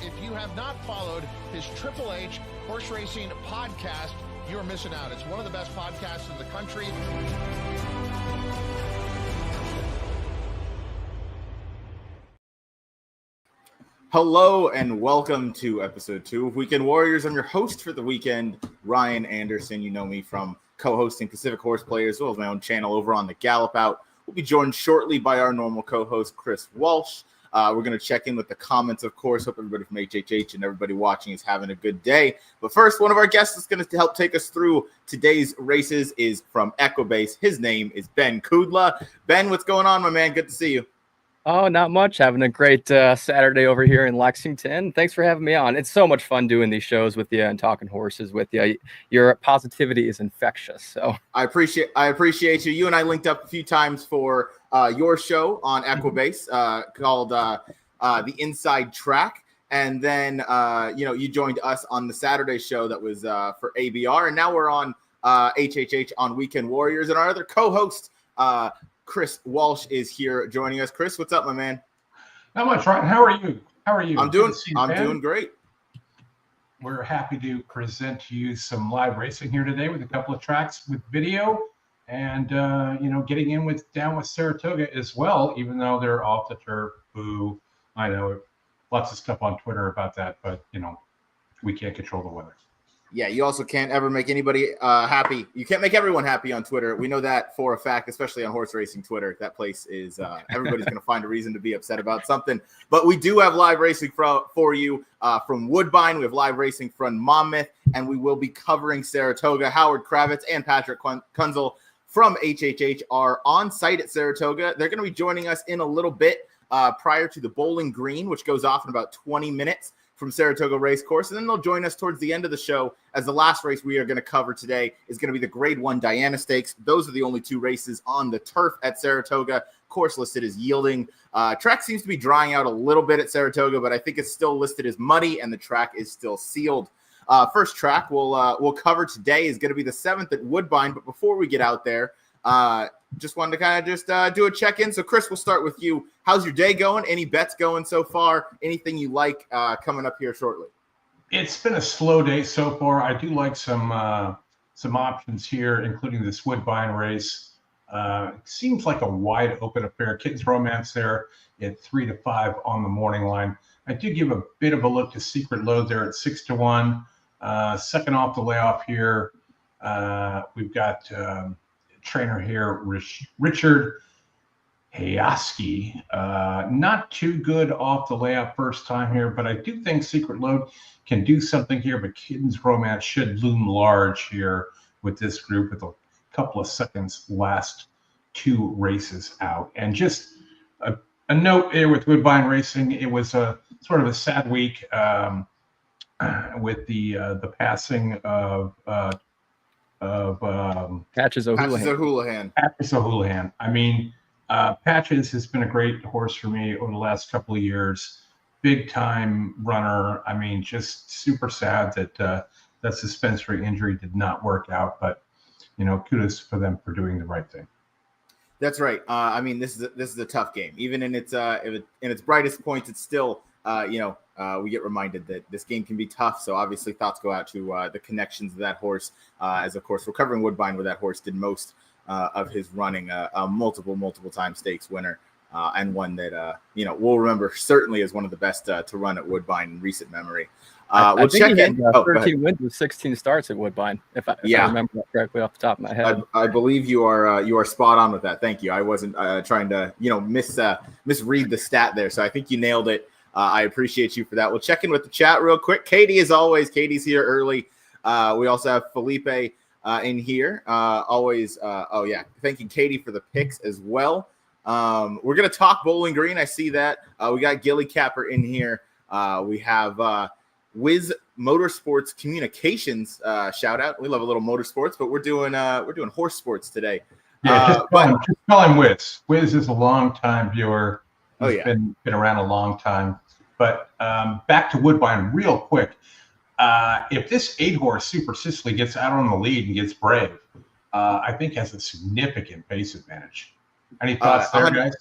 If you have not followed his Triple H horse racing podcast, you're missing out. It's one of the best podcasts in the country. Hello and welcome to episode 2 of Weekend Warriors. I'm your host for the weekend, Ryan Anderson. You know me from co-hosting Pacific Horse Players, as well as my own channel over on the Gallop Out. We'll be joined shortly by our normal co-host, Chris Walsh. We're going to check in with the comments, of course. Hope everybody from HHH and everybody watching is having a good day. But first, one of our guests that's going to help take us through today's races is from Equibase. His name is Ben Kudla. Ben, what's going on, my man? Good to see you. Oh, not much. Having a great Saturday over here in Lexington. Thanks for having me on. It's so much fun doing these shows with you and talking horses with you. Your positivity is infectious. So I appreciate you. You and I linked up a few times for your show on Equibase called The Inside Track. And then, you joined us on the Saturday show that was for ABR. And now we're on HHH on Weekend Warriors. And our other co-host, Chris Walsh, is here joining us. Chris, what's up, my man? Not much, Ryan. How are you? I'm doing great. We're happy to present to you some live racing here today with a couple of tracks with video and, getting down with Saratoga as well, even though they're off the turf. Boo. I know lots of stuff on Twitter about that, but, we can't control the weather. Yeah, you also can't ever make anybody happy. You can't make everyone happy on Twitter. We know that for a fact, especially on horse racing Twitter. That place is everybody's going to find a reason to be upset about something. But we do have live racing for you from Woodbine. We have live racing from Monmouth, and we will be covering Saratoga. Howard Kravitz and Patrick Kunzel from HHH are on site at Saratoga. They're going to be joining us in a little bit prior to the Bowling Green, which goes off in about 20 minutes. From Saratoga Racecourse, and then they'll join us towards the end of the show as the last race we are going to cover today is going to be the Grade 1 Diana Stakes. Those are the only 2 races on the turf at Saratoga. Course listed as yielding. Track seems to be drying out a little bit at Saratoga, but I think it's still listed as muddy, and the track is still sealed. First track we'll cover today is going to be the 7th at Woodbine, but before we get out there, just wanted to do a check-in. So, Chris, we'll start with you. How's your day going? Any bets going so far? Anything you like coming up here shortly? It's been a slow day so far. I do like some options here, including this Woodbine race. It seems like a wide open affair. Kitten's Romance there at 3-5 on the morning line. I do give a bit of a look to Secret Load there at 6-1. Second off the layoff here, we've got trainer here, Richard Hayaski. Not too good off the layup first time here, but I do think Secret Load can do something here, but Kitten's Romance should loom large here with this group with a couple of seconds last 2 races out. And just a note here with Woodbine Racing, it was a sort of a sad week with the passing of Patches O'Houlihan. Patches O'Houlihan. I mean, Patches has been a great horse for me over the last couple of years. Big time runner. I mean, just super sad that that suspensory injury did not work out. But kudos for them for doing the right thing. That's right. I mean, this is a tough game. Even in its brightest points, it's still we get reminded that this game can be tough. So obviously thoughts go out to the connections of that horse, as of course we're covering Woodbine where that horse did most of his running, a multiple time stakes winner, and one that we'll remember certainly as one of the best to run at Woodbine in recent memory. We'll check in. 13 wins with 16 starts at Woodbine, if I remember that correctly off the top of my head. I believe you are spot on with that. Thank you. I wasn't trying to misread the stat there, so I think you nailed it. I appreciate you for that. We'll check in with the chat real quick. Katie, as always, Katie's here early. We also have Felipe in here. Thanking Katie for the picks as well. We're gonna talk Bowling Green. I see that. We got Gilly Capper in here. We have Wiz Motorsports Communications, shout out. We love a little motorsports, but we're doing horse sports today. Yeah, just call him Wiz. Wiz is a long-time viewer. He's been around a long time. But back to Woodbine real quick. If this 8-horse Super Sicily gets out on the lead and gets brave, I think has a significant pace advantage. Any thoughts there, guys?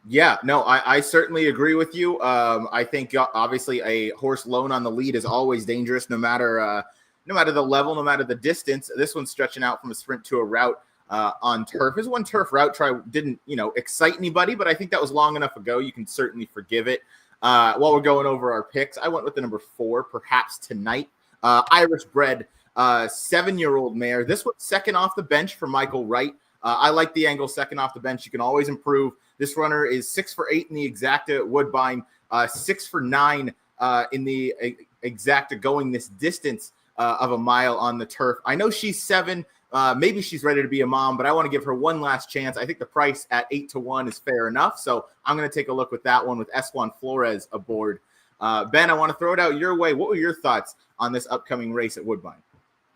Yeah, no, I certainly agree with you. I think obviously a horse lone on the lead is always dangerous, no matter the level, no matter the distance. This one's stretching out from a sprint to a route on turf. His one turf route try didn't excite anybody, but I think that was long enough ago. You can certainly forgive it. While we're going over our picks, I went with the number 4, Perhaps Tonight, Irish bred 7-year-old mare. This one's second off the bench for Michael Wright. I like the angle second off the bench. You can always improve. This runner is 6 for 8 in the exacta at Woodbine, 6 for 9 in the exacta going this distance of a mile on the turf. I know she's 7. Maybe she's ready to be a mom, but I want to give her one last chance. I think the price at 8-1 is fair enough. So I'm going to take a look with that one with Esjuan Flores aboard. Ben, I want to throw it out your way. What were your thoughts on this upcoming race at Woodbine?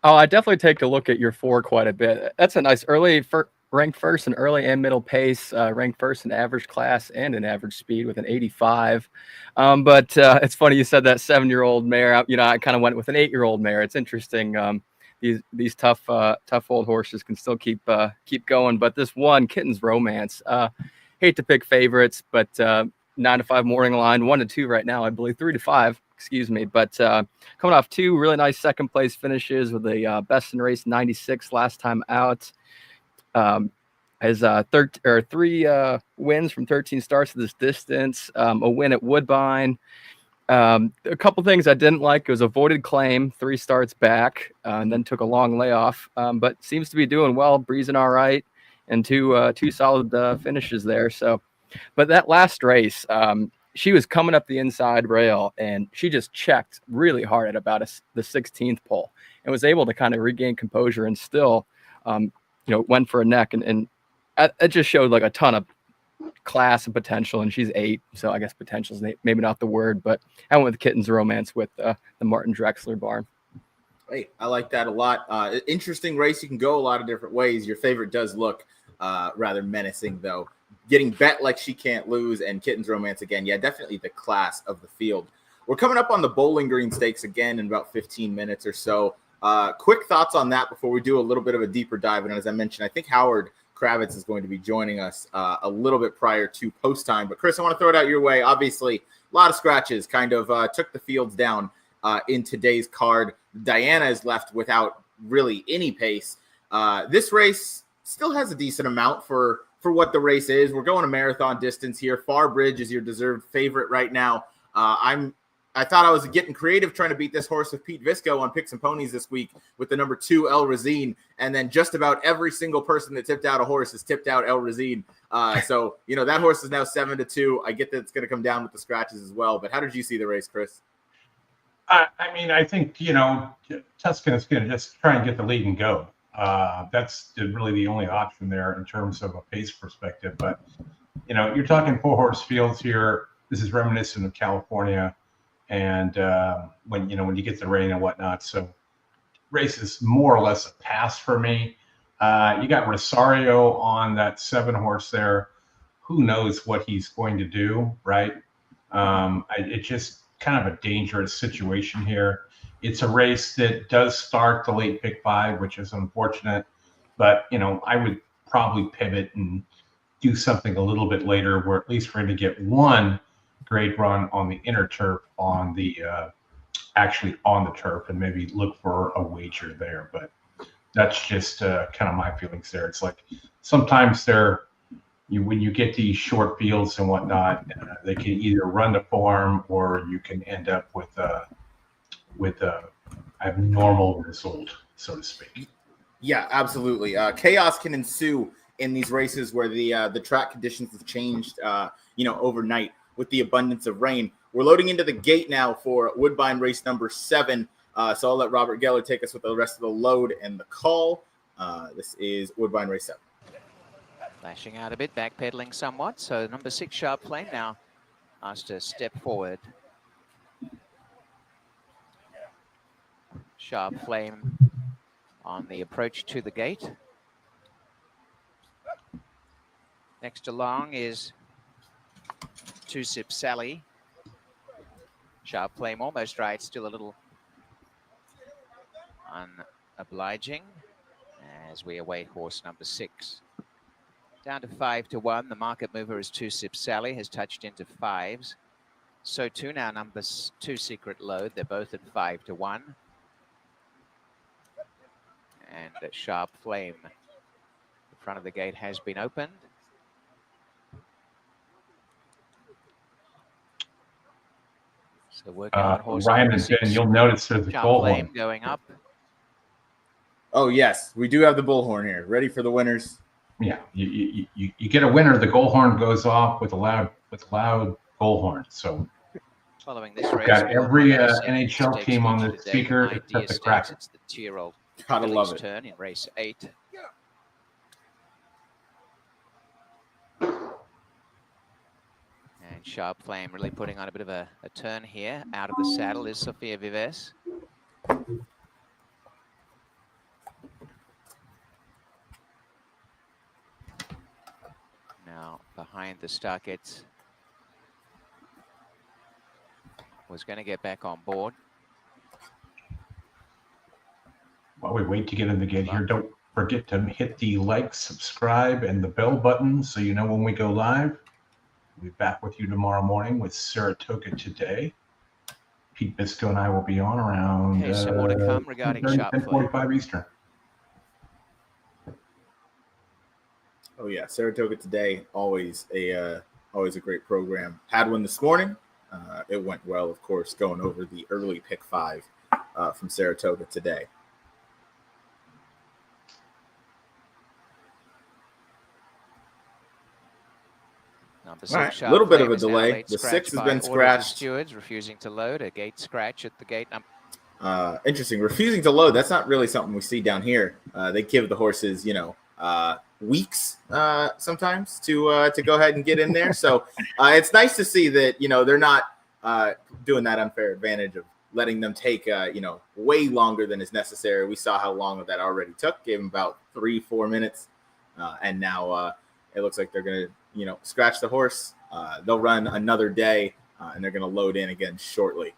Oh, I definitely take a look at your 4 quite a bit. That's a nice early ranked first in early and middle pace, ranked first in average class and in average speed with an 85. But it's funny you said that 7-year-old mare. I kind of went with an 8-year-old mare. It's interesting. These tough old horses can still keep going. But this one, Kitten's Romance, hate to pick favorites, but 9-5 morning line, 1-2 right now, I believe, 3-5. Excuse me, but coming off 2 really nice second place finishes with a best in race 96 last time out. Has 3 wins from 13 starts to this distance, a win at Woodbine. A couple things I didn't like. It was avoided claim 3 starts back, and then took a long layoff, but seems to be doing well, breezing all right, and two solid finishes there. So, but that last race, she was coming up the inside rail, and she just checked really hard at about the 16th pole, and was able to kind of regain composure and still, went for a neck, and it just showed like a ton of class and potential. And she's 8, so I guess potential is maybe not the word, but I went with Kitten's Romance with the Martin Drexler barn. Hey, I like that a lot. Interesting race. You can go a lot of different ways. Your favorite does look rather menacing, though. Getting bet like she can't lose, and Kitten's Romance again. Yeah, definitely the class of the field. We're coming up on the Bowling Green Stakes again in about 15 minutes or so. Quick thoughts on that before we do a little bit of a deeper dive. And as I mentioned, I think Howard Kravitz is going to be joining us a little bit prior to post time. But Chris, I want to throw it out your way. Obviously, a lot of scratches kind of took the fields down in today's card. Diana is left without really any pace. This race still has a decent amount for what the race is. We're going a marathon distance here. Farbridge is your deserved favorite right now. I thought I was getting creative trying to beat this horse with Pete Visco on Picks and Ponies this week with the number 2 El Razine, and then just about every single person that tipped out a horse has tipped out El Razine. So that horse is now 7-2. I get that it's going to come down with the scratches as well. But how did you see the race, Chris? I think Tuscan's going to just try and get the lead and go. That's really the only option there in terms of a pace perspective. But you're talking 4-horse fields here. This is reminiscent of California. And when you get the rain and whatnot, so race is more or less a pass for me. You got Rosario on that 7-horse there. Who knows what he's going to do, right? It's just kind of a dangerous situation here. It's a race that does start the late pick 5, which is unfortunate. But I would probably pivot and do something a little bit later, where at least for him to get one great run on the inner turf, actually on the turf, and maybe look for a wager there. But That's just kind of my feelings there. It's like sometimes when you get these short fields and whatnot, they can either run the form or you can end up with a abnormal result, so to speak. Yeah, absolutely. Chaos can ensue in these races where the track conditions have changed, overnight with the abundance of rain. We're loading into the gate now for Woodbine race number 7. So I'll let Robert Geller take us with the rest of the load and the call. This is Woodbine race 7. Flashing out a bit, backpedaling somewhat. So number 6, Sharp Flame, now asked to step forward. Sharp Flame on the approach to the gate. Next along is Two Sip Sally. Sharp Flame almost right, still a little unobliging as we await horse number 6. Down to 5 to 1. The market mover is Two Sip Sally, has touched into 5s. So too now number 2, Secret Load. They're both at 5 to 1. And at Sharp Flame, the front of the gate has been opened. So working on horse Ryan and Ben, you'll notice there's a Sharp Flame bullhorn going up. Oh yes, we do have the bullhorn here, ready for the winners. Yeah, you get a winner. The goal horn goes off with a loud goal horn. So Following this race, got every we'll NHL team on the speaker except the Cracker. It's the 2-year-old Gotta love it. turn in race 8. And Sharp Flame really putting on a bit of a turn here. Out of the saddle is Sofia Vives. Now behind the Starkets was going to get back on board. While we wait to get in the gate here, don't forget to hit the like, subscribe, and the bell button so you know when we go live. We'll be back with you tomorrow morning with Saratoga Today. Pete Bisco and I will be on around Okay, so more to come regarding Sharp Flame. 10:45 Eastern. Oh yeah, Saratoga Today, always a great program. Had one this morning. It went well, of course, going over the early pick 5 from Saratoga Today. All right, a little bit of a delay. The 6 has been scratched. Stewards refusing to load. A gate scratch at the gate number. Interesting. Refusing to load. That's not really something we see down here. They give the horses, weeks sometimes to go ahead and get in there. So it's nice to see that they're not doing that unfair advantage of letting them take way longer than is necessary. We saw how long that already took. Gave them about 3-4 minutes, and now it looks like they're gonna scratch the horse. They'll run another day, and they're gonna load in again shortly.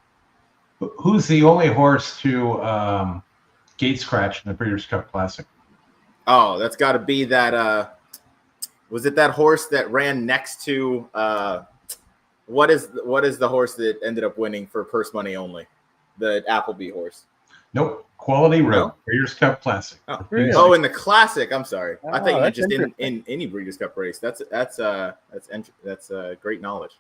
Who's the only horse to gate scratch in the Breeders' Cup Classic? Oh, that's got to be that. Was it that horse that ran next to? What is the horse that ended up winning for purse money only? The Appleby horse. Nope. Quality Road. No? Breeders' Cup Classic. Oh, in the Classic. I'm sorry. I thought you meant just interesting. in any Breeders' Cup race. That's great knowledge.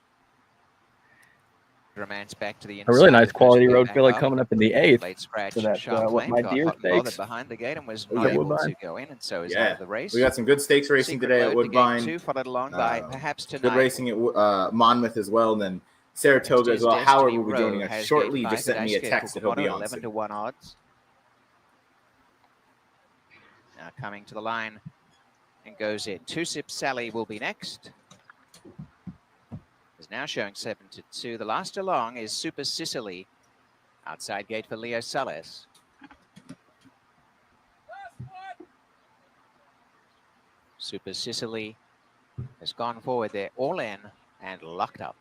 Romance back to the A really inside. nice The quality first road gate filly back up. coming up in the 8th. Late scratch So and that's Sharp what Flame my got deer hot and bothered stakes. behind the gate and was We not got able Woodbine. to go in, and so is Yeah, out of the race. we got some good stakes racing Secret today Load at to gate Woodbine. 2, followed along by perhaps tonight. Good racing at Monmouth as well, and then Saratoga as well. Destiny Howard will be Row joining us has shortly. gate Just 5, sent me a Daisuke text that he'll be Fukumoto, on 11 soon. to 1 odds. Now coming to the line and goes in. Two Sip Sally will be next. Is now showing 7 to 2. The last along is Super Sicily. Outside gate for Leo Salas. Super Sicily has gone forward there, all in and locked up.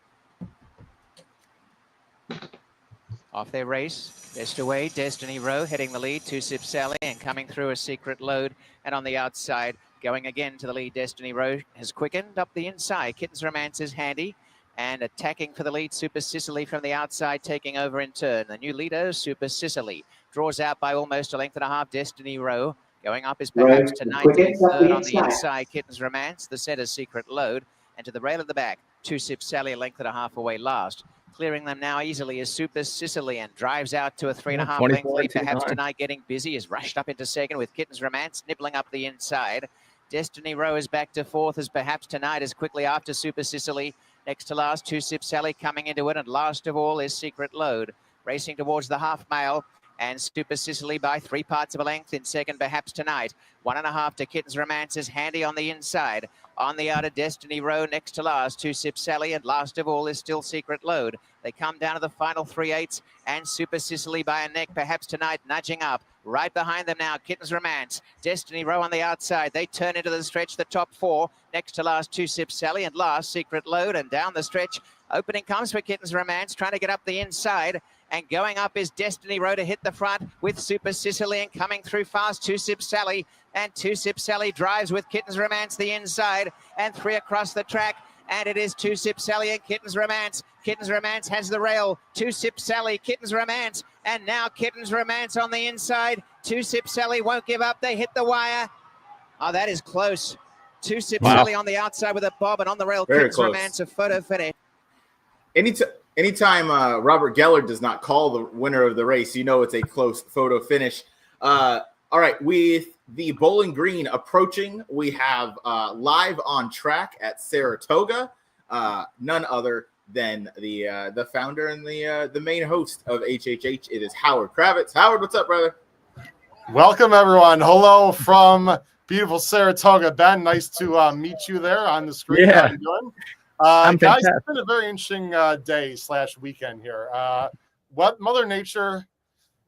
Off their race, best away, Destiny Row heading the lead, Two Sip Sally, and coming through a Secret Load. And on the outside, going again to the lead, Destiny Row has quickened up the inside. Kitten's Romance is handy. And attacking for the lead, Super Sicily from the outside, taking over in turn. The new leader, Super Sicily, draws out by almost a length and a half, Destiny Row. Going up is perhaps Right. tonight to be Quickest up third the on the inside. inside. Kitten's Romance, the centre Secret Load, and to the rail at the back, 2 Sip Sally, a length and a half away last. Clearing them now easily is Super Sicilian. Drives out to a 3.5 length 24 lead. and Perhaps 2.9. tonight getting busy. Is rushed up into second with Kitten's Romance nibbling up the inside. Destiny Row is back to fourth as perhaps tonight is quickly after Super Sicily. Next to last, 2 Sip Sally coming into it. And last of all is Secret Load. Racing towards the half mile. And Super Sicily by 3 parts of a length in second, perhaps tonight. 1.5 to Kitten's Romance is Handy on the inside. On the outer, Destiny Row next to last, 2 Sip Sally, and last of all is still Secret Load. They come down to the final 3/8, and Super Sicily by a neck, perhaps tonight, nudging up. Right behind them now, Kitten's Romance. Destiny Row on the outside. They turn into the stretch, the top 4. Next to last, 2 Sip Sally, and last, Secret Load. And down the stretch, opening comes for Kitten's Romance, trying to get up the inside. And going up is Destiny Row to hit the front with Super Sicilian coming through fast, 2 Sip Sally. And 2 Sip Sally drives with Kitten's Romance the inside. And 3 across the track. And it is 2 Sip Sally and Kitten's Romance. Kitten's Romance has the rail. 2 Sip Sally, Kitten's Romance. And now Kitten's Romance on the inside. 2 Sip Sally won't give up. They hit the wire. Oh, that is close. 2 Sip Sally on the outside with a bob, and on the rail, Very Kitten's close. Romance, a photo finish. Anytime Robert Geller does not call the winner of the race, you know it's a close photo finish. All right, with the Bowling Green approaching, we have live on track at Saratoga, none other than the founder and the main host of HHH. It is Howard Kravitz. Howard, what's up, brother? Welcome, everyone. Hello from beautiful Saratoga. Ben, nice to meet you there on the screen. Yeah. How you doing? I'm guys, fantastic. it's been a very interesting day/weekend here. What Mother Nature,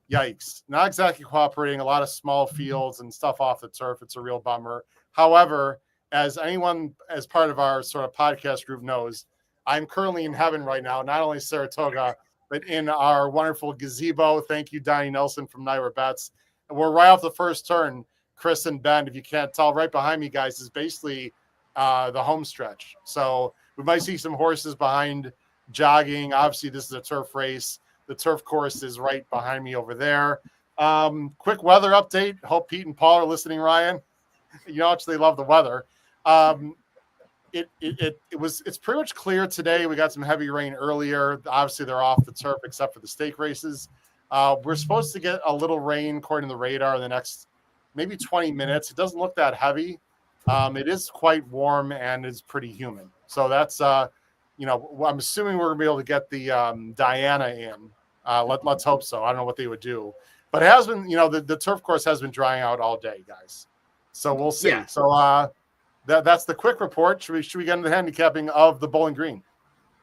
yikes, not exactly cooperating. A lot of small fields and stuff off the turf. It's a real bummer. However, as anyone as part of our sort of podcast group knows, I'm currently in heaven right now, not only Saratoga, but in our wonderful gazebo. Thank you, Donnie Nelson from Naira Bets. And we're right off the first turn. Chris and Ben, if you can't tell, right behind me, guys, is basically the home stretch. So we might see some horses behind jogging. Obviously, this is a turf race. The turf course is right behind me over there. Quick weather update. Hope Pete and Paul are listening, Ryan. You know how much they love the weather. It's pretty much clear today. We got some heavy rain earlier. Obviously, they're off the turf except for the stake races. We're supposed to get a little rain according to the radar in the next maybe 20 minutes. It doesn't look that heavy. It is quite warm and is pretty humid. So that's, I'm assuming we're going to be able to get the Diana in. Let's hope so. I don't know what they would do. But it has been, the turf course has been drying out all day, guys. So we'll see. Yeah. So that's the quick report. Should we get into the handicapping of the Bowling Green?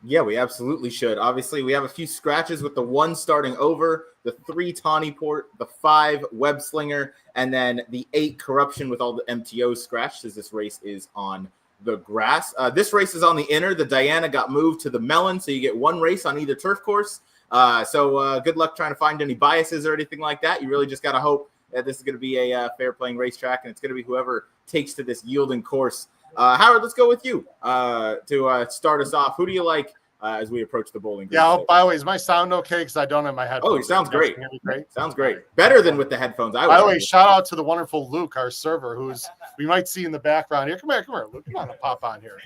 Yeah, we absolutely should. Obviously, we have a few scratches with the 1 starting over, the 3 Tawny Port, the 5 Web Slinger, and then the 8 Corruption with all the MTOs scratched as this race is on the grass. This race is on the inner. The Diana got moved to the Melon, so you get 1 race on either turf course. So good luck trying to find any biases or anything like that. You really just got to hope that this is going to be a fair playing racetrack, and it's going to be whoever takes to this yielding course. Howard, let's go with you to start us off. Who do you like as we approach the Bowling Green? Yeah. By the way, is my sound okay? Because I don't have my headphones. Oh, it sounds great. Can you hear me great. Sounds great. Better than with the headphones. By the way, shout out to the wonderful Luke, our server, who's we might see in the background here. Come here, Luke. Come on, pop on here.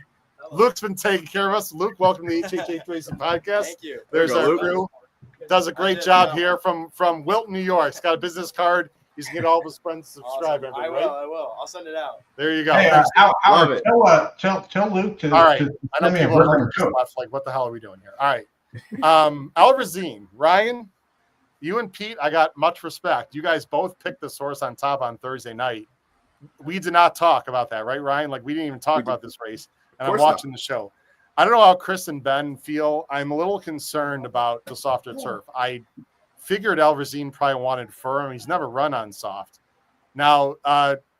Luke's been taking care of us. Luke, welcome to the HHH Racing Podcast. Thank you. There's our Luke. crew. Does a great job here from Wilton, New York. He's got a business card. He's going to get all of his friends to subscribe. Awesome. Everything, I will. I'll send it out. There you go. Hey, Love Howard, it. tell Luke to. All right. to I know send me a people are version too. left, like, what the hell are we doing here? All right. Alverzine, Ryan, you and Pete, I got much respect. You guys both picked this horse on top on Thursday night. We did not talk about that, right, Ryan? Like, we didn't even talk about this race. And I'm watching the show. I don't know how Chris and Ben feel. I'm a little concerned about the softer turf. I figured Alverzine probably wanted firm. He's never run on soft. Now,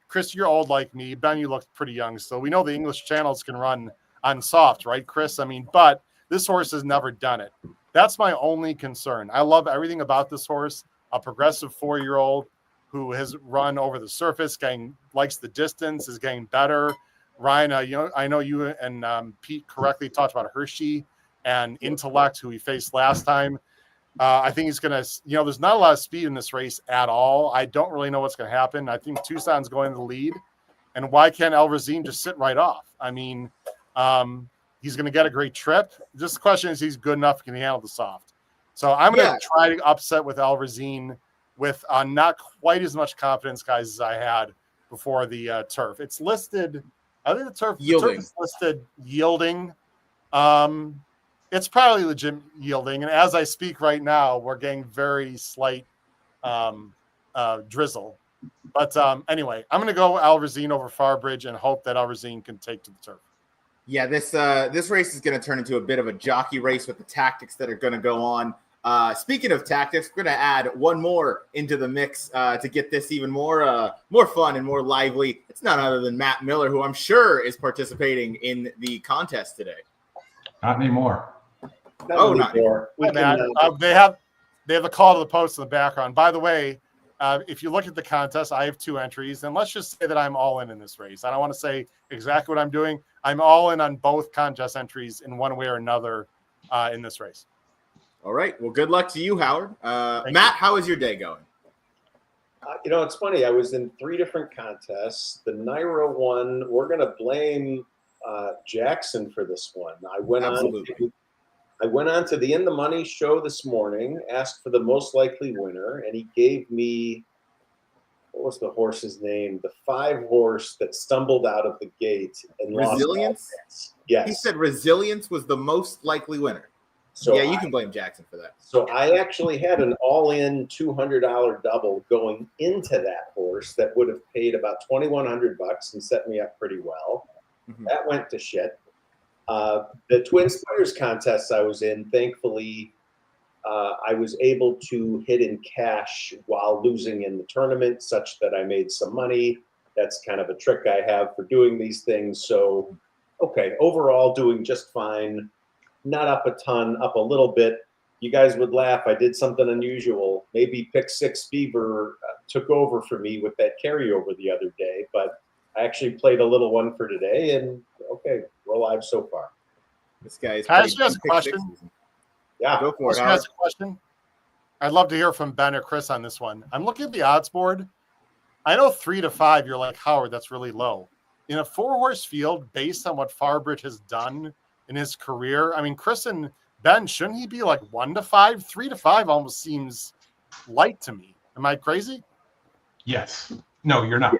Chris, you're old like me. Ben, you look pretty young. So we know the English channels can run on soft, right, Chris? I mean, but this horse has never done it. That's my only concern. I love everything about this horse. A progressive 4-year-old who has run over the surface, likes the distance, is getting better. Ryan, I know you and Pete correctly talked about Hershey and Intellect, who he faced last time. I think he's going to, there's not a lot of speed in this race at all. I don't really know what's going to happen. I think Tucson's going to the lead. And why can't El Razine just sit right off? I mean, he's going to get a great trip. Just the question is, he's good enough? Can he handle the soft? So I'm going to try to upset with El Razine with not quite as much confidence, guys, as I had before the turf. It's listed, I think the turf is listed yielding. It's probably legit yielding. And as I speak right now, we're getting very slight drizzle. But anyway, I'm going to go Al Razine over Farbridge and hope that Al Razine can take to the turf. Yeah, this race is going to turn into a bit of a jockey race with the tactics that are going to go on. Speaking of tactics, we're going to add one more into the mix to get this even more fun and more lively. It's none other than Matt Miller, who I'm sure is participating in the contest today. Not anymore. Not anymore. They have a call to the post in the background. By the way, if you look at the contest, I have 2 entries, and let's just say that I'm all in this race. I don't want to say exactly what I'm doing. I'm all in on both contest entries in one way or another in this race. All right. Well, good luck to you, Howard. Matt, how is your day going? It's funny. I was in 3 different contests. The Nairo one, we're going to blame Jackson for this one. I went on to the In the Money show this morning, asked for the most likely winner, and he gave me, what was the horse's name? The 5 horse that stumbled out of the gate and Resilience? Lost. Yes. He said Resilience was the most likely winner. So yeah, you can blame Jackson for that. So I actually had an all-in $200 double going into that horse that would have paid about $2,100 and set me up pretty well. Mm-hmm. That went to shit. The Twin Spires contest I was in, thankfully, I was able to hit in cash while losing in the tournament, such that I made some money. That's kind of a trick I have for doing these things. So, okay, overall doing just fine. Not up a ton, up a little bit. You guys would laugh. I did something unusual. Maybe Pick 6 Fever took over for me with that carryover the other day, but I actually played a little one for today, and okay, we're alive so far. This guy is. Can I ask you guys a question? Yeah, go for it. Can I ask a question? I'd love to hear from Ben or Chris on this one. I'm looking at the odds board. I know 3 to 5. You're like, Howard, that's really low. In a 4-horse field, based on what Farbridge has done in his career, I mean, Chris and Ben, shouldn't he be like 1 to 5? 3 to 5 almost seems light to me. Am I crazy? Yes. No, you're not.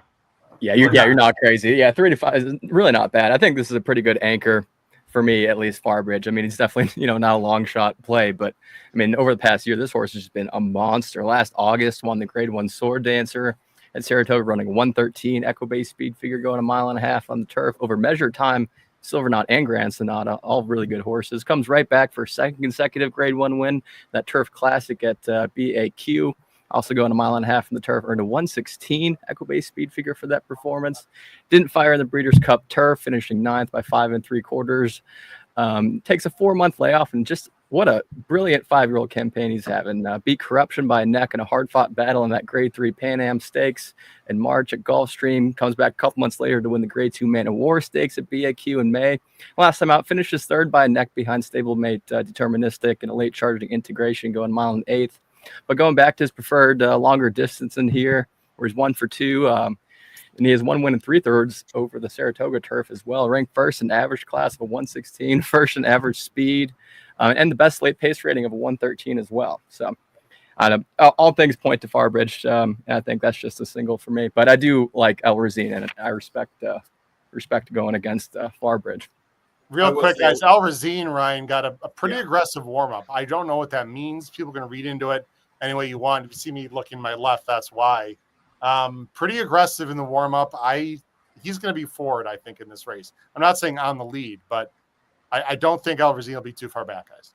You're not crazy. Yeah, 3 to 5 is really not bad. I think this is a pretty good anchor for me, at least Farbridge. I mean, he's definitely, not a long shot play, but I mean, over the past year, this horse has just been a monster. Last August, won the Grade 1 Sword Dancer at Saratoga, running 113 Equibase speed figure, going 1.5 miles on the turf over measured time. Silver Knot and Grand Sonata, all really good horses. Comes right back for 2nd consecutive Grade 1 win, that Turf Classic at BAQ. Also going 1.5 miles from the turf, earned a 116 Equibase speed figure for that performance. Didn't fire in the Breeders' Cup Turf, finishing 9th by 5 3/4. Takes a 4-month layoff, and just what a brilliant 5-year-old campaign he's having. Beat Corruption by a neck in a hard-fought battle in that Grade 3 Pan Am Stakes in March at Gulfstream. Comes back a couple months later to win the Grade 2 Man of War Stakes at BAQ in May. Last time out, finishes 3rd by a neck behind stablemate Deterministic and a late charging Integration, going 1 mile 1/8. But going back to his preferred longer distance in here, where he's 1 for 2, and he has 1 win and 3/3 over the Saratoga turf as well. Ranked 1st in average class of a 116, 1st in average speed, and the best late pace rating of a 113 as well. So all things point to Farbridge. And I think that's just a single for me. But I do like El Razine, and I respect going against Farbridge. Real quick, guys, El Razine, Ryan, got a pretty aggressive warm-up. I don't know what that means. People are going to read into it any way you want. If you see me looking my left, that's why. Pretty aggressive in the warm-up. He's going to be forward, I think, in this race. I'm not saying on the lead, but I don't think El Razine will be too far back, guys.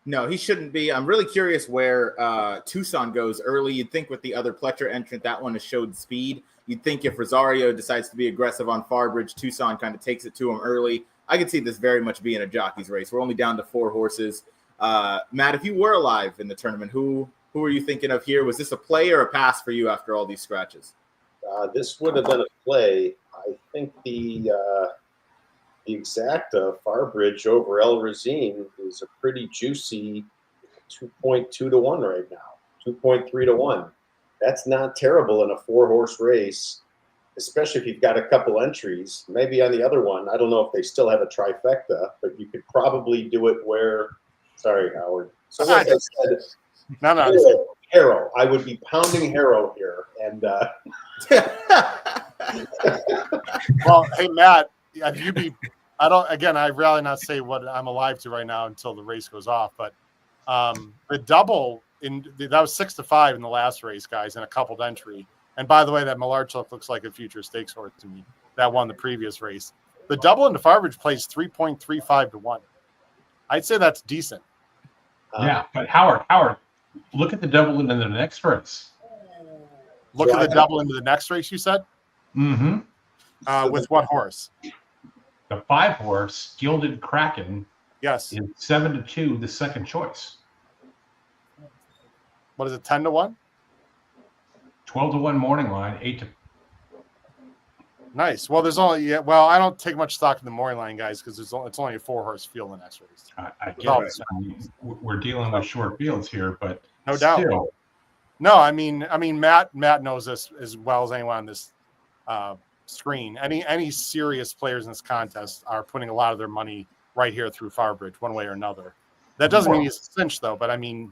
No, he shouldn't be. I'm really curious where Tucson goes early. You'd think with the other Pletcher entrant, that one has showed speed. You'd think if Rosario decides to be aggressive on Farbridge, Tucson kind of takes it to him early. I could see this very much being a jockey's race. We're only down to 4 horses. Matt, if you were alive in the tournament, who were you thinking of here? Was this a play or a pass for you after all these scratches? This would have been a play. I think the exacta Farbridge over El Razine is a pretty juicy 2.2 to 1 right now, 2.3 to 1. That's not terrible in a 4-horse race, especially if you've got a couple entries. Maybe on the other one, I don't know if they still have a trifecta, but you could probably do it where, sorry, Howard. So like I said, Harrow. I would be pounding Harrow here. And well, hey, Matt, I'd rather not say what I'm alive to right now until the race goes off, but the double that was 6-5 in the last race, guys, in a coupled entry. And by the way, that Malarchuk looks like a future stakes horse to me. That won the previous race. The double into Farbridge plays 3.35 to 1. I'd say that's decent. Yeah, but Howard, look at the double into the next race. Look at the double into the next race, you said? Mm-hmm. With what horse? The 5-horse, Gilded Kraken. Yes. Is 7-2, the second choice. What is it, 10 to 1? 12 to 1 morning line, 8 to. Nice. Well, I don't take much stock in the morning line, guys, because it's only a 4-horse field in the next race. I get it. I mean, we're dealing with short fields here, but no doubt. No, I mean, Matt knows this as well as anyone on this screen. Any serious players in this contest are putting a lot of their money right here through Farbridge, one way or another. That doesn't mean he's a cinch, though. But I mean,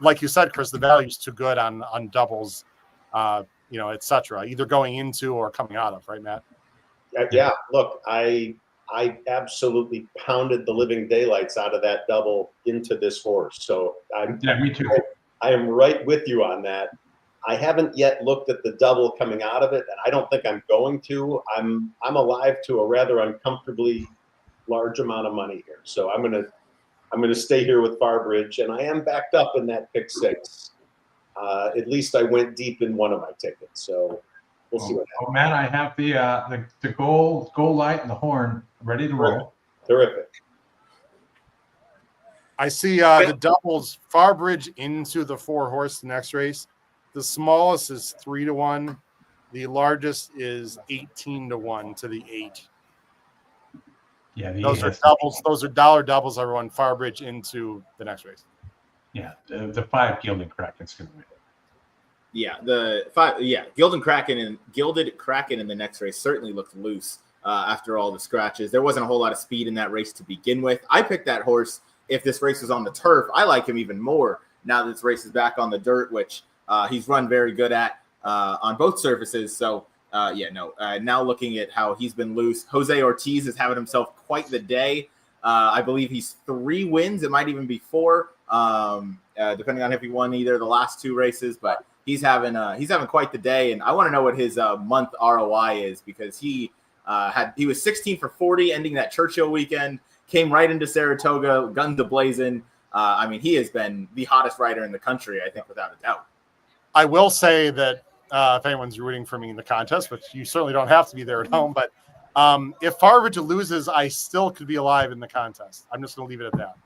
like you said, Chris, the value's too good on doubles, etc. Either going into or coming out of, right, Matt? Yeah. Look, I absolutely pounded the living daylights out of that double into this horse. So me too. I am right with you on that. I haven't yet looked at the double coming out of it, and I don't think I'm going to. I'm alive to a rather uncomfortably large amount of money here, so I'm gonna stay here with Farbridge, and I am backed up in that pick 6. At least I went deep in one of my tickets, so we'll see what happens. Matt, I have the goal light and the horn ready to roll. Terrific. I see the doubles Farbridge into the 4-horse the next race. The smallest is 3 to 1. The largest is 18 to 1 to the 8. Yeah, those are doubles. Those are dollar doubles. Everyone, Farbridge into the next race. Yeah, the 5 Gilded Kraken's going to win. Yeah, the 5. Yeah, Gilded Kraken in the next race certainly looked loose after all the scratches. There wasn't a whole lot of speed in that race to begin with. I picked that horse. If this race was on the turf, I like him even more now that this race is back on the dirt, which he's run very good at on both surfaces. So, now looking at how he's been loose, Jose Ortiz is having himself quite the day. I believe he's 3 wins. It might even be 4, depending on if he won either of the last 2 races. But he's having quite the day, and I want to know what his month ROI is, because he was 16 for 40 ending that Churchill weekend. Came right into Saratoga, guns a-blazing. He has been the hottest rider in the country, I think, without a doubt. I will say that if anyone's rooting for me in the contest, which you certainly don't have to be there at home, but if Farbridge loses, I still could be alive in the contest. I'm just going to leave it at that.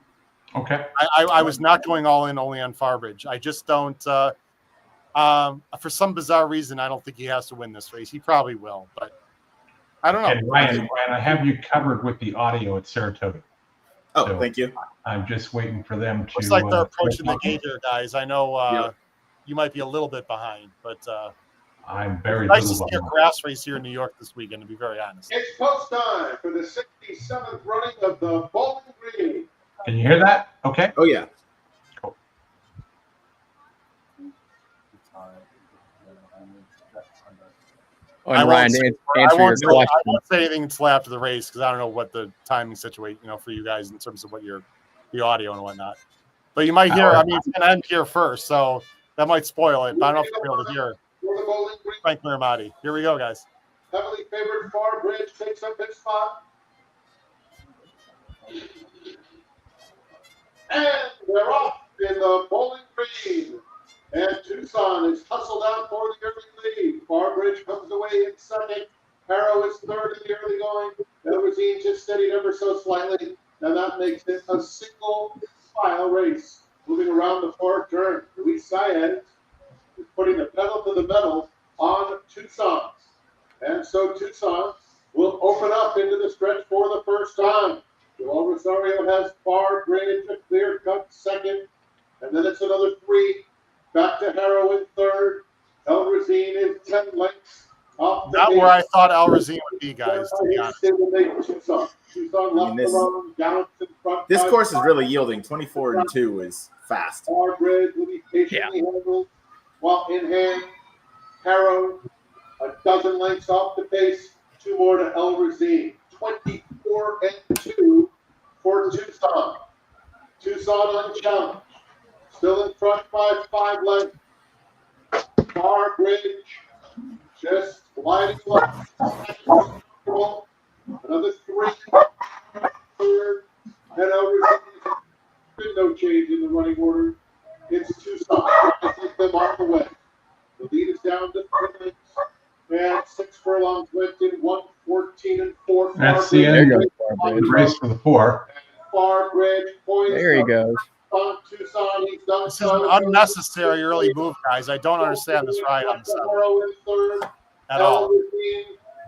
Okay. I was not going all in only on Farbridge. I just don't for some bizarre reason, I don't think he has to win this race. He probably will, but I don't know. And Ryan, I have you covered with the audio at Saratoga. Oh, so thank you. I'm just waiting for them to. Looks like they're approaching the gate here, guys. I know you might be a little bit behind, but I'm very nice to see a grass race here in New York this weekend, to be very honest. It's post time for the 67th running of the Bowling Green. Can you hear that? Okay. Oh, yeah. Cool. Oh, and Ryan, answer your question. I won't say anything until after the race because I don't know what the timing situation, for you guys in terms of what the audio and whatnot. But you might hear. It's going to end here first, so that might spoil it. But I don't know if you'll be able to hear Frank Miramati. Here we go, guys. Heavily favored Farbridge takes up his spot. And we're off in the Bowling Green. And Tucson is hustled out for the early lead. Farbridge comes away in second. Harrow is third in the early going. Elverzine just steadied ever so slightly. And that makes it a single file race. Moving around the far turn, Luis Saez is putting the pedal to the metal on Tucson. And so Tucson will open up into the stretch for the first time. Joel Rosario has Far Bridge a clear cut second, and then it's another 3. Back to Harrow in third. El Razine is 10 lengths off the Not where I thought El Razine would be, guys, to be honest. Tucson left alone, Gallants in front. This course is really yielding. 24-2 is fast. Far Bridge will be patiently handled while in hand. Harrow a dozen lengths off the pace. 2 more to El Razine. 24-2 for Tucson. Tucson unchallenged. Still in front by 5 lengths. Far Bridge just gliding left. Another 3. Third. And El Razine. Been no change in the running order. It's Tucson. I think them on the way. The lead is down to 3 lengths. And 6 furlongs went in 1:14-4. That's the end of the race for the 4. Far Bridge poised. There he goes. On Tucson, he's done This is an unnecessary early move, guys. I don't understand this ride on the 7 at all.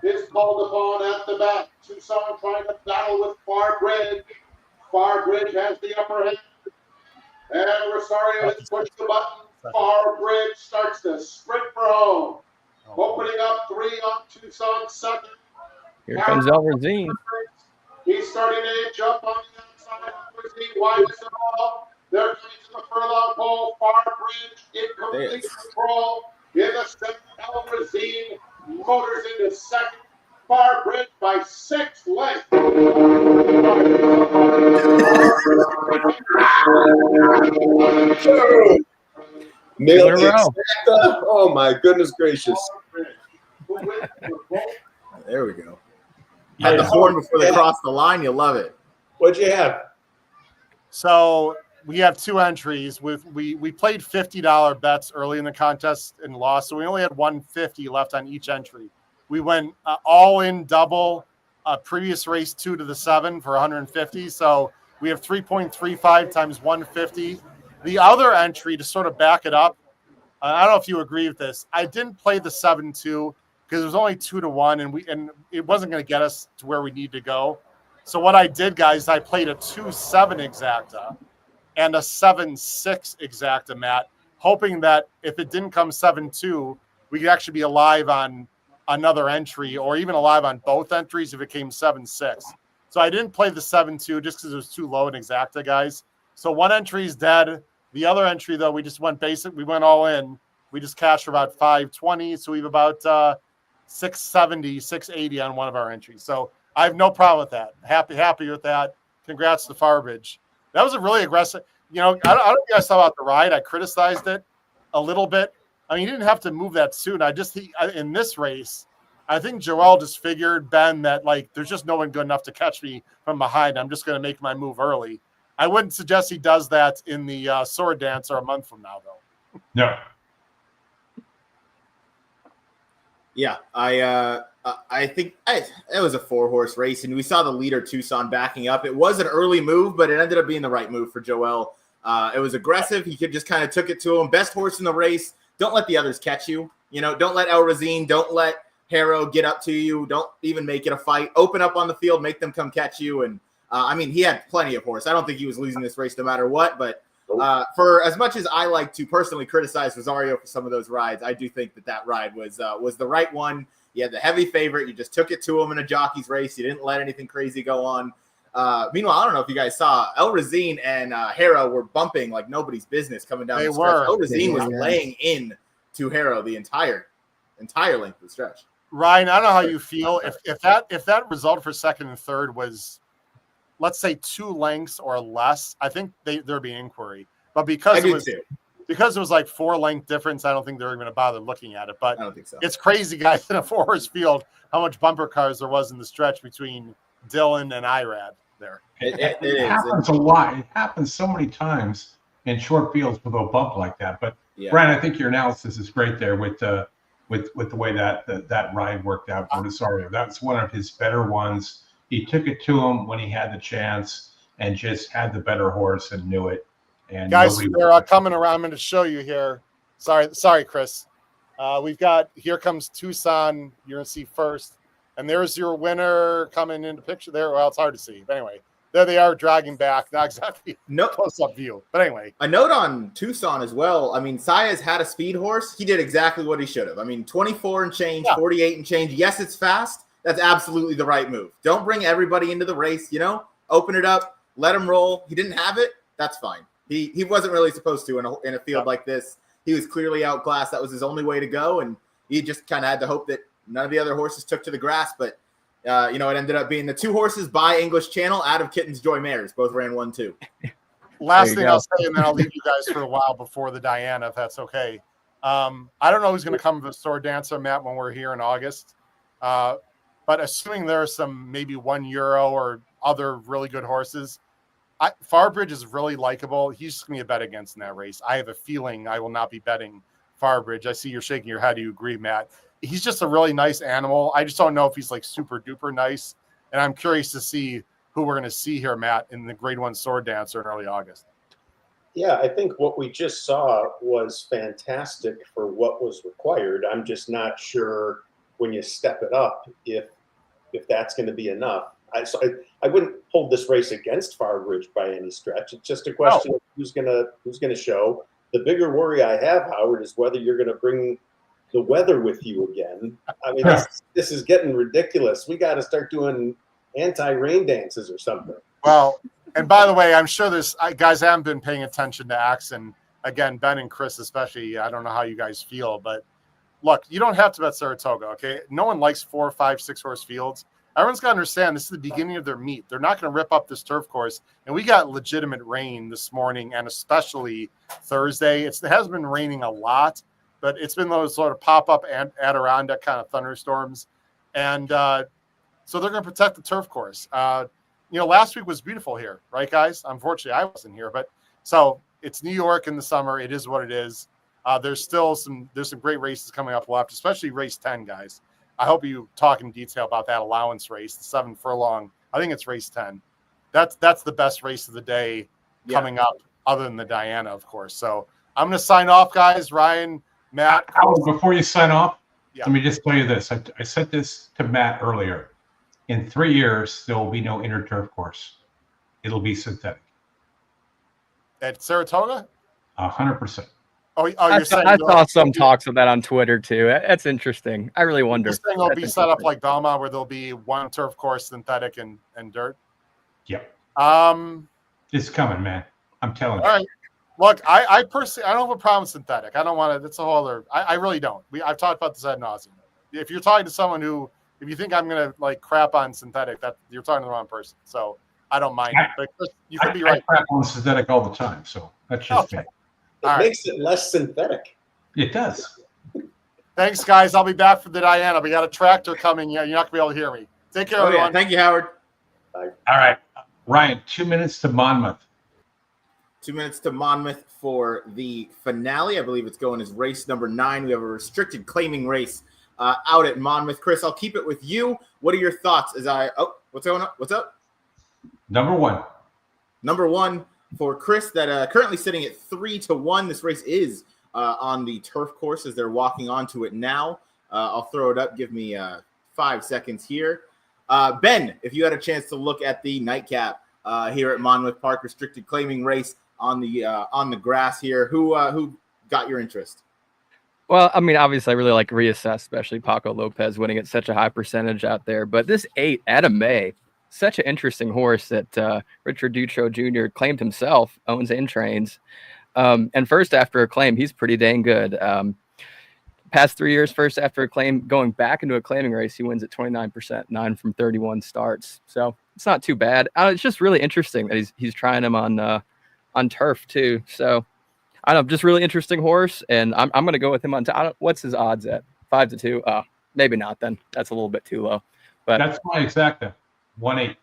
Is called upon at the back. Tucson trying to battle with Far Bridge. Far Bridge has the upper hand. And Rosario has pushed the button. Far Bridge starts to sprint for home. Opening up 3 on Tucson second. Here comes El Razine. He's starting to inch up on the outside. Razine widest of all. They're coming to the furlong pole. Far Bridge in complete control. In the second, El Razine motors into second. Far Bridge by 6 lengths. Nailed it. Oh my goodness gracious. There we go. Had the horn before they crossed the line. You'll love it. What'd you have? So we have 2 entries. We played $50 bets early in the contest and lost, so we only had $150 left on each entry. We went all in double previous race 2 to the 7 for 150. So we have 3.35 times 150. The other entry, to sort of back it up, I don't know if you agree with this. I didn't play the 7-2 because it was only 2 to 1, and it wasn't going to get us to where we need to go. So what I did, guys, I played a 2-7 exacta and a 7-6 exacta, Matt, hoping that if it didn't come 7-2, we could actually be alive on another entry, or even alive on both entries if it came 7-6. So I didn't play the 7-2 just because it was too low in exacta, guys. So one entry is dead. The other entry, though, we just went basic. We went all in. We just cashed for about 520. So we have about 670, 680 on one of our entries. So I have no problem with that. Happy with that. Congrats to Farbridge. That was a really aggressive. I don't know if you guys saw about the ride. I criticized it a little bit. I mean, he didn't have to move that soon. In this race, I think Joel just figured, Ben, that there's just no one good enough to catch me from behind. I'm just going to make my move early. I wouldn't suggest he does that in the sword dance or a month from now, though. No. Yeah, I think it was a 4-horse race, and we saw the leader Tucson backing up. It was an early move, but it ended up being the right move for Joel. It was aggressive. He could just kind of took it to him. Best horse in the race. Don't let the others catch you. Don't let El Razine, don't let Harrow get up to you. Don't even make it a fight. Open up on the field, make them come catch you. And he had plenty of horse. I don't think he was losing this race no matter what. But for as much as I like to personally criticize Rosario for some of those rides, I do think that ride was the right one. You had the heavy favorite. You just took it to him in a jockey's race. You didn't let anything crazy go on. Meanwhile, I don't know if you guys saw, El Razine and Harrow were bumping like nobody's business coming down the stretch. El Razine was laying in to Harrow the entire length of the stretch. Ryan, I don't know how you feel. If that result for second and third was, let's say, 2 lengths or less, I think there'd be inquiry. But because it was like 4-length difference, I don't think they're even going to bother looking at it. But I don't think so. It's crazy, guys, in a 4-horse field, how much bumper cars there was in the stretch between Dylan and Irad there. It happens a lot. It happens so many times in short fields with a bump like that. But Brian, I think your analysis is great there with the way that ride worked out for Rosario. That's one of his better ones. He took it to him when he had the chance and just had the better horse and knew it. And guys, they're coming around. I'm going to show you here. Sorry, Chris. We've got, here comes Tucson. You're going to see first. And there's your winner coming into picture there. Well, it's hard to see. But anyway, there they are dragging back. Not exactly No close-up view. But anyway. A note on Tucson as well. I mean, Saez had a speed horse. He did exactly what he should have. I mean, 24 and change, 48 and change. Yes, it's fast. That's absolutely the right move. Don't bring everybody into the race, open it up, let him roll. He didn't have it. That's fine. He wasn't really supposed to in a field like this. He was clearly outclassed. That was his only way to go, and he just kind of had to hope that none of the other horses took to the grass. But, it ended up being the 2 horses by English Channel out of Kitten's Joy Mares. Both ran 1-2. Last thing I'll say, and then I'll leave you guys for a while before the Diana, if that's okay. I don't know who's going to come to the Sword Dancer, Matt, when we're here in August. But assuming there are some maybe €1 or other really good horses, Farbridge is really likable. He's just going to be a bet against in that race. I have a feeling I will not be betting Farbridge. I see you're shaking your head. Do you agree, Matt? He's just a really nice animal. I just don't know if he's like super duper nice. And I'm curious to see who we're going to see here, Matt, in the Grade 1 Sword Dancer in early August. Yeah, I think what we just saw was fantastic for what was required. I'm just not sure when you step it up if that's going to be enough. I wouldn't hold this race against Farbridge by any stretch. It's just a question of who's gonna show. The bigger worry I have, Howard, is whether you're going to bring the weather with you again. I mean, this is getting ridiculous. We got to start doing anti-rain dances or something. Well, and by the way, I'm sure there's guys haven't been paying attention to Axon. Again, Ben and Chris especially. I don't know how you guys feel, but look, you don't have to bet Saratoga, okay? No one likes 4, 5, 6 horse fields. Everyone's got to understand this is the beginning of their meet. They're not going to rip up this turf course. And we got legitimate rain this morning and especially Thursday. It hasn't been raining a lot, but it's been those sort of pop-up Adirondack kind of thunderstorms. And so they're going to protect the turf course. Last week was beautiful here, right, guys? Unfortunately, I wasn't here. But so it's New York in the summer. It is what it is. There's some great races coming up left, especially race 10, guys. I hope you talk in detail about that allowance race, the 7 furlong. I think it's race 10. That's the best race of the day coming up, other than the Diana, of course. So I'm going to sign off, guys. Ryan, Matt. Before you sign off, let me just tell you this. I said this to Matt earlier. In 3 years, there will be no inner turf course. It'll be synthetic. At Saratoga? 100%. I saw some talks of that on Twitter too. That's interesting. I really wonder. This thing will be set up like Delmar, where there'll be one turf course, synthetic, and dirt. Yep. It's coming, man. I'm telling you. All right. Look, I personally, I don't have a problem with synthetic. I don't want to. That's a whole other. I really don't. I've talked about this ad nauseum. If you're talking to someone who, if you think I'm gonna like crap on synthetic, that you're talking to the wrong person. So I don't mind it. But Chris, you could be right. I crap on synthetic all the time, so that's just me. It makes it less synthetic. It does. Thanks, guys. I'll be back for the Diana. We got a tractor coming. Yeah, you're not gonna be able to hear me. Take care, everyone. Yeah. Thank you, Howard. Bye. All right, Ryan. 2 minutes to Monmouth. 2 minutes to Monmouth for the finale. I believe it's going as race number 9. We have a restricted claiming race out at Monmouth. Chris, I'll keep it with you. What are your thoughts? What's going on? What's up? Number one for Chris, that currently sitting at 3-1. This race is on the turf course as they're walking onto it now. I'll throw it up. Give me 5 seconds here. Ben, if you had a chance to look at the nightcap here at Monmouth Park, restricted claiming race on the grass here, who got your interest? Well, I mean, obviously, I really like Reassess, especially Paco Lopez winning at such a high percentage out there. But this 8, Adam May, such an interesting horse that Richard Dutro Jr. claimed himself, owns and trains. And first after a claim, he's pretty dang good. Past 3 years, first after a claim, going back into a claiming race, he wins at 29%, 9 from 31 starts. So it's not too bad. It's just really interesting that he's trying him on turf too. So I don't know, just really interesting horse, and I'm going to go with him on top. What's his odds at? 5-2? Maybe not then. That's a little bit too low. But that's my exacta. 1-8.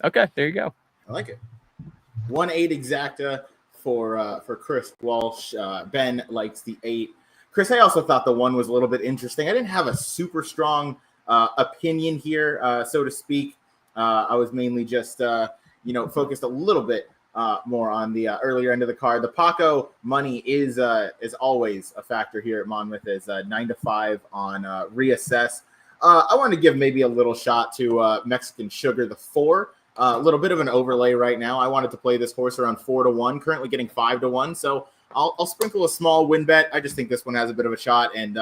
Okay, there you go. I like it. 1-8 exacta for Chris Walsh. Ben likes the 8. Chris, I also thought the 1 was a little bit interesting. I didn't have a super strong opinion here, so to speak. I was mainly just focused a little bit more on the earlier end of the card. The Paco money is always a factor here at Monmouth, as 9-5 on Reassess. I wanted to give maybe a little shot to Mexican Sugar, the 4. a little bit of an overlay right now. I wanted to play this horse around 4-1, currently getting 5-1. So I'll sprinkle a small win bet. I just think this one has a bit of a shot. And,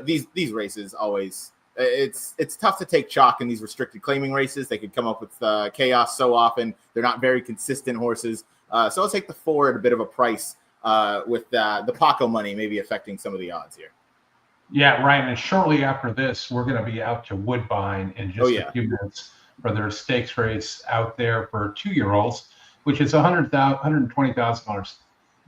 these races always, it's tough to take chalk in these restricted claiming races. They could come up with chaos so often. They're not very consistent horses. So I'll take the 4 at a bit of a price with the Paco money maybe affecting some of the odds here. Yeah, Ryan, and shortly after this, we're going to be out to Woodbine in just a few minutes for their stakes race out there for 2-year-olds, which is $120,000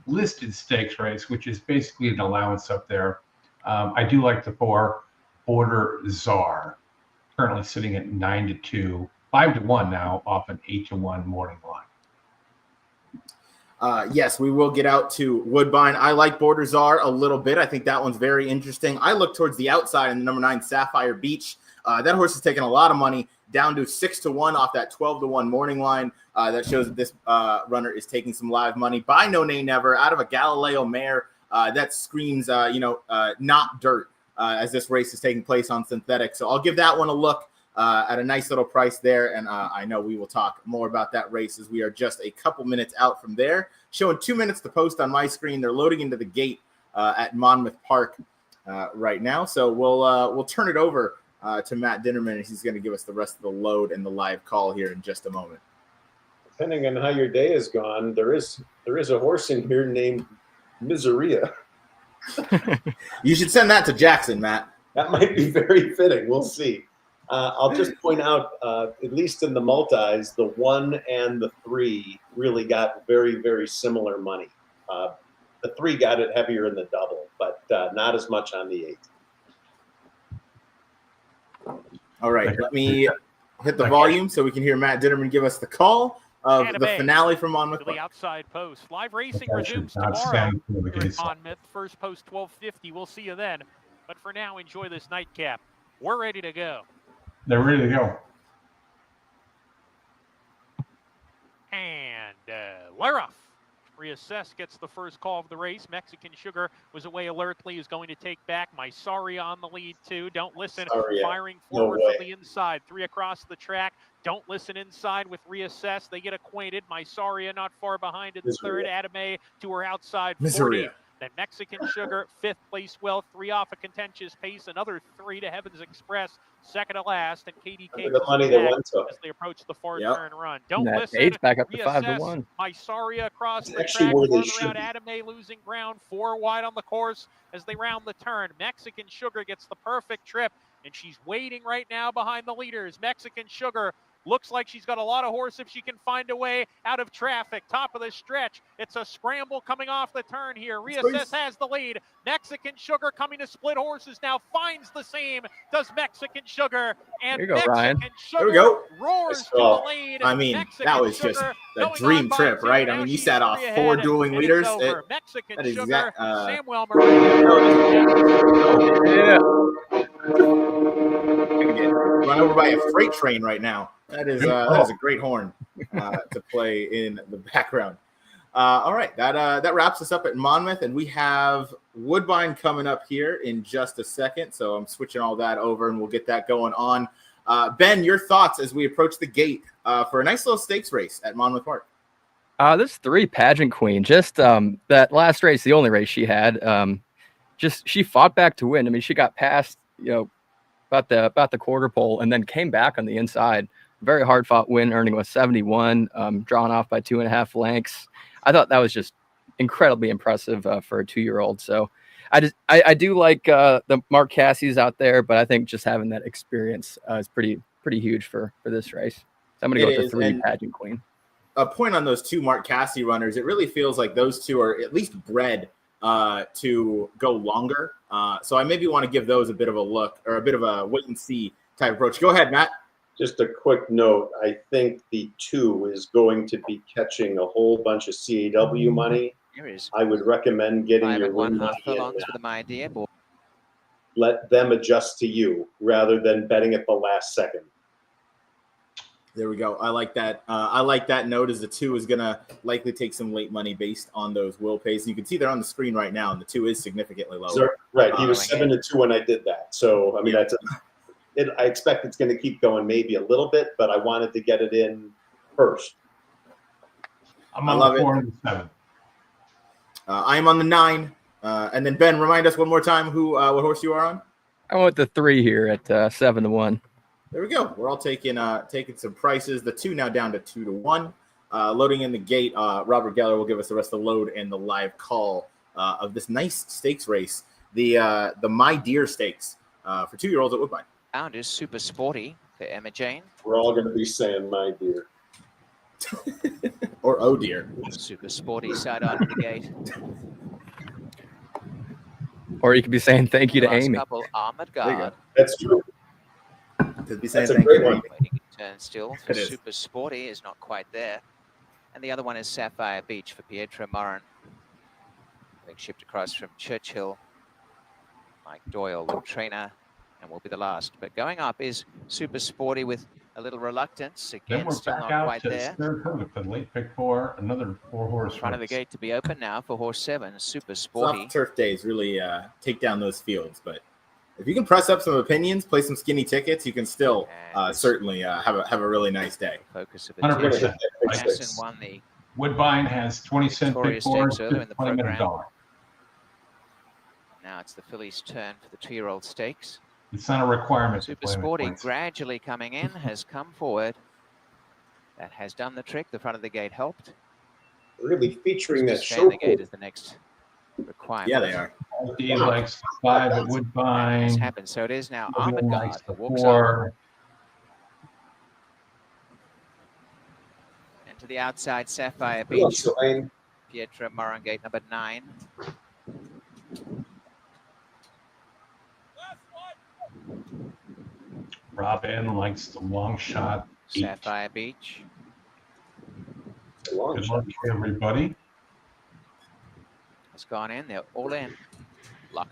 listed stakes race, which is basically an allowance up there. I do like the 4 Border Czar, currently sitting at 9-2, 5-1 now off an 8-1 morning line. Yes, we will get out to Woodbine. I like Border Czar a little bit. I think that one's very interesting. I look towards the outside in the number 9 Sapphire Beach. That horse is taking a lot of money, down to 6-1 off that 12-1 morning line. That shows that this runner is taking some live money. By No Nay Never, out of a Galileo mare that screams, not dirt as this race is taking place on synthetic. So I'll give that one a look. At a nice little price there. And I know we will talk more about that race as we are just a couple minutes out from there. Showing 2 minutes to post on my screen. They're loading into the gate at Monmouth Park right now. So we'll turn it over to Matt Dinnerman, and he's going to give us the rest of the load and the live call here in just a moment. Depending on how your day has gone, there is a horse in here named Miseria. You should send that to Jackson, Matt. That might be very fitting. We'll see. I'll just point out, at least in the multis, the 1 and the 3 really got very, very similar money. The 3 got it heavier in the double, but not as much on the 8. All right, let me hit the volume so we can hear Matt Dinnerman give us the call of the finale from Monmouth Park. The outside post. Live racing resumes tomorrow in Monmouth. First post 12:50. We'll see you then. But for now, enjoy this nightcap. We're ready to go. They're ready to go. And we're off. Reassess gets the first call of the race. Mexican Sugar was away alertly. Is going to take back. Mysaria on the lead, too. Don't listen. Firing forward from the inside. 3 across the track. Don't listen inside with Reassess. They get acquainted. Mysaria not far behind in third. Adame to her outside 40. Then Mexican Sugar, 5th place, 3 off a contentious pace, another 3 to Heaven's Express, second to last, and KDK the money they won as they approach the 4-turn run. Don't listen. Age back up to Reassess. 5-1. Mysaria across the track, farther out, Adame losing ground, 4 wide on the course as they round the turn. Mexican Sugar gets the perfect trip, and she's waiting right now behind the leaders. Mexican Sugar looks like she's got a lot of horse if she can find a way out of traffic. Top of the stretch. It's a scramble coming off the turn here. Reassess has the lead. Mexican Sugar coming to split horses now. Finds the same. Does Mexican Sugar. And there you go, Mexican Ryan. Sugar roars to the lead. I mean, Mexican that was just a dream trip, right? I mean, you sat off 4 dueling leaders. Mexican that is Sugar. Samuel run over by a freight train right now. That is a great horn to play in the background. All right, that wraps us up at Monmouth, and we have Woodbine coming up here in just a second. So I'm switching all that over, and we'll get that going on. Ben, your thoughts as we approach the gate for a nice little stakes race at Monmouth Park. This 3 Pageant Queen, just that last race, the only race she had, she fought back to win. I mean, she got past, about the quarter pole and then came back on the inside. Very hard fought win, earning a 71, drawn off by 2.5 lengths. I thought that was just incredibly impressive for a 2-year-old. So I do like the Mark Cassie's out there, but I think just having that experience is pretty huge for this race. So I'm going to go with the 3 Pageant Queen. A point on those 2 Mark Cassie runners, it really feels like those 2 are at least bred to go longer. So I maybe want to give those a bit of a look or a bit of a wait and see type approach. Go ahead, Matt. Just a quick note. I think the 2 is going to be catching a whole bunch of CAW money. I would recommend getting your win money in. Let them adjust to you rather than betting at the last second. There we go. I like that. I like that note as the 2 is going to likely take some late money based on those will pays. You can see they're on the screen right now, and the 2 is significantly lower. So, right. He was 7-2 when I did that. So, I mean, I expect it's going to keep going maybe a little bit, but I wanted to get it in first. I'm I on love the it. 4 and the 7. I am on the 9. And then Ben, remind us one more time what horse you are on. I went the 3 here at 7-1. There we go. We're all taking some prices. The 2 now down to 2-1. Loading in the gate. Robert Geller will give us the rest of the load and the live call of this nice stakes race. The My Deer Stakes for 2-year-olds at Woodbine. Bound is Super Sporty for Emma Jane. We're all going to be saying My Deer. Or Oh Dear. Super Sporty side on to the gate. Or you could be saying thank you to Last Amy. couple, Armored There you go. Guard. That's true. Could be saying That's a thank great you. one. Waiting in turn still for It is. Super Sporty is not quite there. And the other one is Sapphire Beach for Pietro Morin. Being shipped across from Churchill. Mike Doyle, the trainer, and will be the last. But going up is Super Sporty with a little reluctance. Then Again, we're still back not out quite to there. Saratoga for the late pick 4, another 4-horse Front of the race. gate to be open now for horse 7, Super Soft Sporty. turf days really take down those fields. But if you can press up some opinions, play some skinny tickets, you can still certainly have a really nice day. Focus of 100%. attention. Right. Jackson won the Woodbine has 20-cent pick Victoria 4s, Stakes earlier in the $20 program. $1. Now it's the fillies' turn for the 2-year-old stakes. It's not a requirement. to Super play in the Sporty points. gradually coming in, has come forward. That has done the trick. The front of the gate helped. Really featuring that Stay in the gate show. is the next requirement. Yeah, they are. He likes the 5 at Has Woodbine. happened. So it is now Logan Armored likes Guard the walks 4. up into the outside Sapphire Good luck, Beach. Selene. Pietro Morin, gate number 9. Robin likes the long shot. 8. Sapphire Beach. It's a long Good shot. luck to everybody. Has gone in. They're all in. Luck.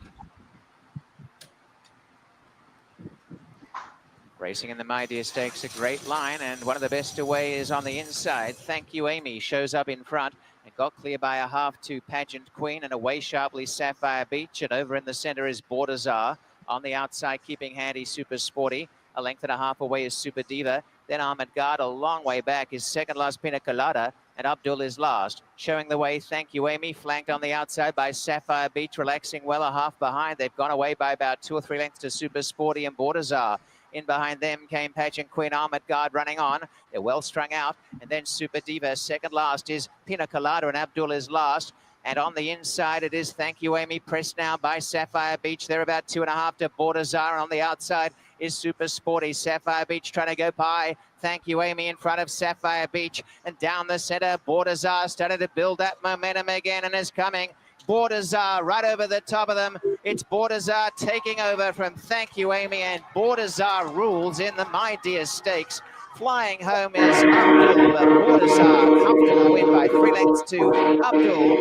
Racing in the My Dear Stakes, a great line, and one of the best away is on the inside. Thank You, Amy, shows up in front and got clear by a half to Pageant Queen, and away sharply Sapphire Beach, and over in the center is Bordazar. On the outside, keeping handy, Super Sporty. A length and a half away is Super Diva. Then Armored Guard, a long way back, is second last Pina Colada, and Abdul is last. Showing the way, Thank You, Amy, flanked on the outside by Sapphire Beach, relaxing well a half behind. They've gone away by about 2 or 3 lengths to Super Sporty and Bordazar. In behind them came Pageant Queen, Armored Guard running on. They're well strung out. And then Super Diva, second last is Pina Colada, and Abdul is last. And on the inside, it is Thank You, Amy, pressed now by Sapphire Beach. They're about 2.5 to Bordazar. And on the outside is Super Sporty. Sapphire Beach trying to go by. Thank You, Amy, in front of Sapphire Beach. And down the center, Bordazar started to build that momentum again and is coming. Bordazar right over the top of them. It's Bordazar taking over from Thank You, Amy, and Bordazar rules in the My Dear Stakes. Flying home is Abdul. Bordazar, comfortable win by 3 lengths to Abdul.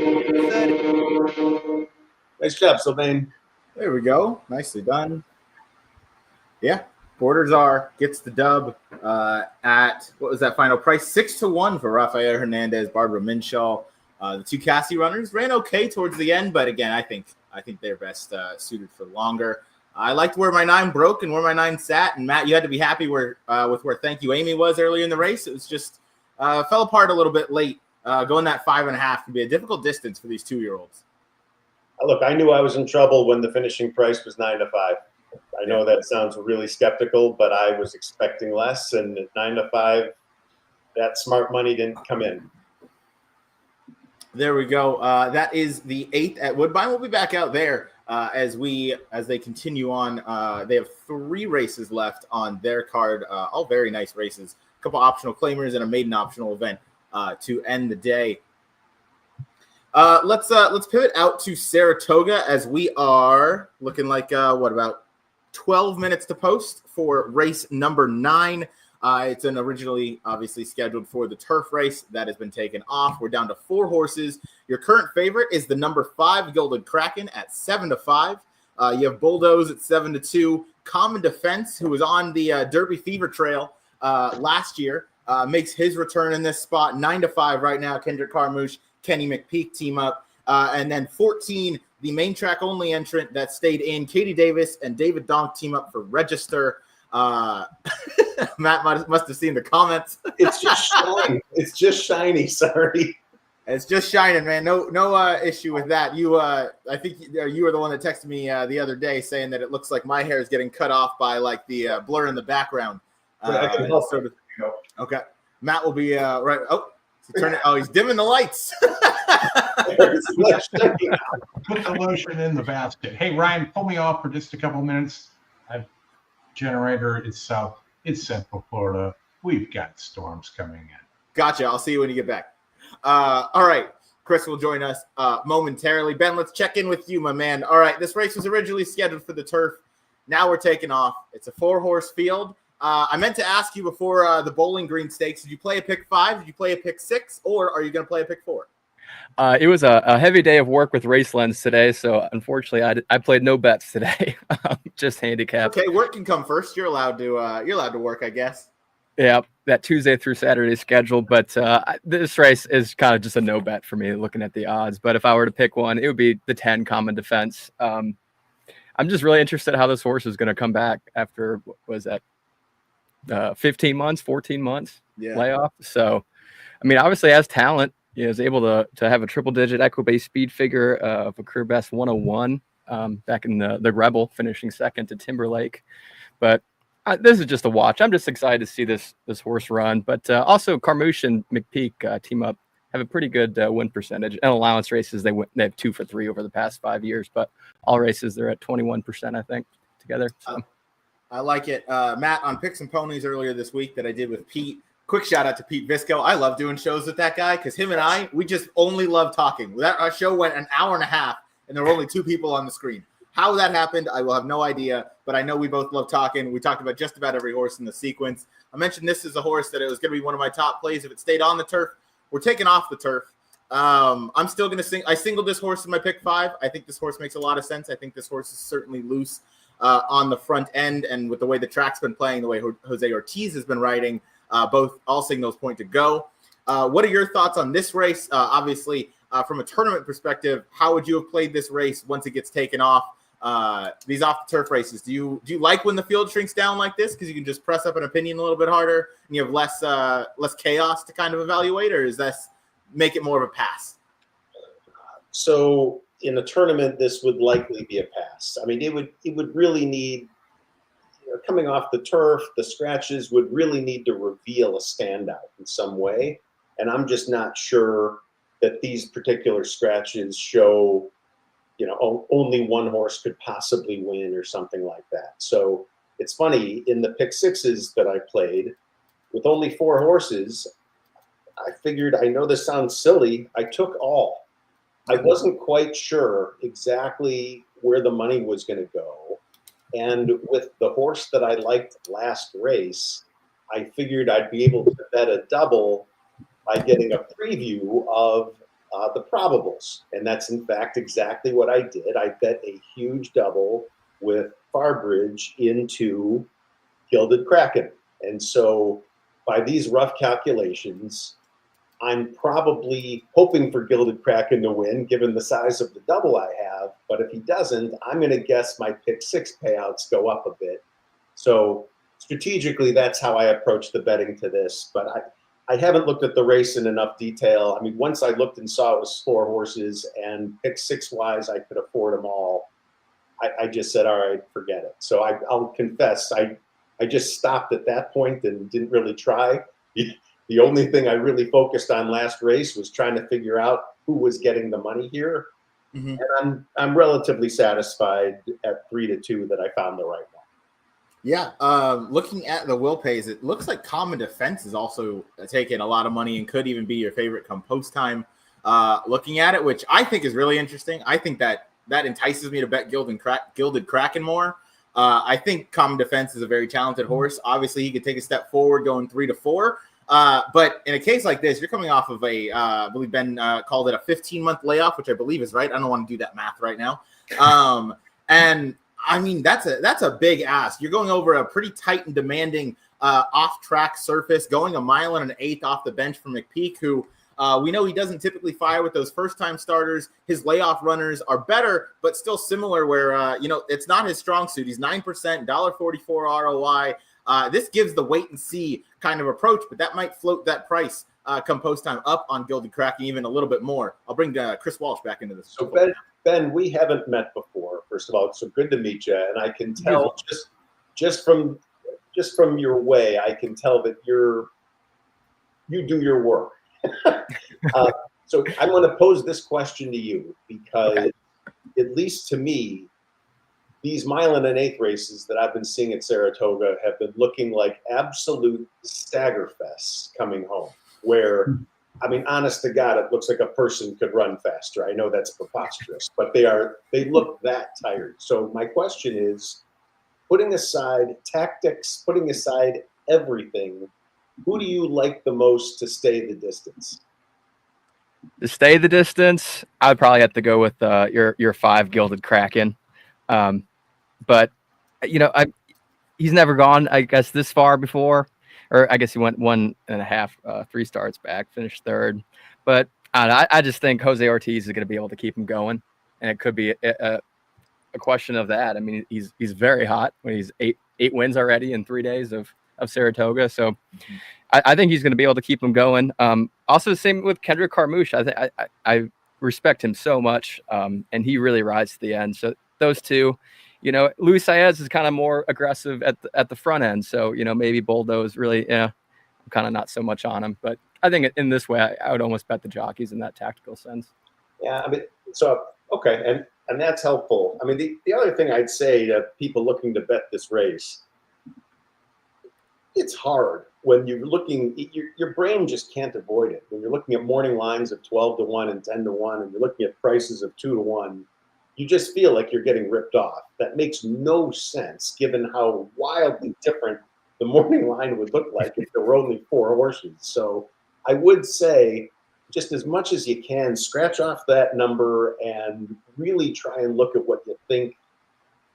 Third. Nice job, Sylvain. There we go. Nicely done. Yeah. Bordazar gets the dub at, what was that final price? 6-1 for Rafael Hernandez, Barbara Minshaw. The 2 Cassie runners ran okay towards the end, but again, I think they're best suited for longer. I liked where my 9 broke and where my 9 sat. And Matt, you had to be happy with where Thank You, Amy was early in the race. It was just fell apart a little bit late. Going that 5.5 can be a difficult distance for these 2-year-olds. Look, I knew I was in trouble when the finishing price was 9-5. I know that sounds really skeptical, but I was expecting less, and at 9-5, that smart money didn't come in. There we go. That is the 8th at Woodbine. We'll be back out there as they continue on. They have 3 races left on their card, all very nice races. A couple optional claimers and a maiden optional event to end the day. Let's pivot out to Saratoga as we are looking like about 12 minutes to post for race number 9. It's an originally obviously scheduled for the turf race that has been taken off. We're down to 4 horses. Your current favorite is the number 5 Gilded Kraken at 7-5. You have Bulldoze at 7-2. Common Defense, who was on the Derby Fever Trail last year, makes his return in this spot. 9-5 right now. Kendrick Carmouche, Kenny McPeak team up. And then 14, the main track only entrant that stayed in, Katie Davis and David Donk team up for Register. Matt must have seen the comments. It's just shiny. It's just shiny. Sorry. It's just shining, man. No issue with that. I think you were the one that texted me the other day saying that it looks like my hair is getting cut off by like the blur in the background. I can help sort of, okay. Matt will be right. Oh, he's dimming the lights. Put the lotion in the basket. Hey, Ryan, pull me off for just a couple minutes. Generator is south. It's Central Florida. We've got storms coming in. Gotcha. I'll see you when you get back. All right. Chris will join us momentarily. Ben, let's check in with you, my man. All right. This race was originally scheduled for the turf. Now we're taking off. It's a 4-horse field. I meant to ask you before the Bowling Green Stakes, did you play a pick 5? Did you play a pick 6? Or are you going to play a pick 4? It was a heavy day of work with Race Lens today, so unfortunately, I played no bets today. Just handicap. Okay, work can come first. You're allowed to work, I guess. Yeah, that Tuesday through Saturday schedule, but this race is kind of just a no bet for me, looking at the odds. But if I were to pick one, it would be the 10 Common Defense. I'm just really interested how this horse is going to come back after what was that 14 months layoff. So, I mean, obviously has talent. He was able to have a triple-digit Equibase speed figure of a career best 101 back in the Rebel, finishing second to Timberlake. But this is just a watch. I'm just excited to see this horse run. But also Carmouche and McPeak team up, have a pretty good win percentage. And allowance races, they have 2 for 3 over the past 5 years. But all races, they're at 21%, I think, together. So. I like it. Matt, on Picks and Ponies earlier this week that I did with Pete, quick shout out to Pete Visco. I love doing shows with that guy because him and I, we just only love talking. Our show went an hour and a half, and there were only 2 people on the screen. How that happened, I will have no idea, but I know we both love talking. We talked about just about every horse in the sequence. I mentioned this is a horse that it was going to be one of my top plays if it stayed on the turf. We're taking off the turf. I'm still going to I singled this horse in my pick 5. I think this horse makes a lot of sense. I think this horse is certainly loose on the front end, and with the way the track's been playing, the way Jose Ortiz has been riding, all signals point to go. What are your thoughts on this race? Obviously, from a tournament perspective, how would you have played this race once it gets taken off? These off the turf races, do you like when the field shrinks down like this because you can just press up an opinion a little bit harder and you have less chaos to kind of evaluate, or does this make it more of a pass? So in a tournament, this would likely be a pass. I mean, it would really need, coming off the turf, the scratches would really need to reveal a standout in some way, and I'm just not sure that these particular scratches show, only one horse could possibly win or something like that. So it's funny, in the pick 6s that I played, with only 4 horses, I figured, I know this sounds silly, I took all. I wasn't quite sure exactly where the money was going to go. And with the horse that I liked last race, I figured I'd be able to bet a double by getting a preview of the probables. And that's, in fact, exactly what I did. I bet a huge double with Farbridge into Gilded Kraken. And so by these rough calculations, I'm probably hoping for Gilded Kraken to win, given the size of the double I have. But if he doesn't, I'm going to guess my pick 6 payouts go up a bit. So strategically, that's how I approach the betting to this. But I haven't looked at the race in enough detail. I mean, once I looked and saw it was 4 horses and pick 6-wise, I could afford them all. I just said, all right, forget it. So I'll confess, I just stopped at that point and didn't really try. The only thing I really focused on last race was trying to figure out who was getting the money here. Mm-hmm. And I'm relatively satisfied at 3-2 that I found the right one. Yeah, looking at the will pays, it looks like Common Defense is also taking a lot of money and could even be your favorite come post time. Looking at it, which I think is really interesting. I think that entices me to bet Gilded Kraken more. I think Common Defense is a very talented horse. Obviously, he could take a step forward going 3-4. But in a case like this, you're coming off of I believe Ben called it a 15-month layoff, which I believe is right. I don't want to do that math right now. And I mean, that's a big ask. You're going over a pretty tight and demanding off-track surface, going 1 1/8 miles off the bench from McPeak, who We know he doesn't typically fire with those first-time starters. His layoff runners are better, but still similar where, it's not his strong suit. He's 9%, $1.44 ROI. This gives the wait-and-see kind of approach, but that might float that price come post-time up on Gilded Kraken even a little bit more. I'll bring Chris Walsh back into this. So, Ben, we haven't met before. First of all, it's so good to meet you, and I can tell just from your way, I can tell that you do your work. So I'm going to pose this question to you because, at least to me, these mile and an eighth races that I've been seeing at Saratoga have been looking like absolute stagger fests coming home. Where, I mean, honest to God, it looks like a person could run faster. I know that's preposterous, but they look that tired. So my question is, putting aside tactics, putting aside everything, who do you like the most to stay the distance? To stay the distance, I'd probably have to go with your 5 Gilded Kraken. But he's never gone, I guess, this far before, or I guess he went 1.5, 3 starts back, finished third. But I just think Jose Ortiz is going to be able to keep him going, and it could be a question of that. I mean, he's very hot when he's eight wins already in 3 days of Saratoga. So I think he's going to be able to keep him going. Also, same with Kendrick Carmouche. I respect him so much, and he really rides to the end. So those two, Luis Saez is kind of more aggressive at the front end. So, maybe Bulldoze really, I'm kind of not so much on him. But I think in this way, I would almost bet the jockeys in that tactical sense. Yeah, I mean, so, okay, and that's helpful. I mean, the other thing I'd say to people looking to bet this race, it's hard when you're looking, your brain just can't avoid it. When you're looking at morning lines of 12 to 1 and 10 to 1, and you're looking at prices of 2 to 1, you just feel like you're getting ripped off. That makes no sense given how wildly different the morning line would look like if there were only 4 horses. So I would say, just as much as you can, scratch off that number and really try and look at what you think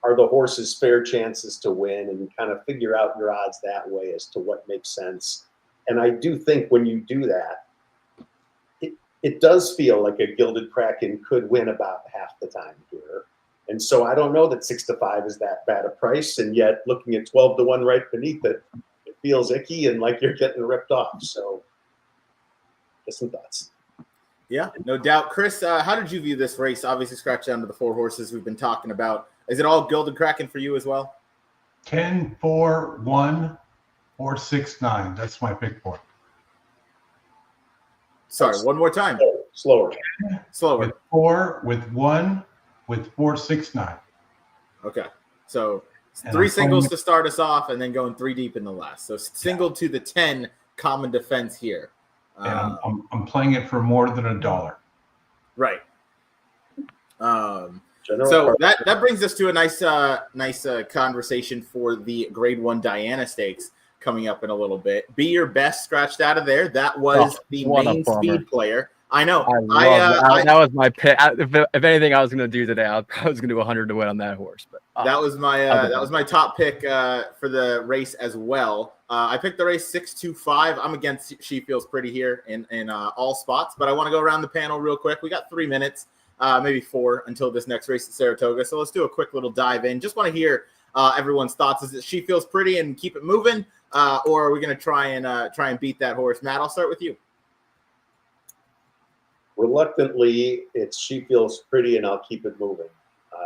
are the horse's fair chances to win and kind of figure out your odds that way as to what makes sense. And I do think when you do that, it does feel like a Gilded Kraken could win about half the time here. And so I don't know that 6 to 5 is that bad a price. And yet looking at 12 to 1 right beneath it, it feels icky and like you're getting ripped off. So just some thoughts. Yeah, no doubt. Chris, how did you view this race? Obviously scratch down to the 4 horses we've been talking about. Is it all Gilded Kraken for you as well? 10, 4, 1, 4, 6, 9. That's my pick for it. Sorry, one more time. Slower. With 4, with 1, with 4, 6, 9. Okay. So And 3 I'm singles to start us off and then going 3 deep in the last. So single to the 10 common defense here. And I'm playing it for more than $1. Right. So that brings us to a nice conversation for the Grade 1 Diana Stakes coming up in a little bit. Be Your Best scratched out of there. That was the main speed player. I know. That was my pick. If anything, I was going to do today, I was going to do 100 to win on that horse. But that was my top pick for the race as well. I picked the race 6-2-5. I'm against She Feels Pretty here in all spots, but I want to go around the panel real quick. We got 3 minutes, maybe 4 until this next race at Saratoga. So let's do a quick little dive in. Just want to hear everyone's thoughts. Is it She Feels Pretty and keep it moving, or are we going to try and beat that horse? Matt, I'll start with you. Reluctantly, it's She Feels Pretty and I'll keep it moving.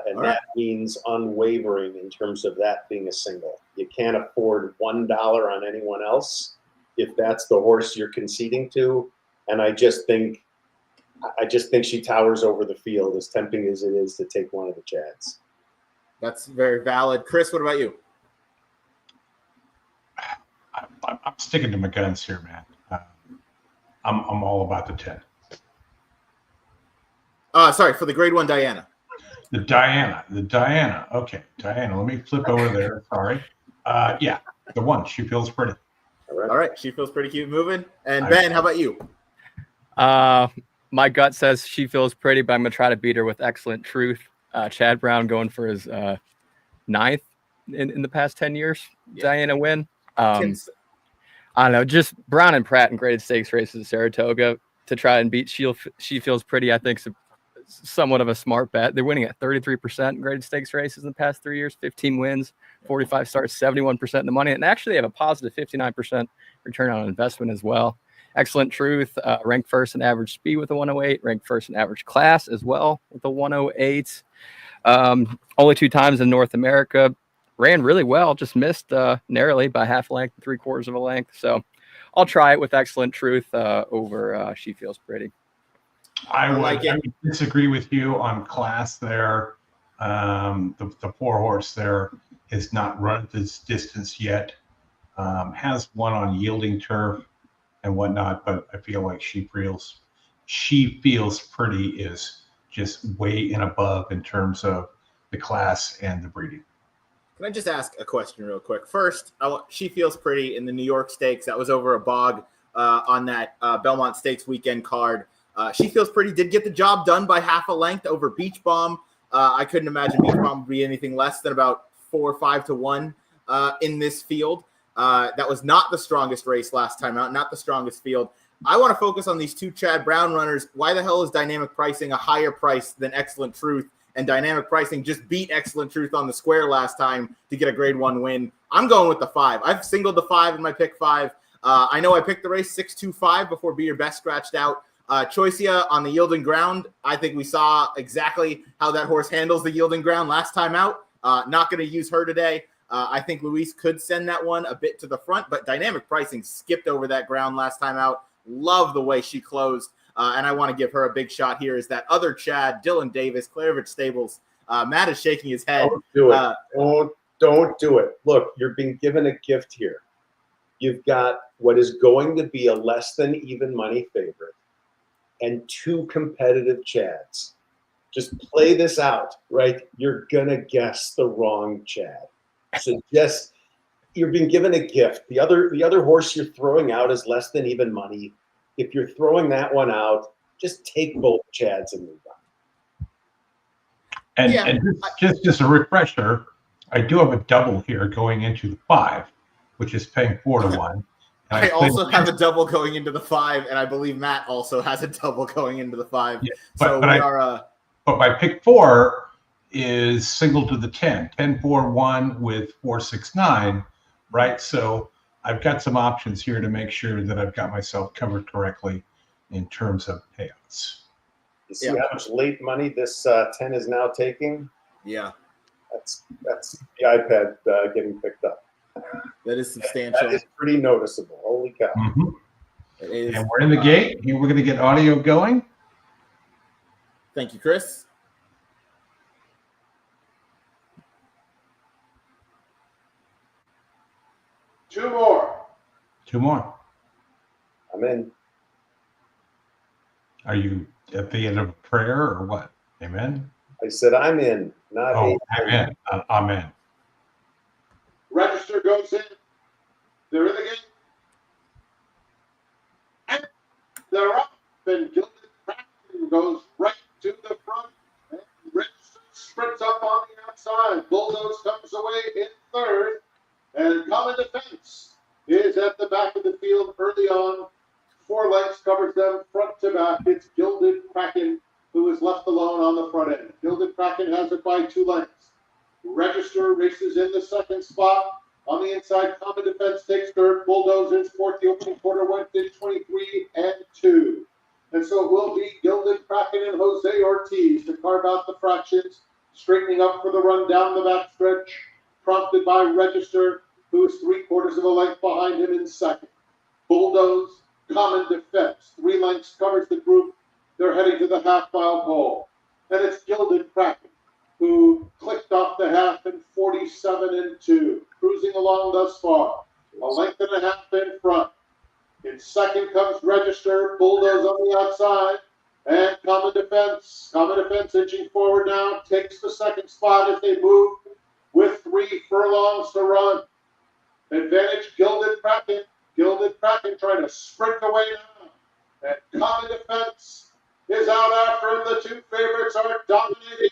And All that right. means unwavering in terms of that being a single. You can't afford $1 on anyone else if that's the horse you're conceding to. And I just think she towers over the field, as tempting as it is to take one of the Chads. That's very valid. Chris, what about you? I'm sticking to my guns here, man. I'm all about the 10. Sorry, for the Grade 1 Diana. The Diana. Okay, Diana. Let me flip over there. Sorry. Yeah, the 1. She Feels Pretty. All right, She Feels Pretty. Keep moving. And Ben, how about you? My gut says She Feels Pretty, but I'm going to try to beat her with Excellent Truth. Chad Brown going for his 9th in the past 10 years. Yeah. Diana win. I don't know, just Brown and Pratt in graded stakes races at Saratoga. to try and beat She Feels Pretty, I think, is somewhat of a smart bet. They're winning at 33% in graded stakes races in the past 3 years, 15 wins, 45 starts, 71% in the money, and actually they have a positive 59% return on investment as well. Excellent Truth, ranked first in average speed with a 108, ranked first in average class as well with a 108. Only 2 times in North America. Ran really well, just missed narrowly by half a length, 3/4 of a length. So I'll try it with Excellent Truth over She Feels Pretty. I would disagree with you on class there. The 4 horse there has not run this distance yet. Has one on yielding turf and whatnot, but I feel like She Feels Pretty is just way and above in terms of the class and the breeding. Can I just ask a question real quick? First, She Feels Pretty in the New York Stakes. That was over a bog on that Belmont Stakes weekend card. She Feels Pretty did get the job done by half a length over Beach Bomb. I couldn't imagine Beach Bomb would be anything less than about 4 or 5 to 1 in this field. That was not the strongest race last time out, not the strongest field. I want to focus on these 2 Chad Brown runners. Why the hell is Dynamic Pricing a higher price than Excellent Truth? And Dynamic Pricing just beat Excellent Truth on the square last time to get a grade 1 win. I'm going with the 5. I've singled the 5 in my pick 5. I know I picked the race 6-2-5 before Be Your Best scratched out. Choicia on the yielding ground. I think we saw exactly how that horse handles the yielding ground last time out. Not going to use her today. I think Luis could send that one a bit to the front, but Dynamic Pricing skipped over that ground last time out. Love the way she closed. And I want to give her a big shot here is that other Chad, Dylan Davis, Clairvich Stables. Matt is shaking his head. Don't do it. Don't do it. Look, you're being given a gift here. You've got what is going to be a less than even money favorite and 2 competitive Chads. Just play this out, right? You're going to guess the wrong Chad. So just, you're being given a gift. The other horse you're throwing out is less than even money. If you're throwing that one out, just take both Chads and move on. And just a refresher, I do have a double here going into the 5, which is paying 4 to 1. I also have a double going into the 5, and I believe Matt also has a double going into the 5. Yeah, but my pick 4 is single to the 10, 10-4-1 with 4-6-9, right? So I've got some options here to make sure that I've got myself covered correctly in terms of payouts. You see how much late money this 10 is now taking? Yeah. That's the iPad getting picked up. That is substantial. That is pretty noticeable. Holy cow. Mm-hmm. It is, and we're in the gate. We're going to get audio going. Thank you, Chris. Two more. I'm in. Are you at the end of a prayer or what? Amen? I said I'm in, not amen. Amen. Register goes in. They're in the game. And they're up. And Gilded Kraken goes right to the front. And Register sprints up on the outside. Bulldoze comes away in third. And Common Defense is at the back of the field early on. 4 lengths covers them front to back. It's Gilded Kraken who is left alone on the front end. Gilded Kraken has it by 2 lengths. Register races in the second spot. On the inside, Common Defense takes third. Bulldoze is fourth. The opening quarter went to 23-2. And so it will be Gilded Kraken and Jose Ortiz to carve out the fractions, straightening up for the run down the backstretch, prompted by Register, who is 3/4 of a length behind him in second. Bulldoze, Common Defense, 3 lengths covers the group. They're heading to the half-mile pole. And it's Gilded Kraken, who clicked off the half in 47-2, cruising along thus far, a length and a half in front. In second comes Register, Bulldoze on the outside, and Common Defense. Common Defense inching forward now, takes the second spot as they move with 3 furlongs to run. Advantage Gilded Kraken. Gilded Kraken trying to sprint away now. And Common Defense is out after him. The 2 favorites are dominating.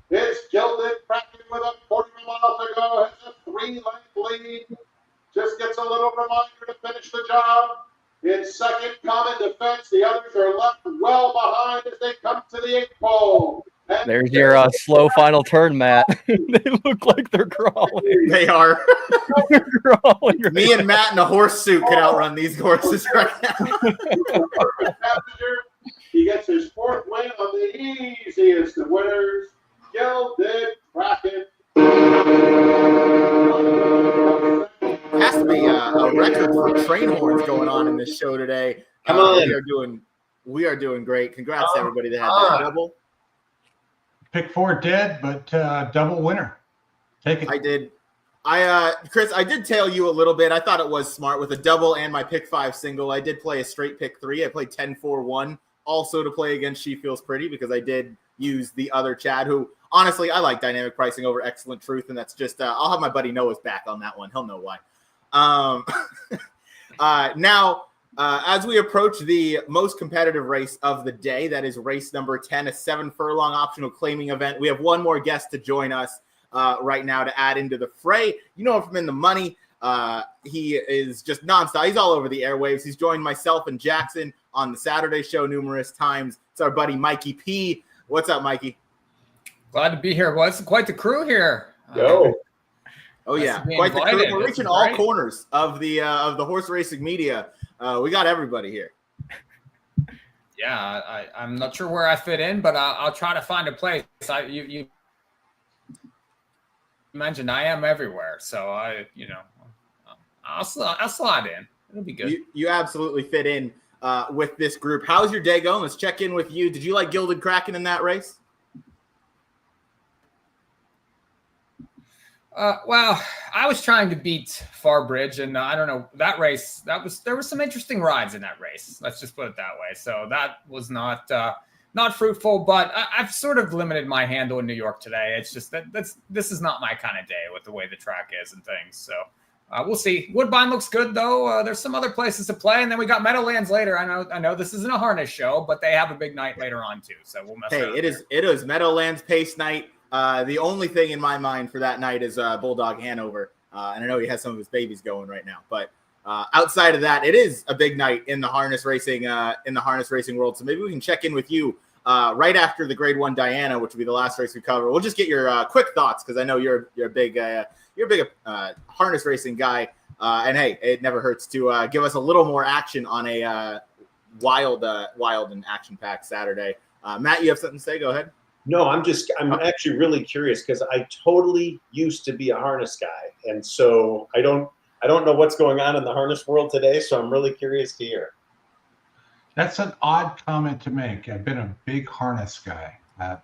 It's Gilded Kraken with a 1/4 mile to go. Has a 3-length lead. Just gets a little reminder to finish the job. in second, common defense. The others are left well behind as they come to the 8th pole. And There's your slow final turn, Matt. They look like they're crawling. They are. They're crawling. Me and Matt in a horse suit could outrun these horses right now. He gets his 4th win on the easiest of winners. Gilded Kraken. Has to be a record for train horns going on in this show today. Come on. We are doing great. Congrats to everybody that had that double. Pick 4 dead, but double winner. Take it. I did. Chris, I did tail you a little bit. I thought it was smart with a double and my pick 5 single. I did play a straight pick 3. I played 10-4-1 also to play against She Feels Pretty because I did use the other Chad who, honestly, I like dynamic pricing over excellent truth. And that's just, I'll have my buddy Noah's back on that one. He'll know why. Now, as we approach the most competitive race of the day, that is race number 10, a 7-furlong optional claiming event. We have one more guest to join us right now to add into the fray. You know him from In the Money. He is just nonstop. He's all over the airwaves. He's joined myself and Jackson on the Saturday show numerous times. It's our buddy Mikey P. What's up, Mikey? Glad to be here. Well, it's quite the crew here. Oh yeah, quite the crew. We're reaching all corners of the horse racing media. We got everybody here. Yeah, I'm not sure where I fit in, but I'll try to find a place. You mentioned I am everywhere, so I'll slide in. It'll be good. You absolutely fit in with this group. How's your day going? Let's check in with you. Did you like Gilded Kraken in that race? Well, I was trying to beat Farbridge, and I don't know, that race, there were some interesting rides in that race. Let's just put it that way. So that was not fruitful, but I've sort of limited my handle in New York today. It's just this is not my kind of day with the way the track is and things. So we'll see. Woodbine looks good though. There's some other places to play, and then we got Meadowlands later. I know this isn't a harness show, but they have a big night later on too. So we'll mess around. It is Meadowlands pace night. The only thing in my mind for that night is Bulldog Hanover. And I know he has some of his babies going right now, but outside of that, it is a big night in the harness racing world. So maybe we can check in with you right after the Grade 1 Diana, which will be the last race we cover. We'll just get your quick thoughts because I know you're a big harness racing guy. And hey, it never hurts to give us a little more action on a wild and action-packed Saturday. Matt, you have something to say? Go ahead. No, I'm actually really curious because I totally used to be a harness guy, and so I don't know what's going on in the harness world today. So I'm really curious to hear. That's an odd comment to make. I've been a big harness guy. A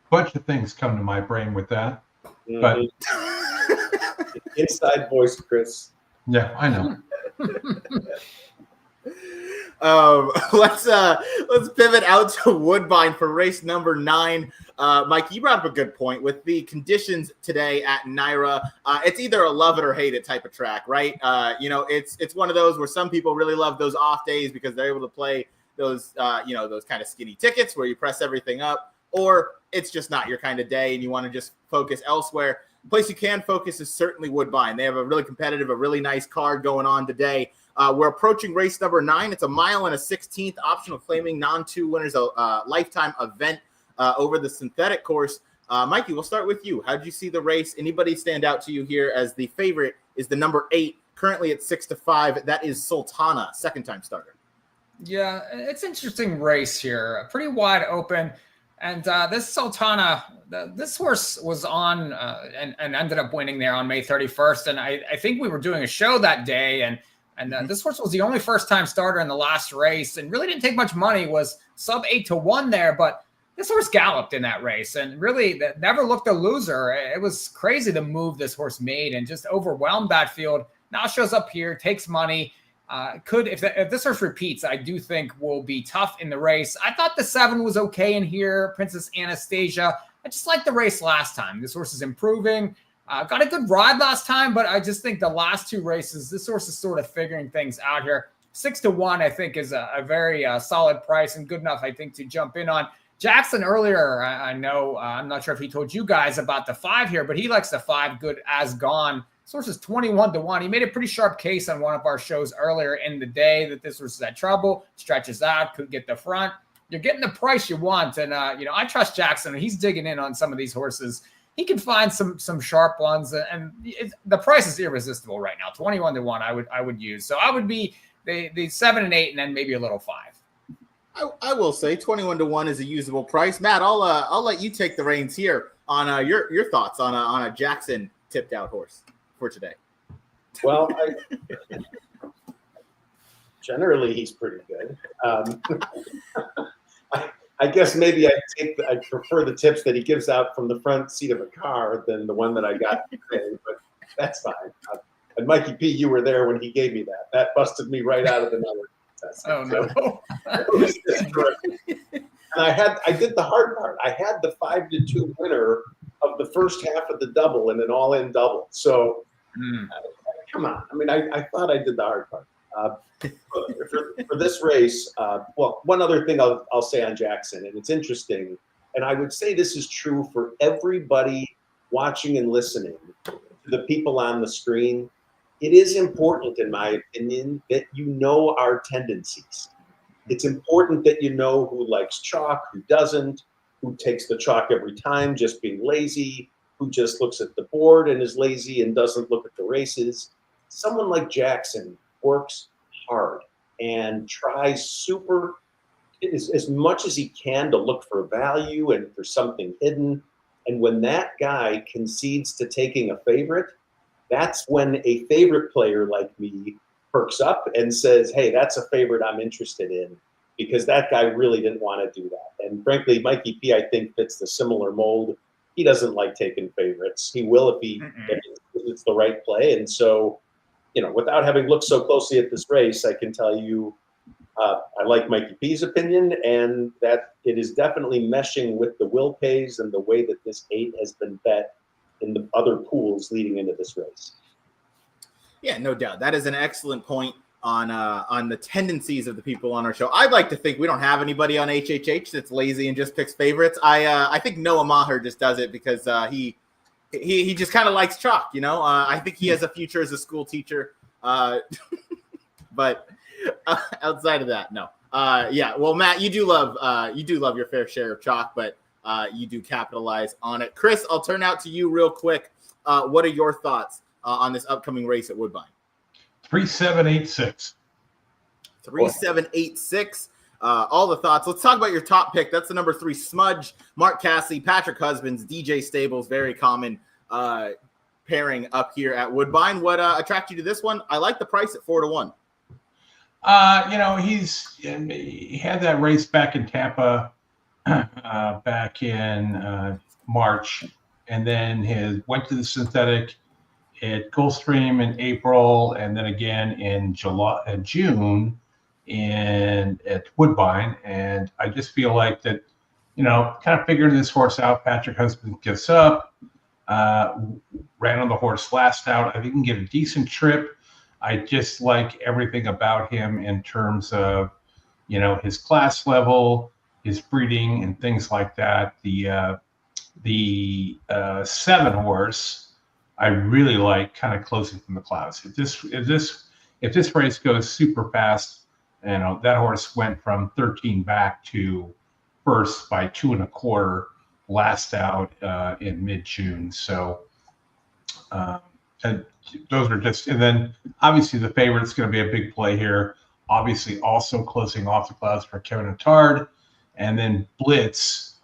bunch of things come to my brain with that, but inside voice, Chris. Yeah, I know. Let's pivot out to Woodbine for race number 9. Mike, you brought up a good point with the conditions today at Naira. It's either a love it or hate it type of track, right? It's one of those where some people really love those off days because they're able to play those kind of skinny tickets where you press everything up, or it's just not your kind of day and you want to just focus elsewhere. The place you can focus is certainly Woodbine. They have a really competitive, a really nice card going on today. We're approaching race number 9. It's a mile and a 16th optional claiming non-2 winners, a lifetime event over the synthetic course. Mikey, we'll start with you. How did you see the race? Anybody stand out to you here as the favorite is the number 8, currently at 6-5. That is Sultana, second-time starter. Yeah, it's an interesting race here. Pretty wide open. And this Sultana, this horse was on and ended up winning there on May 31st. And I think we were doing a show that day, and this horse was the only first-time starter in the last race and really didn't take much money, was sub 8-1 there. But this horse galloped in that race and really never looked a loser. It was crazy the move this horse made and just overwhelmed that field. Now shows up here, takes money. If this horse repeats, I do think will be tough in the race. I thought the 7 was okay in here, Princess Anastasia. I just liked the race last time. This horse is improving. Got a good ride last time, but I just think the last 2 races, this horse is sort of figuring things out here. 6-1, I think, is a very solid price and good enough, I think, to jump in on. Jackson earlier, I know, I'm not sure if he told you guys about the 5 here, but he likes the 5 Good As Gone This horse is 21-1. He made a pretty sharp case on one of our shows earlier in the day that this horse is had trouble, stretches out, could get the front. You're getting the price you want. And, I trust Jackson. He's digging in on some of these horses. He can find some sharp ones. And the price is irresistible right now. 21-1 I would use. So I would be the 7 and 8 and then maybe a little 5. I will say 21-1 is a usable price. Matt, I'll let you take the reins here on your thoughts on a Jackson tipped out horse for today. Well, generally he's pretty good. I guess maybe I prefer the tips that he gives out from the front seat of a car than the one that I got today, but that's fine. And Mikey P, you were there when he gave me that. That busted me right out of the number. Oh no! And I did the hard part. I had the 5-2 winner of the first half of the double in an all-in double. So come on. I mean, I thought I did the hard part. For this race, well, one other thing I'll say on Jackson, and it's interesting, and I would say this is true for everybody watching and listening to the people on the screen. It is important, in my opinion, that you know our tendencies. It's important that you know who likes chalk, who doesn't, who takes the chalk every time, just being lazy, who just looks at the board and is lazy and doesn't look at the races. Someone like Jackson works hard and tries as much as he can to look for value and for something hidden. And when that guy concedes to taking a favorite, that's when a favorite player like me perks up and says, hey, that's a favorite I'm interested in, because that guy really didn't want to do that. And frankly, Mikey P, I think, fits the similar mold. He doesn't like taking favorites. He will if it's the right play. And so, without having looked so closely at this race, I can tell you I like Mikey P's opinion, and that it is definitely meshing with the will pays and the way that this 8 has been bet in the other pools leading into this race. Yeah, no doubt. That is an excellent point on the tendencies of the people on our show. I'd like to think we don't have anybody on HHH that's lazy and just picks favorites. I think Noah Maher just does it because he just kind of likes chalk, I think he has a future as a school teacher. But outside of that, no. Yeah, well, Matt, you do love your fair share of chalk, but you do capitalize on it. Chris, I'll turn out to you real quick. What are your thoughts on this upcoming race at Woodbine? 3786. 3786. All the thoughts. Let's talk about your top pick. That's the number 3 Smudge, Mark Cassidy, Patrick Husbands, DJ Stables. Very common pairing up here at Woodbine. What attracted you to this one? I like the price at 4-1. He had that race back in Tampa back in March, and then went to the synthetic at Gulfstream in April, and then again in June at Woodbine. And I just feel like that, kind of figuring this horse out. Patrick Husband gets up, ran on the horse last out. I think he can get a decent trip. I just like everything about him in terms of, his class level, his breeding, and things like that. The 7 horse, I really like kind of closing from the clouds. If this race goes super fast, that horse went from 13 back to first by 2 1/4 last out in mid-June. So and those are just, and then obviously the favorite's going to be a big play here. Obviously also closing off the clouds for Kevin Attard. And then Blitz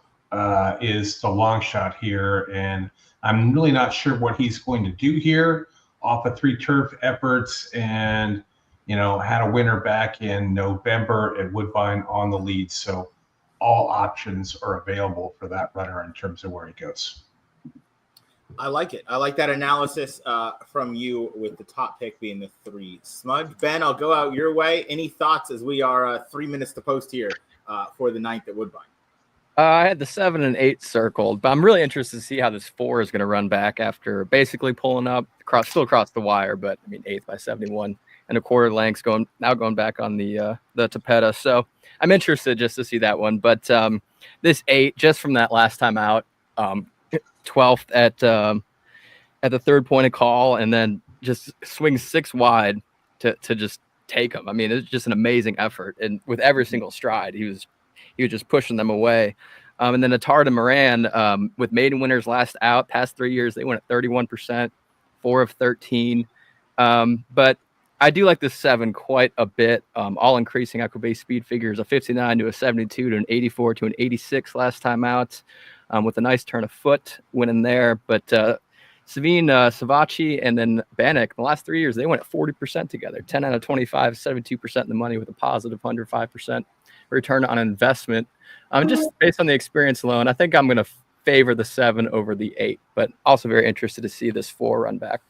is the long shot here. And I'm really not sure what he's going to do here off of 3 turf efforts, and, had a winner back in November at Woodbine on the lead. So all options are available for that runner in terms of where he goes. I like it. I like that analysis from you with the top pick being the 3 Smudge. Ben, I'll go out your way. Any thoughts as we are 3 minutes to post here for the 9th at Woodbine? I had the 7 and 8 circled, but I'm really interested to see how this 4 is going to run back after basically pulling up still across the wire, but 8th by 71 and a quarter lengths going back on the Tapeta. So I'm interested just to see that one. But this 8, just from that last time out, 12th at the third point of call and then just swings 6 wide to just take them. I mean, it's just an amazing effort. And with every single stride, he was just pushing them away. And then Atard and Moran, with maiden winners last out, past 3 years, they went at 31%, 4 of 13. But I do like this 7 quite a bit. All increasing equibase speed figures, a 59 to a 72 to an 84 to an 86 last time out, with a nice turn of foot winning there. But Savine, Savachi, and then Bannock, the last 3 years, they went at 40% together, 10 out of 25, 72% in the money with a positive 105% return on investment. Just based on the experience alone, I think I'm going to favor the 7 over the 8, but also very interested to see this 4 run back.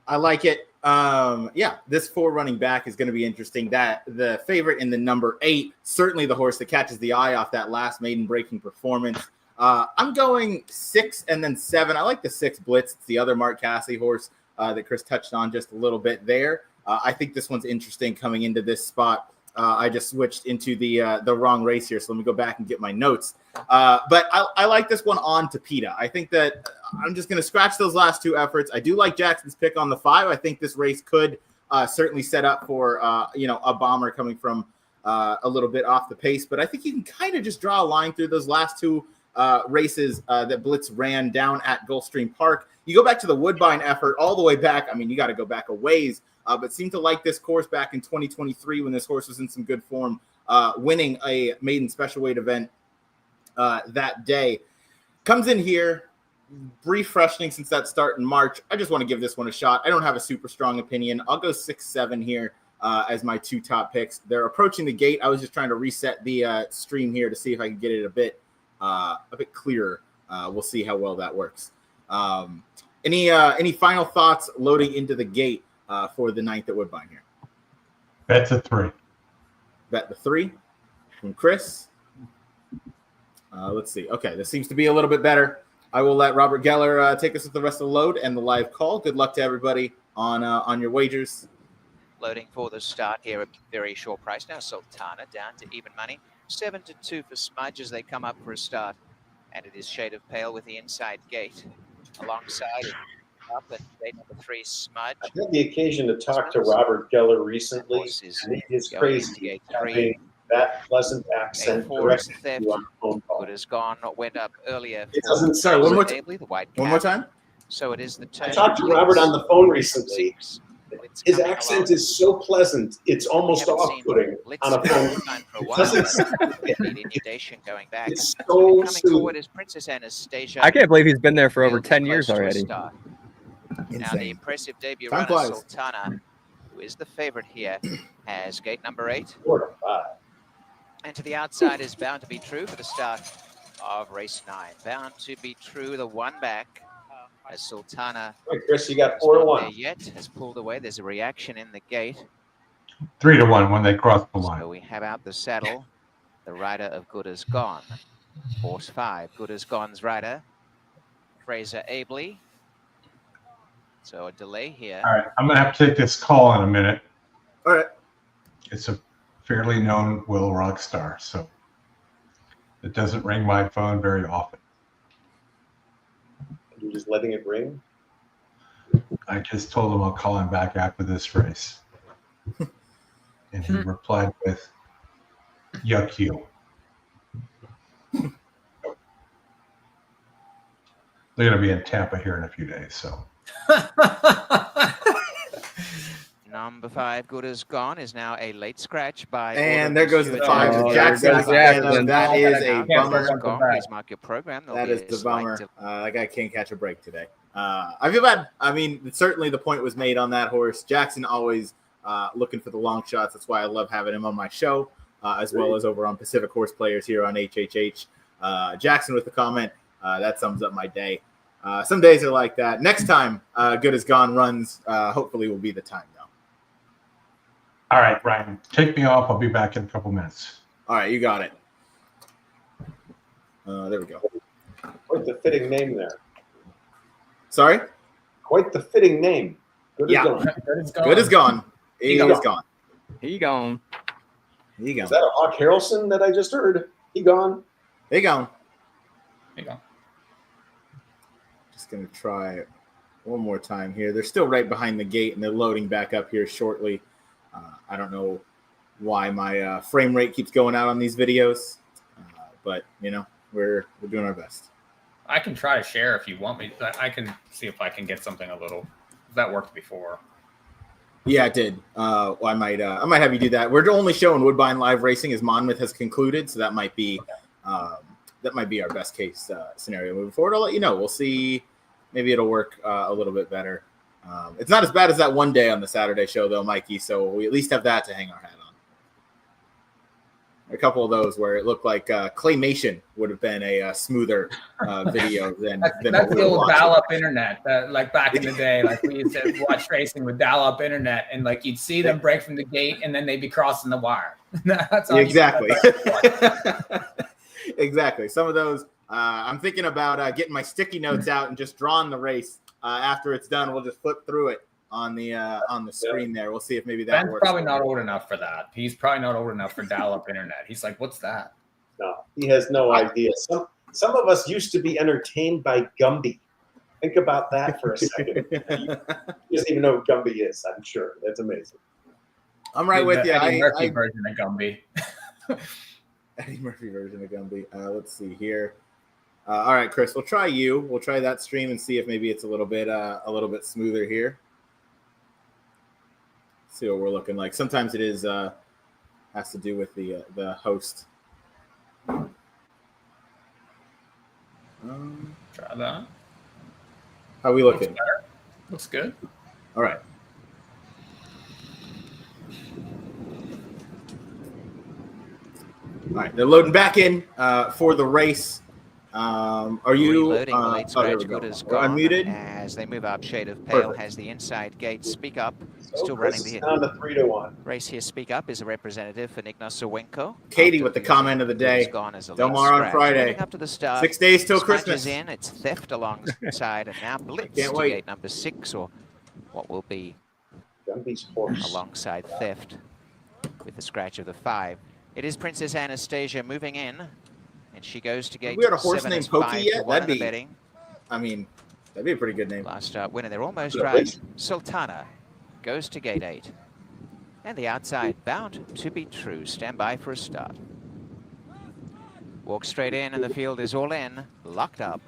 I like it. Yeah, this 4 running back is going to be interesting. That the favorite in the number 8, certainly the horse that catches the eye off that last maiden breaking performance. I'm going 6 and then 7. I like the 6 Blitz. It's the other Mark Cassidy horse that Chris touched on just a little bit there. I think this one's interesting coming into this spot. I just switched into the wrong race here, so let me go back and get my notes. But I like this one on to PETA. I think that I'm just going to scratch those last 2 efforts. I do like Jackson's pick on the 5. I think this race could certainly set up for a bomber coming from a little bit off the pace. But I think you can kind of just draw a line through those last 2 races that Blitz ran down at Gulfstream Park. You go back to the Woodbine effort all the way back. I mean, you got to go back a ways. But seemed to like this course back in 2023 when this horse was in some good form, winning a maiden special weight event that day. Comes in here, brief freshening since that start in March. I just want to give this one a shot. I don't have a super strong opinion. I'll go 6-7 here as my 2 top picks. They're approaching the gate. I was just trying to reset the stream here to see if I can get it a bit clearer. We'll see how well that works. Any final thoughts loading into the gate for the 9th at Woodbine here? Bet the 3. Bet the 3 from Chris. Let's see. Okay, this seems to be a little bit better. I will let Robert Geller take us with the rest of the load and the live call. Good luck to everybody on your wagers. Loading for the start here, a very short price now. Sultana down to even money. 7-2 for Smudge as they come up for a start. And it is Shade of Pale with the inside gate. Alongside it, up at gate number 3, Smudge. I had the occasion to talk to Robert Geller recently, and it is crazy having that pleasant accent directly to you on the phone call. Good has gone, went up earlier. It doesn't Sorry, one more time. So it is the turn. I talked to Robert on the phone recently. His accent is so pleasant, it's almost off-putting on a phone. Going back. It's so forward is Princess Anastasia. I can't believe he's been there for over 10 years already. Now the impressive debut Time runner, flies. Sultana, who is the favorite here, has gate number 8. 4 to 5. And to the outside is Bound to Be True for the start of race 9. Bound to Be True, the 1 back. As Sultana, Right, Chris, you got 4 to 1. Yet has pulled away. There's a reaction in the gate. 3 to 1 when they cross the line. So we have out the saddle, the rider of Good As Gone. Horse 5, Good As Gone's rider, Fraser Abley. So a delay here. All right, I'm going to have to take this call in a minute. All right. It's a fairly known Will rock star, so it doesn't ring my phone very often. You're just letting it ring? I just told him I'll call him back after this race. And he replied with, yuck you. They're going to be in Tampa here in a few days, so. Number 5, Good As Gone, is now a late scratch by. And there goes the 5. Jackson. That is a bummer. Please mark your program. That is the bummer. That guy can't catch a break today. I feel bad. I mean, certainly the point was made on that horse. Jackson always looking for the long shots. That's why I love having him on my show, as well as over on Pacific Horse Players here on HHH. Jackson with the comment. That sums up my day. Some days are like that. Next time Good As Gone runs, hopefully will be the time, though. All right, Ryan, take me off. I'll be back in a couple minutes. All right, you got it. There we go. Quite the fitting name there. Sorry? Quite the fitting name. Good As Gone. Good As Gone. He is gone. He gone. He gone. Is that a Hawk Harrelson that I just heard? He gone. He gone. There you go. Just going to try one more time here. They're still right behind the gate, and they're loading back up here shortly. I don't know why my frame rate keeps going out on these videos, but we're doing our best. I can try to share if you want me. I can see if I can get something a little. That worked before. Yeah, it did. Well, I might have you do that. We're only showing Woodbine live racing as Monmouth has concluded, so that might be our best case scenario moving forward. I'll let you know. We'll see. Maybe it'll work a little bit better. It's not as bad as that one day on the Saturday show, though, Mikey. So we at least have that to hang our hat on. A couple of those where it looked like claymation would have been a smoother video than that's the old dial-up internet, like back in the day. Like we used to watch racing with dial-up internet, and like you'd see them break from the gate, and then they'd be crossing the wire. That's all exactly. Exactly. Some of those. I'm thinking about getting my sticky notes out and just drawing the race. After it's done, we'll just flip through it on the screen there. We'll see if maybe that Ben's works. probably not old enough for that. He's probably not old enough for dial-up internet. He's like, what's that? No, he has no idea. Some of us used to be entertained by Gumby. Think about that for a second. He doesn't even know what Gumby is, I'm sure. That's amazing. I'm right with you. Eddie Murphy version of Gumby. Eddie Murphy version of Gumby. Let's see here. All right, Chris, we'll try you. We'll try that stream and see if maybe it's a little bit smoother here. See what we're looking like. Sometimes it is has to do with the host. Try that. How are we looking? Looks good. All right. All right, they're loading back in for the race. Are you reloading? The late scratch good is gone. Unmuted? As they move up, Shade of Pale has the inside gate. Speak Up, still running the down to 3-1 race here. Speak Up is a representative for Nick Nosowenko. Katie with the comment of the day. Delmar on Friday. Up to the start. 6 days till Smudge Christmas. is in. It's Theft alongside, and now Blitz to gate number 6, or what will be alongside Theft with the scratch of the 5. It is Princess Anastasia moving in. And she goes to gate 7. We had a horse named Pokey yet? That'd be, betting. I mean, that'd be a pretty good name. Last start winner. They're almost right. Sultana goes to gate 8. And the outside bound to be true. Stand by for a start. Walk straight in, and the field is all in. Locked up.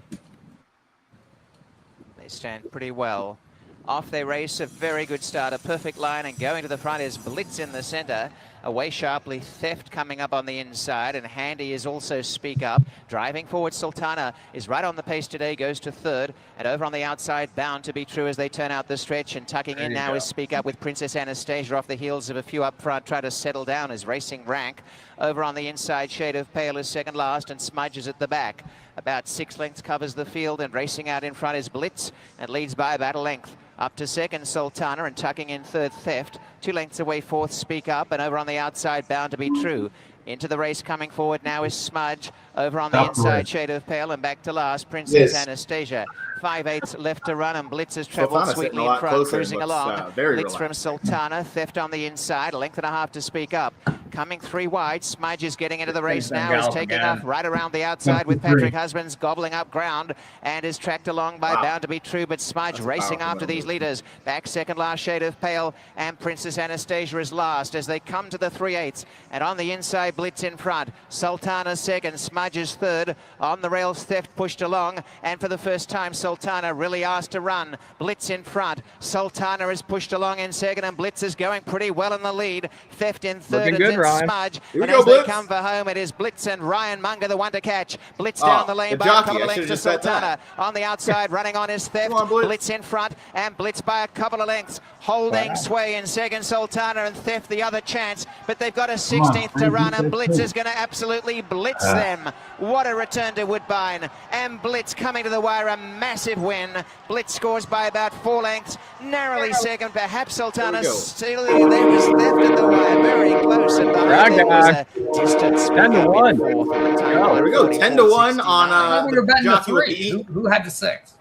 They stand pretty well. Off they race, a very good start, a perfect line, and going to the front is Blitz in the center. Away sharply, Theft coming up on the inside, and Handy is also Speak Up. Driving forward, Sultana is right on the pace today, goes to 3rd, and over on the outside, Bound to be True as they turn out the stretch, and tucking in now is Speak Up with Princess Anastasia off the heels of a few up front, trying to settle down as Racing Rank. Over on the inside, Shade of Pale is second last, and Smudge is at the back. About 6 lengths covers the field, and racing out in front is Blitz, and leads by about a length. Up to second, Sultana, and tucking in 3rd, Theft. 2 lengths away, 4th, Speak Up, and over on the outside, Bound to be True. Into the race coming forward now is Smudge. Over on the inside, Shade of Pale, and back to last, Princess Anastasia. 5/8 left to run, and Blitz has travelled sweetly in front, cruising along. Blitz from Sultana, Theft on the inside, a length and a half to Speak Up. Coming 3 wide, Smudge is getting into the race now, is taking off right around the outside with Patrick Husbands gobbling up ground, and is tracked along by Bound to be True, but Smudge racing after these leaders. Back second last, Shade of Pale, and Princess Anastasia is last as they come to the 3/8, and on the inside, Blitz in front. Sultana second, Smudge is 3rd. On the rails, Theft pushed along, and for the first time, Sultana really asked to run. Blitz in front. Sultana is pushed along in second, and Blitz is going pretty well in the lead. Theft in 3rd, and then Smudge. And as they come for home, it is Blitz and Ryan Munger, the one to catch. Blitz down the lane by a couple of lengths to Sultana. On the outside, running on is Theft. Blitz in front, and Blitz by a couple of lengths. Holding sway in second, Sultana, and Theft the other chance, but they've got a 16th to run, and Blitz is going to absolutely blitz them. What a return to Woodbine, and Blitz coming to the wire, a massive win. Blitz scores by about 4 lengths, narrowly second, perhaps Sultana still there was Theft at the wire, very close, and behind there was a distance. 10-1. There we go, 10-1 on Jockey with the Who had the 6?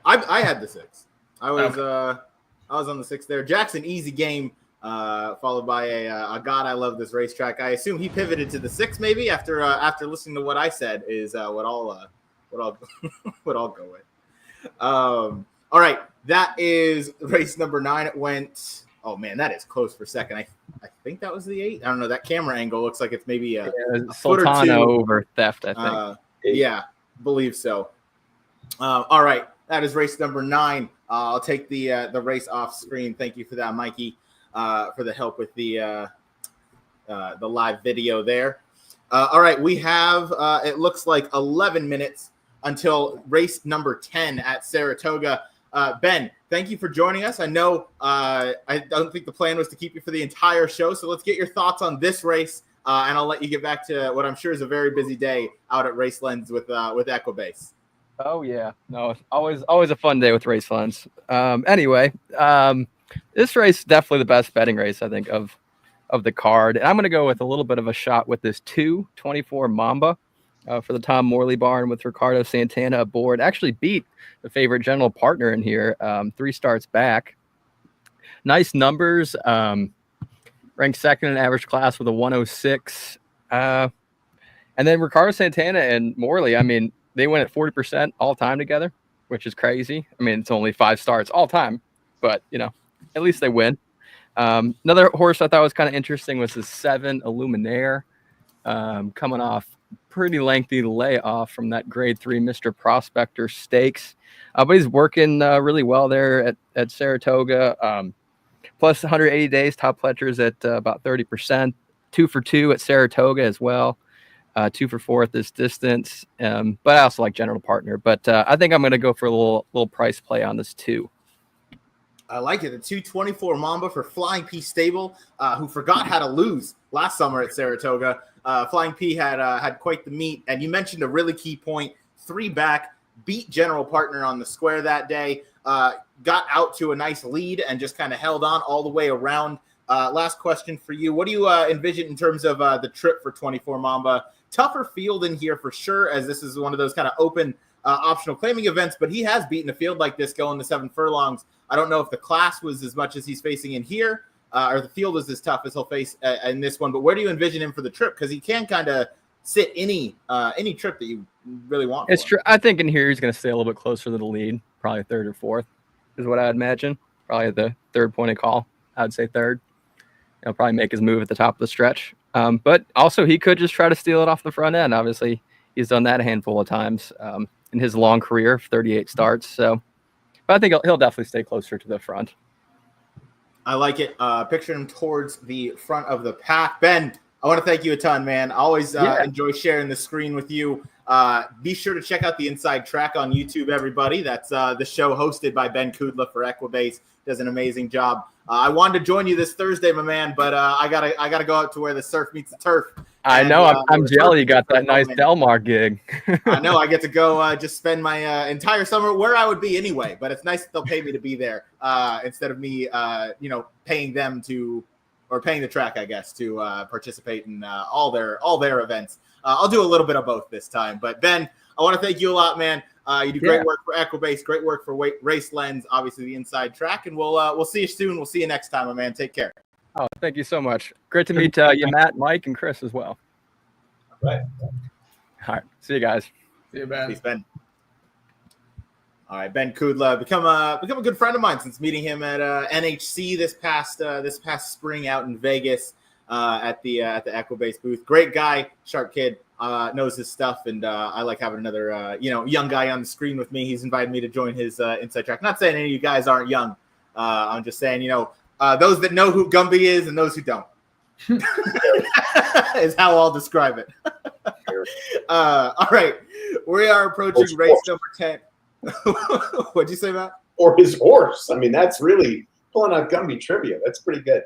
I had the 6. I was on the 6 there. Jackson, easy game, followed by a God, I love this racetrack. I assume he pivoted to the 6 maybe after listening to what I said is what I'll what I'll go with. All right, That is race number 9. It went. Oh man, that is close for second. I think that was the 8. I don't know. That camera angle looks like it's maybe a foot or Sultana two over Theft, I think. Yeah, believe so. All right, that is race number 9. I'll take the race off screen. Thank you for that, Mikey, for the help with the live video there. All right, we have it looks like 11 minutes until race number 10 at Saratoga. Ben, thank you for joining us. I know I don't think the plan was to keep you for the entire show, so let's get your thoughts on this race, and I'll let you get back to what I'm sure is a very busy day out at Race Lens with Equibase. Oh yeah, no, always a fun day with Race Lens. Anyway, this race is definitely the best betting race, I think, of the card. And I'm going to go with a little bit of a shot with this 2/24 Mamba for the Tom Morley barn with Ricardo Santana aboard. Actually beat the favorite general partner in here 3 starts back. Nice numbers. Ranked second in average class with a 106. And then Ricardo Santana and Morley, I mean, they went at 40% all time together, which is crazy. I mean, it's only 5 starts all time, but, you know, at least they win. Another horse I thought was kind of interesting was the 7 Illuminaire, coming off pretty lengthy layoff from that grade 3 Mr. Prospector Stakes. But he's working really well there at Saratoga. Plus 180 days, top pledgers at about 30%. 2 for 2 at Saratoga as well. 2 for 4 at this distance. But I also like general partner. But I think I'm going to go for a little price play on this 2. I like it. The 2/24 Mamba for Flying P Stable, who forgot how to lose last summer at Saratoga. Flying P had quite the meet. And you mentioned a really key point. 3 back, beat general partner on the square that day, got out to a nice lead and just kind of held on all the way around. Last question for you. What do you envision in terms of the trip for 24 Mamba? Tougher field in here for sure, as this is one of those kind of open optional claiming events, but he has beaten a field like this going to 7 furlongs. I don't know if the class was as much as he's facing in here, or the field is as tough as he'll face in this one, but where do you envision him for the trip? Because he can kind of sit any trip that you really want. It's true. I think in here he's going to stay a little bit closer to the lead, probably 3rd or 4th is what I'd imagine. Probably the 3rd point of call. I'd say 3rd. He'll probably make his move at the top of the stretch. But also he could just try to steal it off the front end. Obviously, he's done that a handful of times in his long career of 38 starts. So, but I think he'll definitely stay closer to the front. I like it. Picturing him towards the front of the pack. Ben, I want to thank you a ton, man. I always enjoy sharing the screen with you. Be sure to check out the Inside Track on YouTube, everybody. That's the show hosted by Ben Kudla for Equibase. Does an amazing job. I wanted to join you this Thursday, my man, but I gotta go out to where the surf meets the turf. I know. I'm jelly. You got that nice Delmar gig. I know. I get to go just spend my entire summer where I would be anyway. But it's nice that they'll pay me to be there instead of me, paying them to, or paying the track, I guess, to participate in all their events. I'll do a little bit of both this time. But Ben, I want to thank you a lot, man. You do great work for Equibase, great work for Race Lens, obviously the Inside Track, and we'll see you soon. We'll see you next time, my man. Take care. Oh, thank you so much. Great to meet you, Matt, Mike, and Chris as well. All right. All right. See you guys. See you, Ben. Peace, Ben. All right, Ben Kudla, become a good friend of mine since meeting him at NHC this past spring out in Vegas at the Equibase booth. Great guy, sharp kid, knows his stuff, and I like having another young guy on the screen with me. He's invited me to join his Inside Track. Not saying any of you guys aren't young. I'm just saying those that know who Gumby is and those who don't is how I'll describe it. All right, we are approaching race number 10. What'd you say, Matt? Or his horse. I mean, that's really pulling out Gumby trivia. That's pretty good.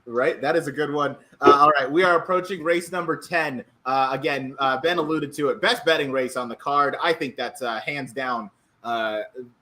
Right, that is a good one. All right, we are approaching race number 10. Again, Ben alluded to it. Best betting race on the card. I think that's hands down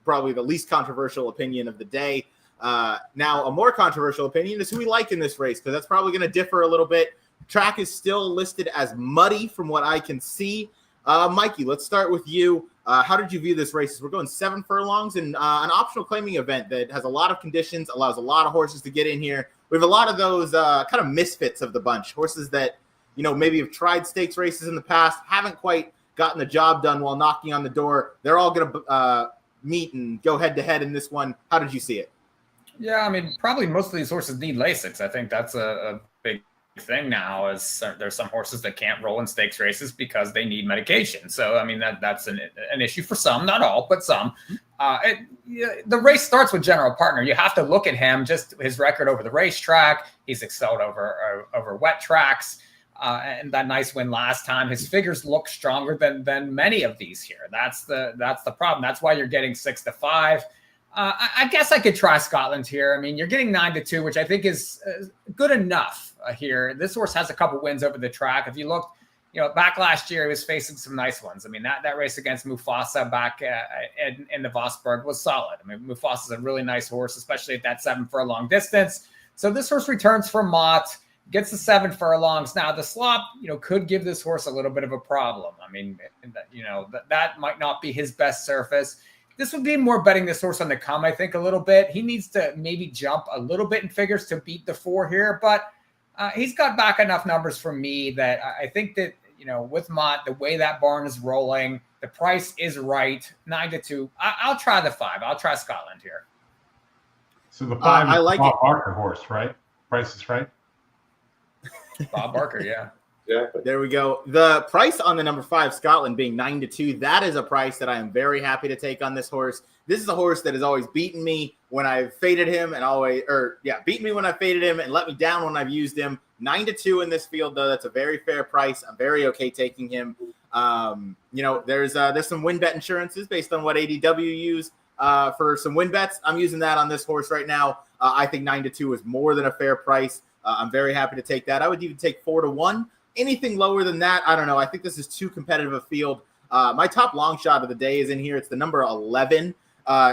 probably the least controversial opinion of the day. Now, a more controversial opinion is who we like in this race, because that's probably going to differ a little bit. Track is still listed as muddy from what I can see. Mikey, let's start with you. How did you view this race? We're going 7 furlongs and an optional claiming event that has a lot of conditions, allows a lot of horses to get in here. We have a lot of those kind of misfits of the bunch, horses that, maybe have tried stakes races in the past, haven't quite gotten the job done while knocking on the door. They're all going to meet and go head to head in this one. How did you see it? Yeah, I mean, probably most of these horses need Lasix. I think that's a big thing now. Is there's some horses that can't roll in stakes races because they need medication. So I mean that's an issue for some, not all, but some. The race starts with general partner. You have to look at him, just his record over the racetrack. He's excelled over wet tracks, and that nice win last time. His figures look stronger than many of these here. That's the problem. That's why you're getting 6-5. I guess I could try Scotland here. I mean, you're getting 9-2, which I think is good enough here. This horse has a couple wins over the track. If you look, back last year, he was facing some nice ones. I mean, that race against Mufasa back in the Vosburg was solid. I mean, Mufasa's a really nice horse, especially at that 7 furlong distance. So this horse returns from Mott, gets the 7 furlongs. Now, the slop, could give this horse a little bit of a problem. I mean, that might not be his best surface. This would be more betting this horse on the come, I think, a little bit. He needs to maybe jump a little bit in figures to beat the 4 here, but he's got back enough numbers for me that I think that, with Mott, the way that barn is rolling, the price is right, 9-2. I'll try the 5. I'll try Scotland here. So the 5 I is like Bob it. Barker horse, right? Price is right. Bob Barker, yeah. Exactly. There we go. The price on the number 5 Scotland being 9-2. That is a price that I am very happy to take on this horse. This is a horse that has always beaten me when I've faded him beaten me when I faded him and let me down when I've used him. 9-2 in this field, though. That's a very fair price. I'm very okay taking him. There's some win bet insurances based on what ADW use for some win bets. I'm using that on this horse right now. I think 9-2 is more than a fair price. I'm very happy to take that. I would even take 4-1. Anything lower than that, I don't know. I think this is too competitive a field. My top long shot of the day is in here. It's the number 11,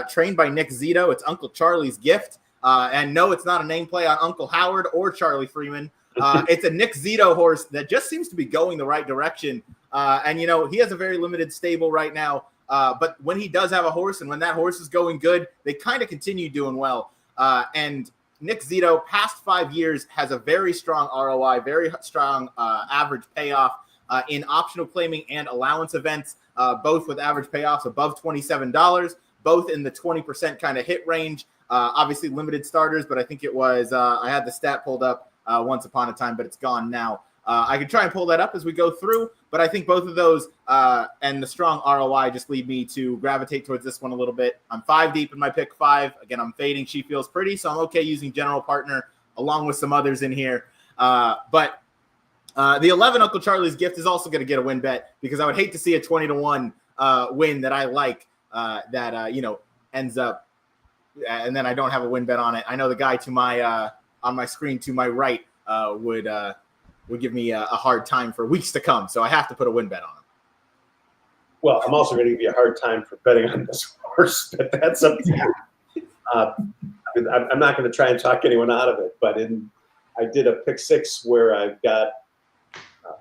trained by Nick Zito. It's Uncle Charlie's Gift. And no, it's not a name play on Uncle Howard or Charlie Freeman. It's a Nick Zito horse that just seems to be going the right direction. He has a very limited stable right now. But when he does have a horse and when that horse is going good, they kind of continue doing well. And Nick Zito, past 5 years, has a very strong ROI, very strong average payoff in optional claiming and allowance events, both with average payoffs above $27, both in the 20% kind of hit range. Obviously limited starters, but I think it was, I had the stat pulled up once upon a time, but it's gone now. I could try and pull that up as we go through, but I think both of those and the strong ROI just lead me to gravitate towards this one a little bit. I'm 5 deep in my pick 5. Again, I'm fading She Feels Pretty, so I'm okay using general partner along with some others in here. But the 11 Uncle Charlie's Gift is also going to get a win bet because I would hate to see a 20-1 win that I like ends up, and then I don't have a win bet on it. I know the guy to my on my screen to my right would give me a hard time for weeks to come. So I have to put a win bet on him. Well, I'm also going to give you a hard time for betting on this horse, but that's up to you. I'm not going to try and talk anyone out of it, but I did a pick 6 where I've got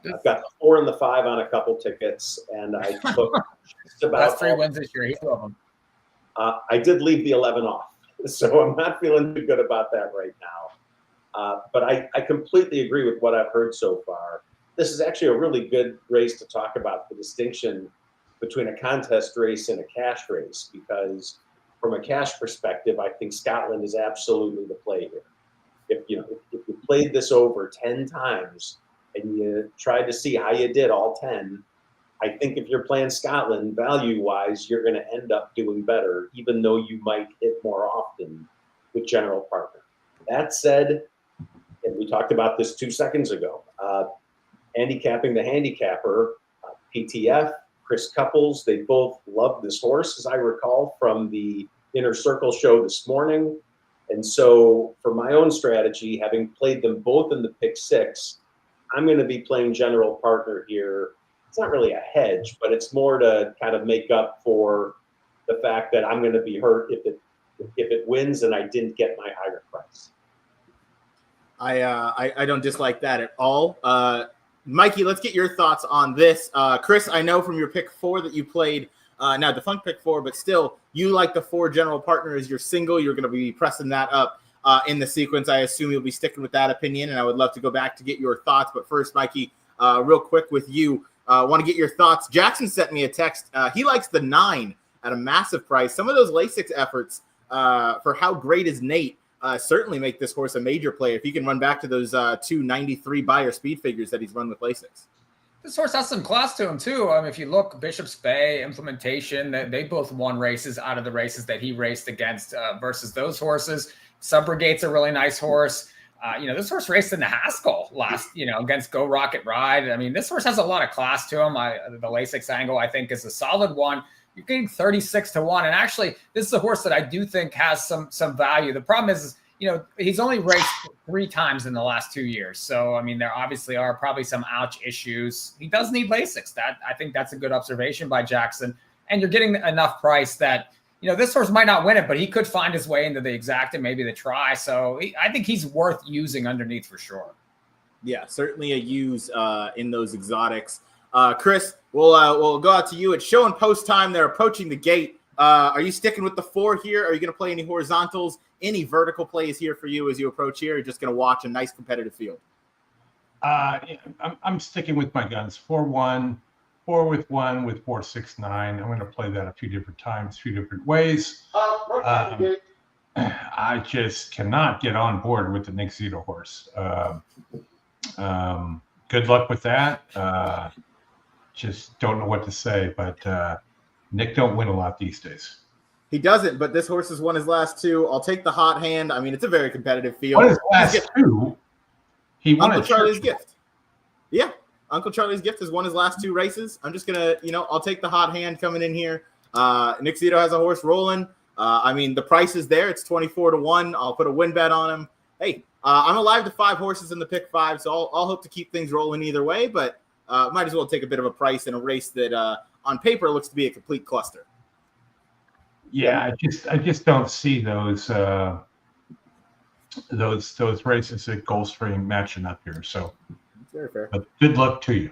the 4 and the 5 on a couple tickets, and I took just about that's 3 wins this year. He's one of them. I did leave the 11 off, so I'm not feeling too good about that right now. But I completely agree with what I've heard so far. This is actually a really good race to talk about the distinction between a contest race and a cash race, because from a cash perspective, I think Scotland is absolutely the play here. If you played this over 10 times and you tried to see how you did all 10, I think if you're playing Scotland value-wise, you're going to end up doing better, even though you might hit more often with general partner. That said, and we talked about this 2 seconds ago, handicapping the handicapper, PTF, Chris Couples, they both love this horse, as I recall, from the Inner Circle show this morning. And so for my own strategy, having played them both in the pick 6, I'm going to be playing general partner here. It's not really a hedge, but it's more to kind of make up for the fact that I'm going to be hurt if it wins and I didn't get my higher price. I don't dislike that at all. Mikey, let's get your thoughts on this. Chris, I know from your pick 4 that you played, now defunct pick 4, but still you like the 4 general partner as your single. You're going to be pressing that up in the sequence. I assume you'll be sticking with that opinion, and I would love to go back to get your thoughts. But first, Mikey, real quick with you, want to get your thoughts. Jackson sent me a text. He likes the 9 at a massive price. Some of those Lasix efforts for how great is Nate certainly make this horse a major play if he can run back to those 293 buyer speed figures that he's run with Lasix. This horse has some class to him, too. If you look, Bishop's Bay, Implementation, they both won races out of the races that he raced against versus those horses. Subrogate's a really nice horse. This horse raced in the Haskell last, against Go Rocket Ride. I mean, this horse has a lot of class to him. The Lasix angle, I think, is a solid one. You're getting 36 to 1. And actually, this is a horse that I do think has some value. The problem is, he's only raced 3 times in the last 2 years. So, I mean, there obviously are probably some ouch issues. He does need Lasix. I think that's a good observation by Jackson. And you're getting enough price that, this horse might not win it, but he could find his way into the exact and maybe the try. So I think he's worth using underneath for sure. Yeah, certainly a use in those exotics. Chris, we'll go out to you. It's show and post time. They're approaching the gate. Are you sticking with the 4 here? Are you going to play any horizontals? Any vertical plays here for you as you approach here? Or just going to watch a nice competitive field? I'm sticking with my guns. 4-1, 4 with 1 with 4-6-9. I'm going to play that a few different times, a few different ways. I just cannot get on board with the Nick Zito horse. Good luck with that. Just don't know what to say, but Nick don't win a lot these days. He doesn't, but this horse has won his last 2. I'll take the hot hand. I mean, it's a very competitive field. What his last 2? He won Uncle Charlie's Gift. Yeah, Uncle Charlie's Gift has won his last 2 races. I'm just going to, I'll take the hot hand coming in here. Nick Zito has a horse rolling. I mean, the price is there. It's 24 to 1. I'll put a win bet on him. Hey, I'm alive to 5 horses in the pick 5, so I'll hope to keep things rolling either way, but might as well take a bit of a price in a race that on paper looks to be a complete cluster. Yeah, I just don't see those races at Gulfstream matching up here. So very fair. But good luck to you.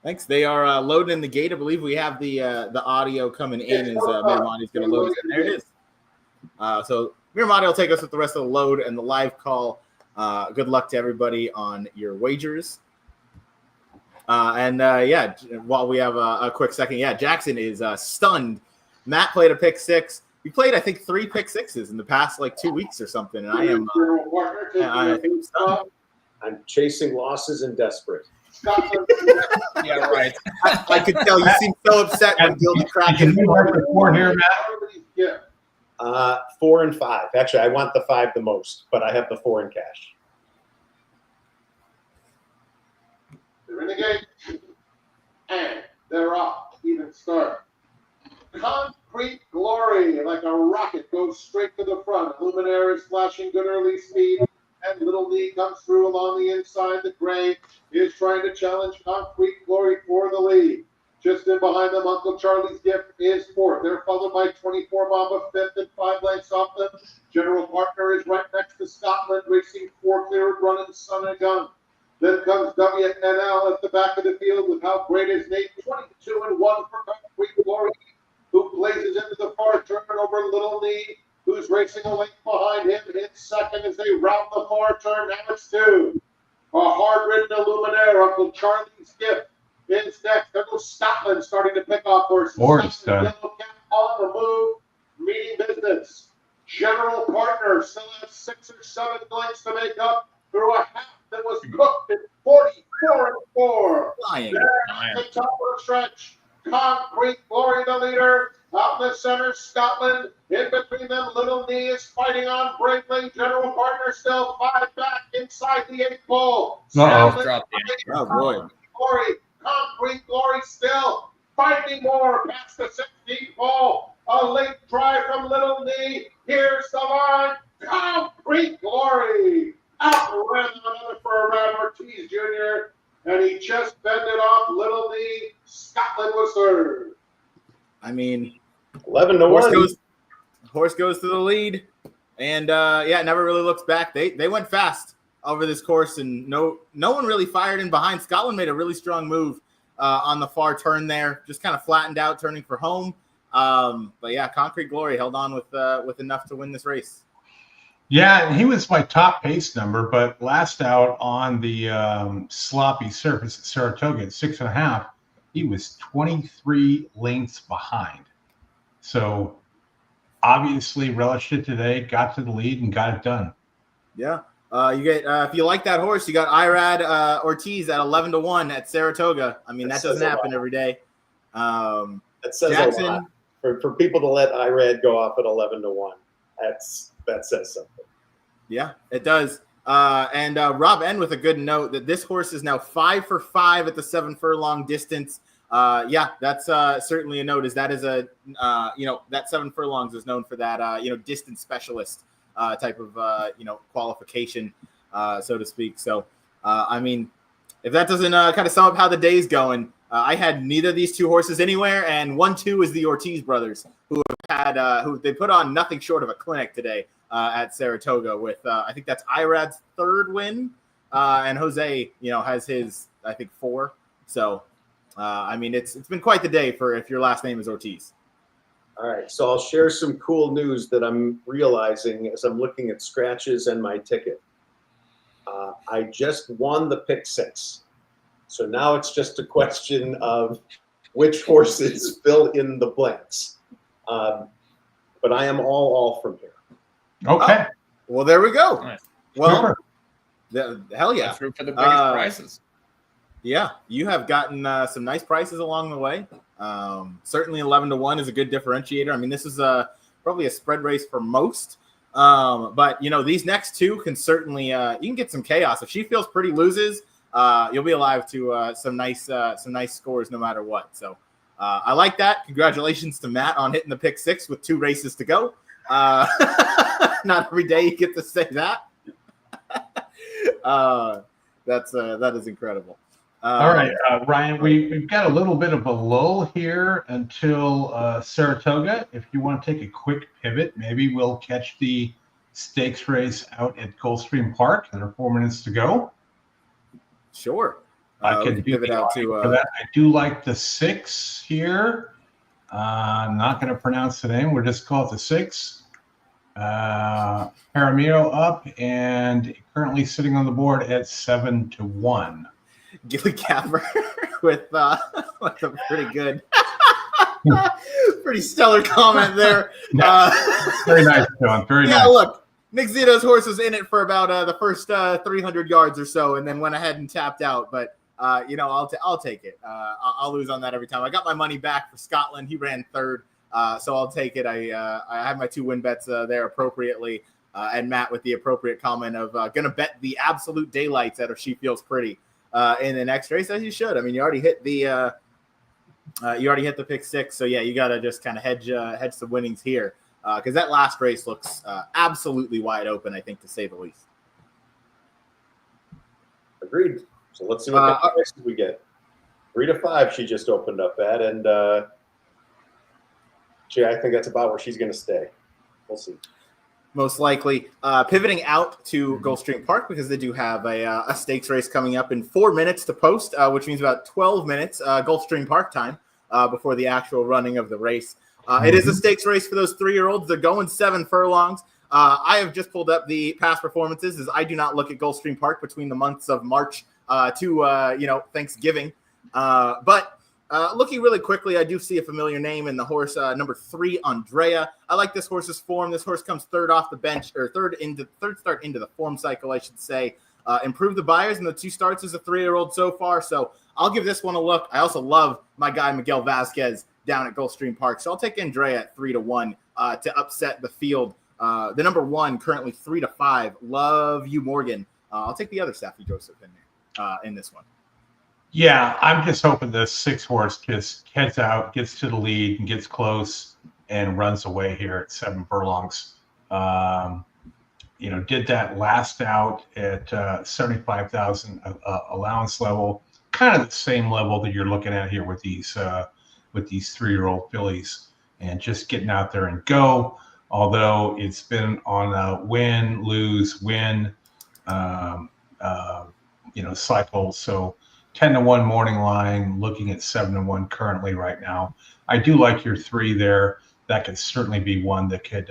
Thanks. They are loading in the gate. I believe we have the audio coming in as Miramonti's going to load it in. There it is. So Miramonti will take us with the rest of the load and the live call. Good luck to everybody on your wagers. While we have a quick second, Jackson is stunned. Matt played a pick 6. He played, I think, 3 pick 6s in the past 2 weeks or something, and I am. I think I'm stunned. I'm chasing losses and desperate. Yeah, right. I could tell you seem so upset when Gildy cracked it. 4 here, Matt. 4 and 5. Actually, I want the 5 the most, but I have the 4 in cash. They're in the gate, and they're off. Even start. Concrete Glory, like a rocket, goes straight to the front. Luminaire is flashing good early speed, and Little Lee comes through along the inside. The gray is trying to challenge Concrete Glory for the lead. Just in behind them, Uncle Charlie's Gift is 4th. They're followed by 24 Mamba 5th and 5 lengths off them. General Partner is right next to Scotland, racing 4 clear, running Son and Gun. Then comes WNL at the back of the field with How Great Is Nate, 22 and 1 for Concrete Glory, who blazes into the far turn over Little Knee, who's racing a length behind him in second as they round the far turn. Now it's 2. A hard-ridden Illuminaire, Uncle Charlie's Gift is next. There goes Scotland starting to pick off horses. Yellow Cap on the move, meeting business. General Partner still has 6 or 7 lengths to make up through a half that was cooked at 44 and 4. Lying. The top of the stretch. Concrete Glory, the leader. Out in the center, Scotland. In between them, Little Knee is fighting on bravely. General Partner still 5 back inside the 8th pole. Oh, boy. Glory. Concrete Glory still fighting more past the 16th pole. A late drive from Little Knee. Here's the line. Concrete Glory. Outran another for Brad Ortiz Jr. And he just bended off Little Knee. Scotland was 3rd. I mean, 11 to 1. Horse goes to the lead, and never really looks back. They went fast over this course, and no one really fired in behind. Scotland made a really strong move on the far turn there, just kind of flattened out, turning for home. Concrete Glory held on with enough to win this race. Yeah, and he was my top pace number, but last out on the sloppy surface at Saratoga at 6.5, he was 23 lengths behind. So obviously relished it today, got to the lead and got it done. Yeah. You get if you like that horse, you got Irad Ortiz at 11-1 at Saratoga. I mean, that doesn't happen every day. That says Jackson, a lot. For people to let Irad go off at 11-1, that says something. Yeah, it does. And Rob N with a good note that this horse is now 5 for 5 at the 7 furlong distance. Yeah, that's certainly a note. Is that is a that 7 furlongs is known for that distance specialist type of qualification, so to speak. So I mean, if that doesn't kind of sum up how the day's going, I had neither of these two horses anywhere, and 1-2 is the Ortiz brothers, who have had who they put on nothing short of a clinic today at Saratoga with I think that's Irad's 3rd win, and Jose has his I think 4. So I mean it's been quite the day for if your last name is Ortiz. All right, so I'll share some cool news that I'm realizing as I'm looking at scratches and my ticket. I just won the pick 6. So now it's just a question of which horses fill in the blanks. But I am all from here. Okay. Well, there we go. Nice. Well, hell yeah. That's room for the biggest prizes. Yeah, you have gotten some nice prices along the way. Certainly 11-1 is a good differentiator. I mean, this is probably a spread race for most. But these next two can certainly you can get some chaos. If She Feels Pretty loses, you'll be alive to some nice scores no matter what. So I like that. Congratulations to Matt on hitting the pick 6 with 2 races to go. Not every day you get to say that. That is incredible. All right, Ryan, we've got a little bit of a lull here until Saratoga. If you want to take a quick pivot, maybe we'll catch the stakes race out at Gulfstream Park. There are 4 minutes to go. Sure. I can pivot out to that. I do like the 6 here. I'm not going to pronounce the name. We'll just call it the 6. Paramiro up and currently sitting on the board at 7-1. Gilly Capper with a pretty good, pretty stellar comment there. Very nice, John. Very nice. Yeah, look, Nick Zito's horse was in it for about the first 300 yards or so, and then went ahead and tapped out. But I'll take it. I'll lose on that every time. I got my money back for Scotland. He ran 3rd, so I'll take it. I have my 2 win bets there appropriately, and Matt with the appropriate comment of gonna bet the absolute daylights out of She Feels Pretty. In the next race, as you should. I mean, you already hit the pick 6, so yeah, you got to just kind of hedge the winnings here because that last race looks absolutely wide open, I think, to say the least. Agreed. So let's see what races we get. 3-5 she just opened up at, and I think that's about where she's going to stay. We'll see. Most likely pivoting out to Gulfstream Park because they do have a stakes race coming up in 4 minutes to post, which means about 12 minutes Gulfstream Park time before the actual running of the race. It is a stakes race for those 3-year-olds. They're going 7 furlongs. I have just pulled up the past performances as I do not look at Gulfstream Park between the months of March to Thanksgiving. But looking really quickly, I do see a familiar name in the horse, number 3, Andrea. I like this horse's form. This horse comes 3rd off the bench, or third start into the form cycle, I should say. Improved the buyers in the 2 starts as a 3-year-old so far, so I'll give this one a look. I also love my guy Miguel Vasquez down at Gulfstream Park, so I'll take Andrea at 3-1 to upset the field. The number 1 currently 3-5. Love You Morgan. I'll take the other Safi Joseph in there in this one. Yeah, I'm just hoping the 6 horse just heads out, gets to the lead, and gets close and runs away here at 7 furlongs. Did that last out at 75,000 allowance level, kind of the same level that you're looking at here with these 3-year-old fillies, and just getting out there and go. Although it's been on a win, lose, win, cycle. So 10-1 morning line, looking at 7-1 currently right now. I do like your 3 there. That could certainly be one that could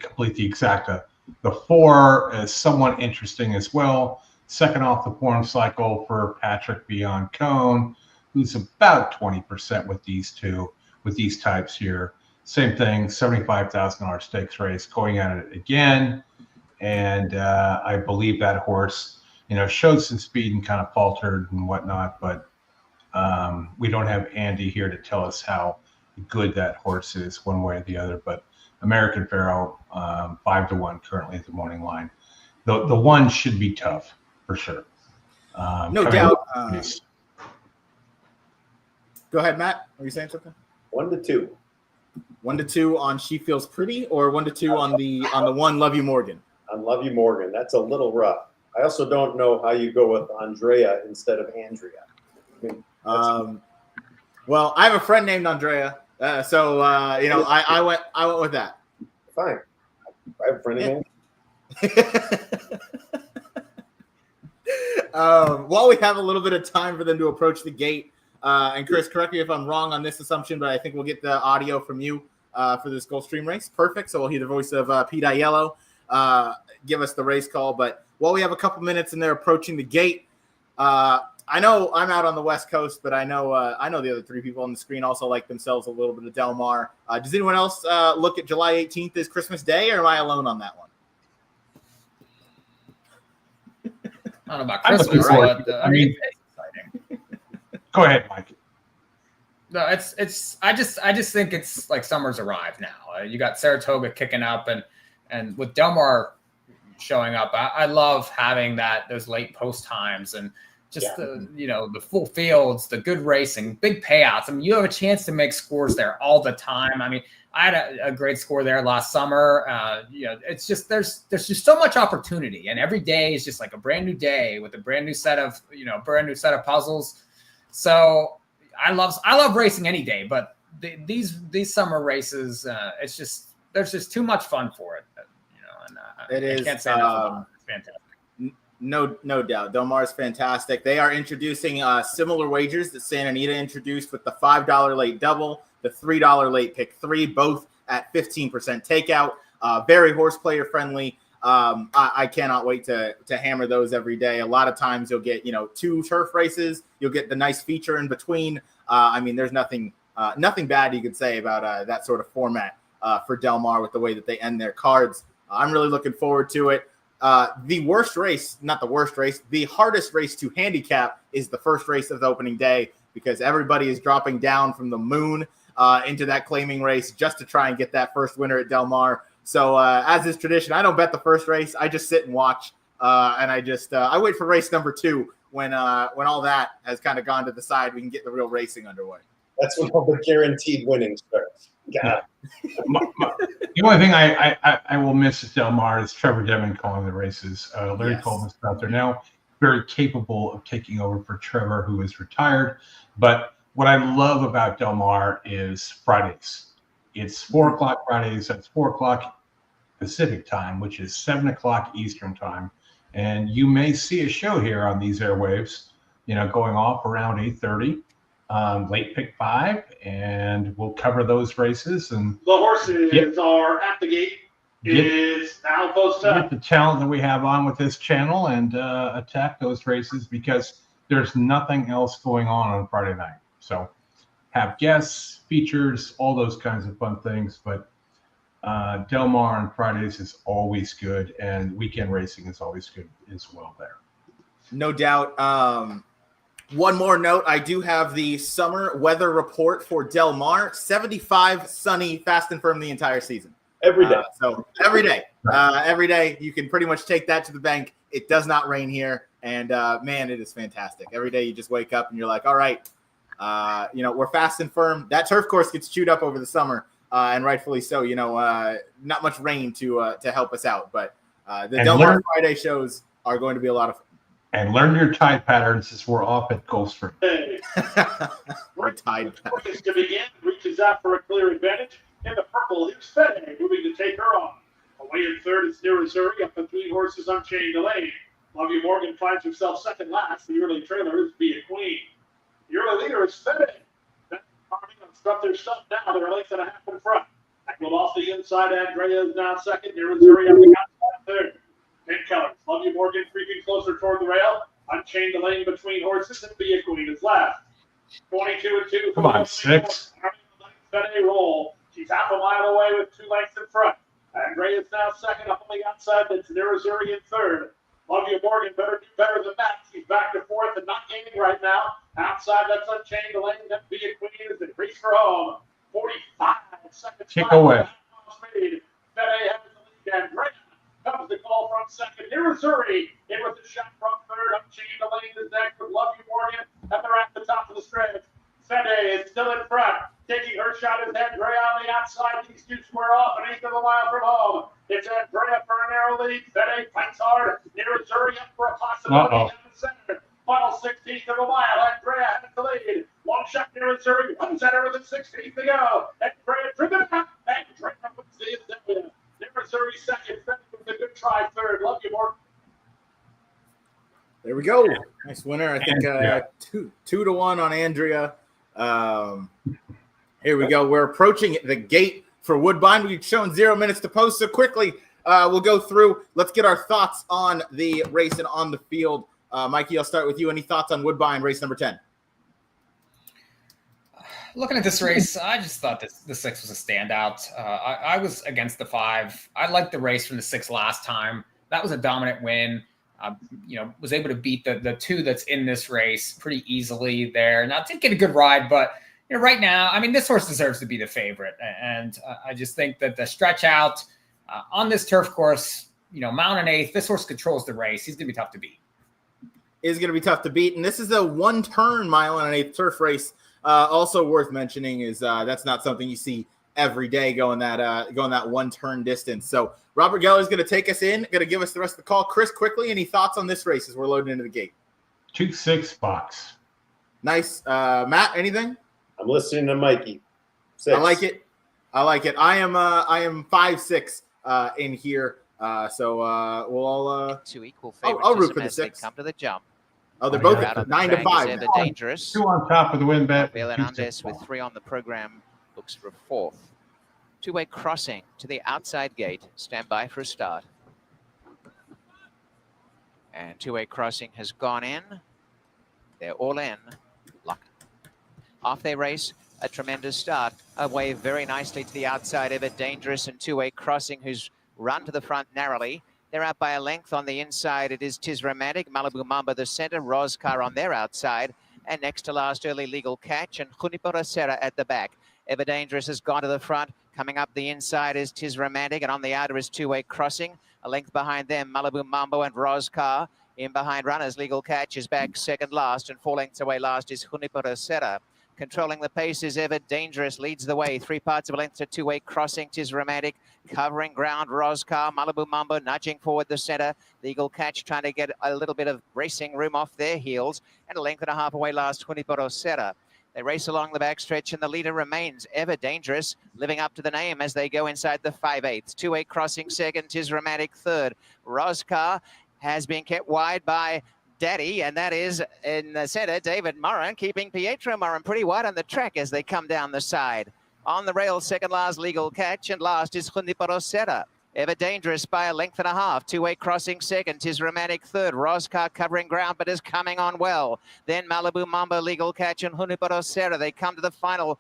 complete the exacta. The 4 is somewhat interesting as well. Second off the form cycle for Patrick Beyond Cone, who's about 20% with these 2. with these types here. Same thing, $75,000 stakes race, going at it again. And I believe that horse, showed some speed and kind of faltered and whatnot, but we don't have Andy here to tell us how good that horse is one way or the other. But American Pharaoh, 5-1 currently at the morning line. The one should be tough for sure. No doubt. Go ahead, Matt. Are you saying something? 1-2. 1-2 on She Feels Pretty, or 1-2 on the one Love You Morgan? On Love You Morgan. That's a little rough. I also don't know how you go with Andrea instead of Andrea. Well, I have a friend named Andrea, so I went with that. Fine. I have a friend named. While we have a little bit of time for them to approach the gate, and Chris, correct me if I'm wrong on this assumption, but I think we'll get the audio from you for this Gulfstream race. Perfect. So we'll hear the voice of Pete Aiello give us the race call. But while we have a couple minutes and they're approaching the gate, I know I'm out on the West Coast, but I know the other three people on the screen also like themselves a little bit of Del Mar. Does anyone else look at July 18th as Christmas Day, or am I alone on that one? I don't know about Christmas, but go ahead, Mike. No, it's. I just think it's like summer's arrived now. You got Saratoga kicking up, and with Del Mar showing up, I love having those late post times and just the full fields, the good racing, big payouts. I mean, you have a chance to make scores there all the time. I mean, I had a great score there last summer. It's just there's just so much opportunity, and every day is just like a brand new day with a brand new set of puzzles. So I love racing any day, but these summer races, there's just too much fun for it. It is. I can't say enough about it. It's fantastic. No doubt. Del Mar is fantastic. They are introducing similar wagers that Santa Anita introduced with the $5 late double, the $3 late pick 3, both at 15% takeout. Very horse player friendly. I cannot wait to hammer those every day. A lot of times you'll get 2 turf races. You'll get the nice feature in between. There's nothing bad you could say about that sort of format for Del Mar with the way that they end their cards. I'm really looking forward to it. The hardest race to handicap is the first race of the opening day, because everybody is dropping down from the moon into that claiming race just to try and get that first winner at Del Mar. So as is tradition, I don't bet the first race. I just sit and watch, and I wait for race number 2 when all that has kind of gone to the side. We can get the real racing underway. That's when all the guaranteed winnings start. God. The only thing I will miss at Del Mar is Trevor Devon calling the races. Larry Coleman's out there now, very capable of taking over for Trevor, who is retired. But what I love about Del Mar is Fridays. It's 4 o'clock Fridays. That's 4 o'clock Pacific time, which is 7 o'clock Eastern time. And you may see a show here on these airwaves, going off around 8:30. Late pick 5, and we'll cover those races. And the horses are at the gate. It's now post up. Get the talent that we have on with this channel and attack those races, because there's nothing else going on Friday night. So have guests, features, all those kinds of fun things. But Del Mar on Fridays is always good, and weekend racing is always good as well there. No doubt. One more note, I do have the summer weather report for Del Mar. 75 sunny, fast and firm the entire season. Every day. So every day. Every day. You can pretty much take that to the bank. It does not rain here. And, man, it is fantastic. Every day you just wake up and you're like, all right, we're fast and firm. That turf course gets chewed up over the summer, and rightfully so. Not much rain to help us out. But the Del Mar Friday shows are going to be a lot of fun. And learn your tide patterns as we're off at Gulfstream. Our tide patterns. To begin, reaches out for a clear advantage. In the purple, here's Fede, moving to take her on. Away in third is Near Missouri, up the 3 horses Unchained Elaine. Love You Morgan finds herself second last. The early trailer is Be a Queen. The early leader is Fede. Then Army and Stuff their stuff now. They're a length and a half in front. Angled off the inside, Andrea is now second. Near Missouri up the outside third. 10 colors. Love You Morgan creeping closer toward the rail. Unchained the lane between horses, and Be a Queen is last. 22-2. Come on, 6. Fede roll. She's half a mile away with 2 lengths in front. Andrea is now second up on the outside. That's Missouri in third. Olivia Morgan better do better than that. She's back to fourth and not gaining right now. Outside, that's Unchained. The lane that be a queen is the race for home. 45 seconds. Kick away. Fede has the lead. Andrea comes the call from second. Missouri in with the shot from third. Unchained. The lane is next with Olivia Morgan. And they're at the top of the stretch. Fede is still in front. Taking her shot is Andrea on the outside. These two square off an eighth of a mile from home. It's Andrea for a narrow lead. Fede fights hard. Missouri up for a possibility in the center. Final 16th of a mile. Andrea has the lead. Long shot Missouri. 1 center with a 16th to go. Andrea driven up. Andrea wins the Azalea. Missouri second. Fede with a good try third. Love you, Mark. There we go. Nice winner. I think 2-1 on Andrea. Here we go. We're approaching the gate for Woodbine. We've shown 0 minutes to post, so quickly we'll go through. Let's get our thoughts on the race and on the field. Mikey, I'll start with you. Any thoughts on Woodbine, race number 10? Looking at this race, I just thought the 6 was a standout. I was against the 5. I liked the race from the 6 last time. That was a dominant win. Was able to beat the 2 that's in this race pretty easily there. Now, did get a good ride, but right now, I mean, this horse deserves to be the favorite. And I just think that the stretch out on this turf course, mile and eighth, this horse controls the race. He's going to be tough to beat. Is going to be tough to beat. And this is a 1-turn mile and an eighth turf race. Also worth mentioning is that's not something you see every day going that 1-turn distance. So Robert Geller's going to take us in, going to give us the rest of the call. Chris, quickly, any thoughts on this race as we're loading into the gate? 2-6 box. Nice. Matt, anything? I'm listening to Mikey. 6. I like it. I am 5-6 in here. So we'll all 2 equal I'll root for the favoritism as they 6. come to the jump. Oh, they're both Out on the 9 to track 5. is Ever Dangerous. 2 on top of the win bet. Bill Hernandez with 3 on the program looks for a 4th. Two-way crossing to the outside gate. Stand by for a start. And two-way crossing has gone in. They're all in. Lock. Off they race. A tremendous start. Away very nicely to the outside. Ever Dangerous and two-way crossing, who's run to the front narrowly. They're out by a length on the inside. It is Tis Romantic, Malibu Mamba the center, Roscar on their outside. And next to last, Early Legal Catch and Junipero Serra at the back. Ever Dangerous has gone to the front. Coming up the inside is Tis Romantic, and on the outer is two-way crossing. A length behind them, Malibu Mambo and Roscar. In behind runners, Legal Catch is back second last, and 4 lengths away last is Junipero Serra. Controlling the pace is Ever Dangerous, leads the way. 3 parts of a length to two-way crossing. Tis Romantic, covering ground. Roscar, Malibu Mambo nudging forward the center. Legal Catch trying to get a little bit of racing room off their heels. And a length and a half away last, Junipero Serra. They race along the backstretch, and the leader remains Ever Dangerous, living up to the name as they go inside the 5/8. Two-way crossing second, Tis Romantic third. Roscar has been kept wide by Daddy, and that is in the center, David Moran, keeping Pietro Moran pretty wide on the track as they come down the side. On the rail, second last, Legal Catch, and last is Junipero Serra. Ever Dangerous by a length and a half. Two-way crossing second, Tis Romantic third. Roscar covering ground, but is coming on well. Then Malibu Mambo, Legal Catch, and Junipero Serra. They come to the final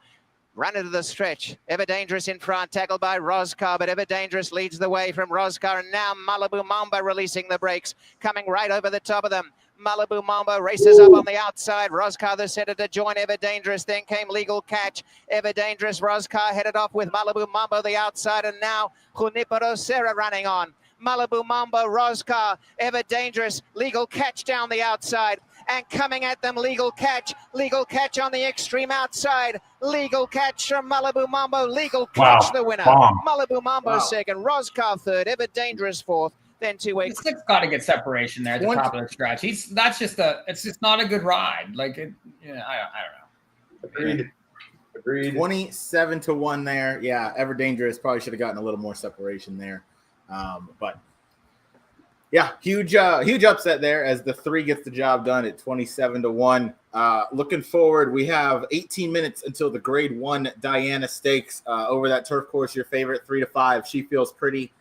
run into the stretch. Ever Dangerous in front, tackled by Roscar, but Ever Dangerous leads the way from Roscar, and now Malibu Mambo releasing the brakes, coming right over the top of them. Malibu Mambo races up on the outside. Roscar the center to join Ever Dangerous. Then came Legal Catch. Ever Dangerous, Roscar headed off with Malibu Mambo the outside, and now Junipero Serra running on. Malibu Mambo, Roscar, Ever Dangerous, Legal Catch down the outside. And coming at them, Legal Catch on the extreme outside. Legal Catch from Malibu Mambo. Legal Catch the winner. Bomb. Malibu Mambo second. Roscar third. Ever Dangerous fourth. Then two-way. The 6 got to get separation there at the top of the stretch. It's just not a good ride. Like it, I don't know. Agreed. 27-1 there. Yeah, Ever Dangerous probably should have gotten a little more separation there. But yeah, huge upset there as the 3 gets the job done at 27-1. Looking forward, we have 18 minutes until the Grade 1 Diana Stakes over that turf course. Your favorite 3 to 5. She Feels Pretty.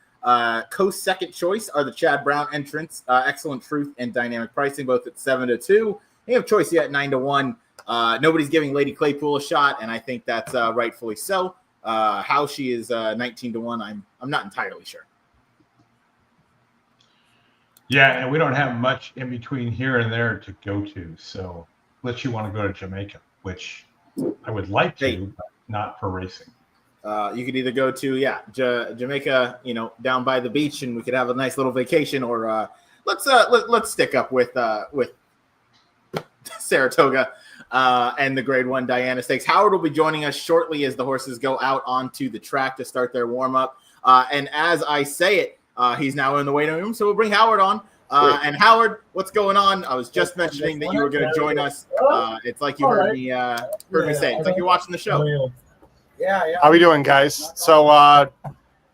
Coast second choice are the Chad Brown entrants. Excellent Truth and Dynamic Pricing, both at 7-2. You have Choice yet 9-1. Nobody's giving Lady Claypool a shot, and I think that's rightfully so. How she is 19-1, I'm not entirely sure. Yeah, and we don't have much in between here and there to go to. So unless you want to go to Jamaica, which I would like to, but not for racing. You could either go to Jamaica, down by the beach, and we could have a nice little vacation, or let's stick up with Saratoga and the Grade 1 Diana Stakes. Howard will be joining us shortly as the horses go out onto the track to start their warm up. And as I say it, he's now in the waiting room, so we'll bring Howard on. And Howard, what's going on? I was just mentioning that you were going to join us. It's like you heard me say it. It's like you're watching the show. Yeah. How we doing, guys? So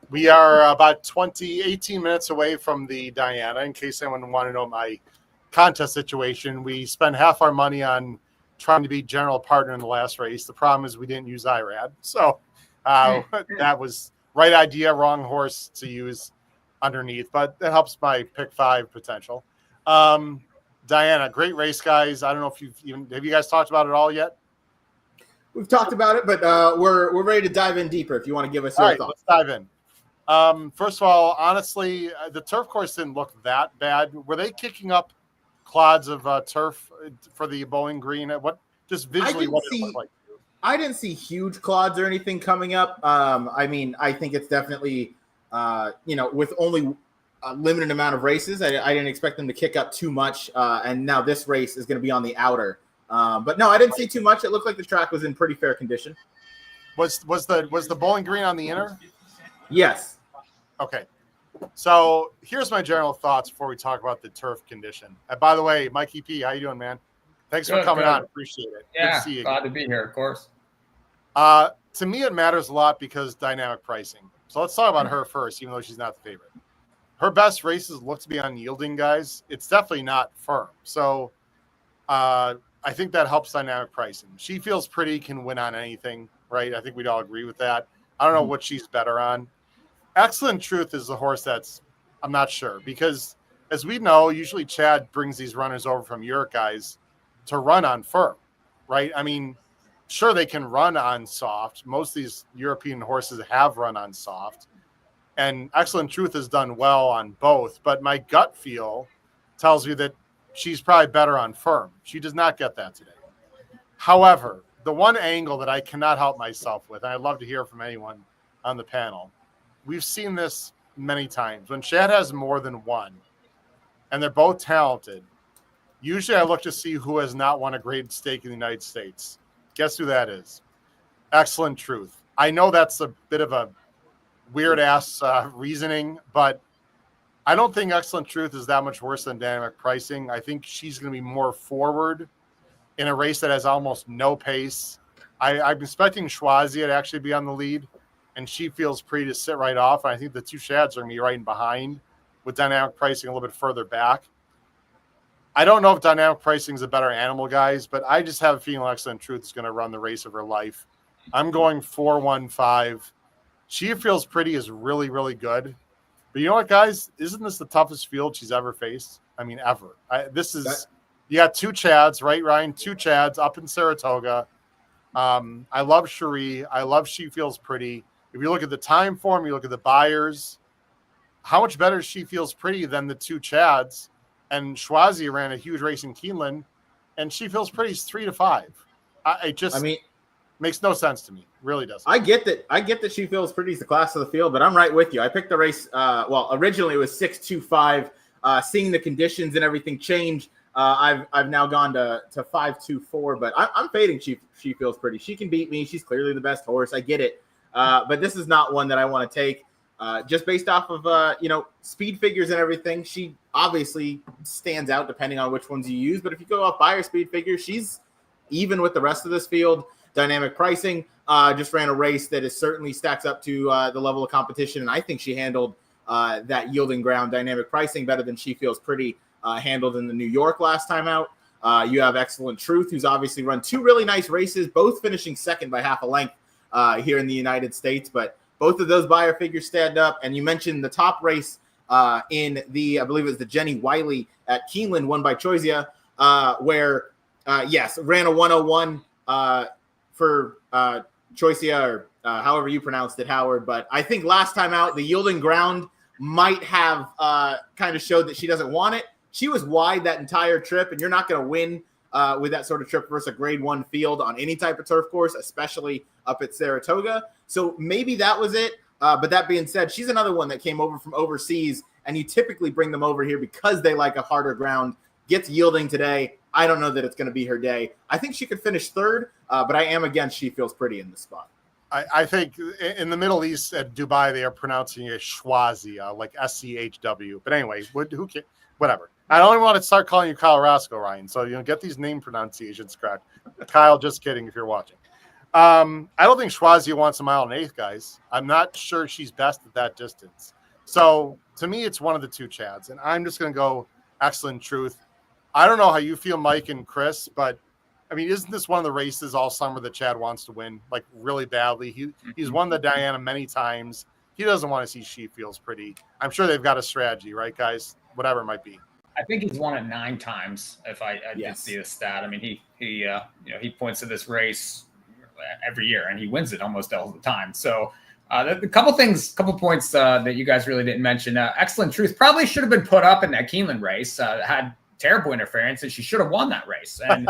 we are about 18 minutes away from the Diana. In case anyone want to know my contest situation, we spent half our money on trying to be general partner in the last race. The problem is we didn't use IRAD. So that was right idea, wrong horse to use underneath, but that helps my pick 5 potential. Diana, great race, guys. I don't know if have you guys talked about it all yet? We've talked about it, but we're ready to dive in deeper if you want to give us your thoughts. Let's dive in. First of all, honestly, the turf course didn't look that bad. Were they kicking up clods of turf for the Bowling Green? What just visually what it looked like? I didn't see huge clods or anything coming up. I think it's definitely with only a limited amount of races, I didn't expect them to kick up too much. And now this race is going to be on the outer. But no, I didn't see too much. It looked like the track was in pretty fair condition. Was the Bowling Green on the inner? Yes. Okay. So here's my general thoughts before we talk about the turf condition. And by the way, Mikey P, how you doing, man? Thanks for coming on. Appreciate it. Yeah, good to see you glad to be here, of course. To me, it matters a lot because dynamic pricing. So let's talk about her first, even though she's not the favorite. Her best races look to be unyielding, guys. It's definitely not firm. So I think that helps dynamic pricing. She Feels Pretty can win on anything, right? I think we'd all agree with that. I don't know what she's better on. Excellent Truth is the horse that's, I'm not sure, because as we know, usually Chad brings these runners over from Europe guys to run on firm, right? I mean, sure, they can run on soft. Most of these European horses have run on soft. And Excellent Truth has done well on both. But my gut feel tells me that she's probably better on firm. She does not get that today. However, the one angle that I cannot help myself with, and I'd love to hear from anyone on the panel, we've seen this many times. When Chad has more than one, and they're both talented, usually I look to see who has not won a graded stake in the United States. Guess who that is? Excellent Truth. I know that's a bit of a weird-ass reasoning, but I don't think Excellent Truth is that much worse than dynamic pricing. I think she's going to be more forward in a race that has almost no pace. I'm expecting Schwazi to actually be on the lead, and She Feels Pretty to sit right off. And I think the two Shads are going to be right in behind with dynamic pricing a little bit further back. I don't know if dynamic pricing is a better animal, guys, but I just have a feeling Excellent Truth is going to run the race of her life. I'm going 4-1-5. She Feels Pretty is really, really good. But you know what, guys? Isn't this the toughest field she's ever faced? I mean, ever. You got two Chads, right, Ryan? Two Chads up in Saratoga. I love Cherie. I love She Feels Pretty. If you look at the time form, you look at the buyers, how much better She Feels Pretty than the two Chads? And Schwazi ran a huge race in Keeneland, and She Feels Pretty is 3-5. Makes no sense to me. Really doesn't. I get that She Feels Pretty is the class of the field, but I'm right with you. I picked the race. Originally it was 6-2-5. Seeing the conditions and everything change, I've now gone to 5-2-4. But I'm fading She Feels Pretty. She can beat me. She's clearly the best horse. I get it. But this is not one that I want to take. Just based off of speed figures and everything, she obviously stands out depending on which ones you use. But if you go off buyer speed figures, she's even with the rest of this field. Dynamic pricing just ran a race that is certainly stacks up to the level of competition, and I think she handled that yielding ground dynamic pricing better than She Feels Pretty handled in the New York last time out. You have Excellent Truth, who's obviously run two really nice races, both finishing second by half a length here in the United States, but both of those buyer figures stand up. And you mentioned the top race in I believe it was the Jenny Wiley at Keeneland, won by Choisia, where Yes, ran a 101 for Choicia, or however you pronounced it, Howard. But I think last time out, the yielding ground might have kind of showed that she doesn't want it. She was wide that entire trip, and you're not going to win with that sort of trip versus a grade 1 field on any type of turf course, especially up at Saratoga. So maybe that was it. But that being said, she's another one that came over from overseas, and you typically bring them over here because they like a harder ground. Gets yielding today. I don't know that it's going to be her day. I think she could finish third, but I am against She Feels Pretty in this spot. I think in the Middle East at Dubai, they are pronouncing it Schwazia, like SCHW. But anyway, who cares? Whatever. I don't even want to start calling you Kyle Roscoe, Ryan. So, get these name pronunciations correct. Kyle, just kidding if you're watching. I don't think Schwazia wants a mile and eighth, guys. I'm not sure she's best at that distance. So, to me, it's one of the two Chads. And I'm just going to go Excellent Truth. I don't know how you feel, Mike and Chris, but I mean, isn't this one of the races all summer that Chad wants to win, like really badly? He's won the Diana many times. He doesn't want to see She Feels Pretty. I'm sure they've got a strategy, right, guys? Whatever it might be. I think he's won it 9 times. If I did see the stat, I mean, he points to this race every year and he wins it almost all the time. So a couple points that you guys really didn't mention. Excellent Truth probably should have been put up in that Keeneland race. Had terrible interference, and she should have won that race, and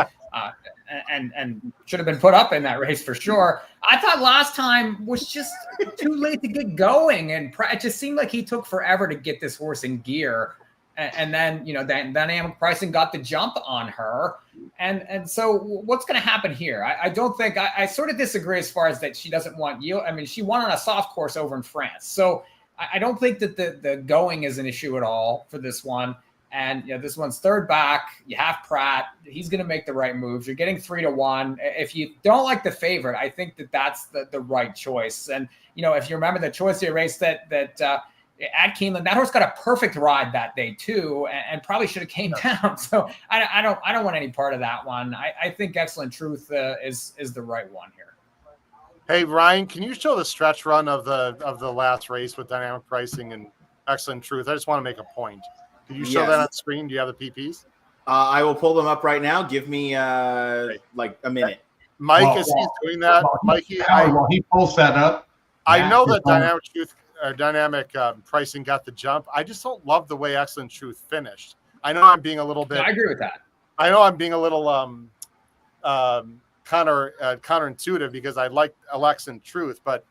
should have been put up in that race for sure. I thought last time was just too late to get going, and it just seemed like he took forever to get this horse in gear. And then, dynamic pricing got the jump on her. And so what's going to happen here? I don't think I sort of disagree as far as that she doesn't want yield. I mean, she won on a soft course over in France. So I don't think that the going is an issue at all for this one. And this one's third back. You have Pratt. He's going to make the right moves. You're getting 3-1. If you don't like the favorite, I think that's the right choice. And if you remember the choice of your race that at Keeneland, that horse got a perfect ride that day too, and probably should have came down. So I don't want any part of that one. I think Excellent Truth is the right one here. Hey Ryan, can you show the stretch run of the last race with dynamic pricing and Excellent Truth? I just want to make a point. Can you show that on screen? Do you have the PPs? I will pull them up right now. Give me like a minute. Mike, as he's doing that, Mikey, while he pulls that up, I know that dynamic pricing got the jump. I just don't love the way Excellent Truth finished. I know I'm being a little bit. I agree with that. I know I'm being a little counterintuitive because I like Excellent Truth, but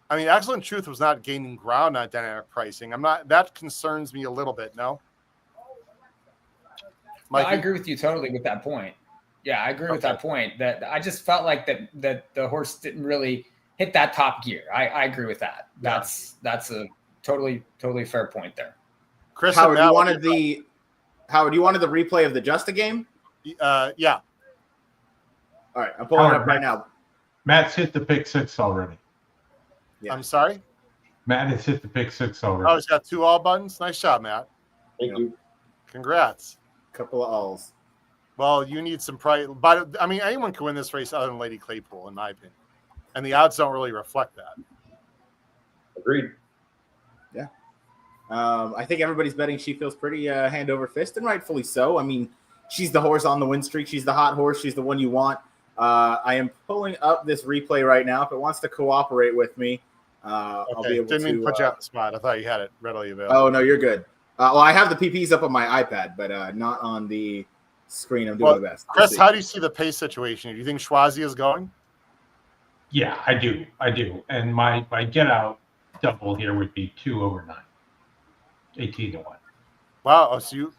I mean, Excellent Truth was not gaining ground on dynamic pricing. That concerns me a little bit. No. I agree with you totally with that point. Yeah, I agree with that point. That I just felt like that the horse didn't really hit that top gear. I agree with that. That's a totally fair point there. Chris, Howard, you wanted the replay of the Justa game? Yeah. All right, I'm pulling it up right now. Matt's hit the pick 6 already. Yeah. I'm sorry? Matt has hit the pick 6 already. Oh, he's got 2 all buttons. Nice job, Matt. Thank you. Congrats. Couple of alls. Well, you need some price. But I mean, anyone can win this race other than Lady Claypool, in my opinion. And the odds don't really reflect that. Agreed. Yeah. I think everybody's betting She Feels Pretty hand over fist, and rightfully so. I mean, she's the horse on the win streak. She's the hot horse. She's the one you want. I am pulling up this replay right now. If it wants to cooperate with me, I'll be able to. Didn't mean to put you on the spot. I thought you had it readily available. Oh, no, you're good. Well, I have the PPs up on my iPad, but not on the screen. I'm doing my best. Chris, how do you see the pace situation? Do you think Schwazia is going? Yeah, I do. And my get out double here would be 2 over 9. 18-1. Wow. So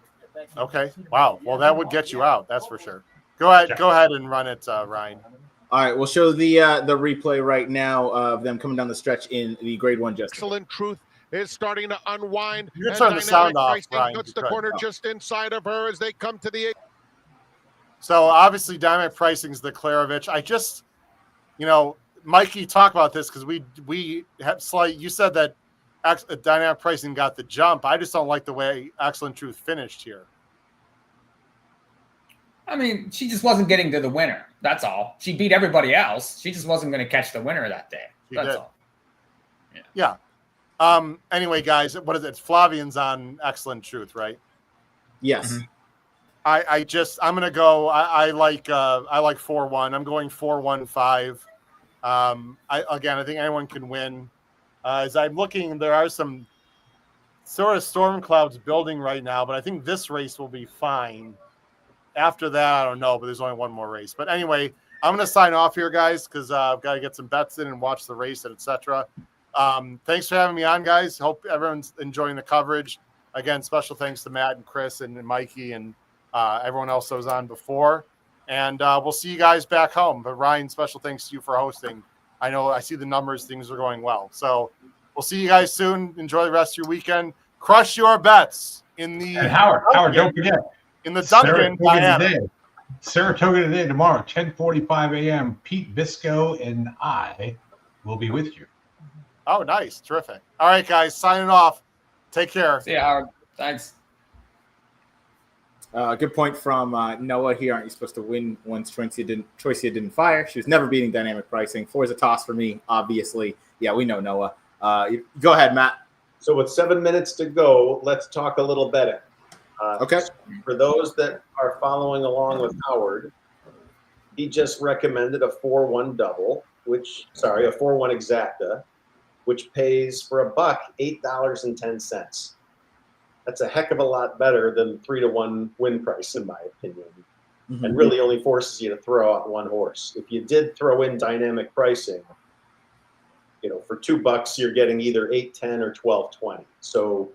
okay. Wow. Well, that would get you out. That's for sure. Go ahead and run it, Ryan. All right, we'll show the replay right now of them coming down the stretch in the Grade 1 Justa. Excellent Truth is starting to unwind. You can turn the sound off, Ryan. Puts the corner just inside of her as they come to the 8. So obviously, dynamic pricing is the Klarovich. I just, Mikey, talk about this because we have you said that dynamic pricing got the jump. I just don't like the way Excellent Truth finished here. I mean, she just wasn't getting to the winner. That's all. She beat everybody else. She just wasn't going to catch the winner that day. That's all. Yeah. Anyway, guys, what is it? Flavian's on Excellent Truth, right? Yes. Mm-hmm. I'm gonna go. I like 4-1. I'm going 4-1-5. I think anyone can win. As I'm looking, there are some sort of storm clouds building right now, but I think this race will be fine. After that, I don't know, but there's only one more race. But anyway, I'm going to sign off here, guys, because I've got to get some bets in and watch the race, etc. Thanks for having me on, guys. Hope everyone's enjoying the coverage. Again, special thanks to Matt and Chris and Mikey and everyone else that was on before. And we'll see you guys back home. But Ryan, special thanks to you for hosting. I know I see the numbers. Things are going well. So we'll see you guys soon. Enjoy the rest of your weekend. Crush your bets in the and Howard, don't forget in the Duncan. Saratoga today, tomorrow, 10:45 a.m. Pete Visco and I will be with you. Oh, nice, terrific. All right, guys, signing off. Take care. See you, Howard. Thanks. Good point from Noah here. Aren't you supposed to win once Troisia didn't fire? She was never beating dynamic pricing. 4 is a toss for me, obviously. Yeah, we know Noah. Go ahead, Matt. So with 7 minutes to go, let's talk a little betting. Okay. For those that are following along with Howard, he just recommended a 4-1 double, a 4-1 exacta, which pays for $1, $8.10. That's a heck of a lot better than 3-1 win price, in my opinion, and really only forces you to throw out one horse. If you did throw in dynamic pricing, for $2, you're getting either 8.10 or 12.20. So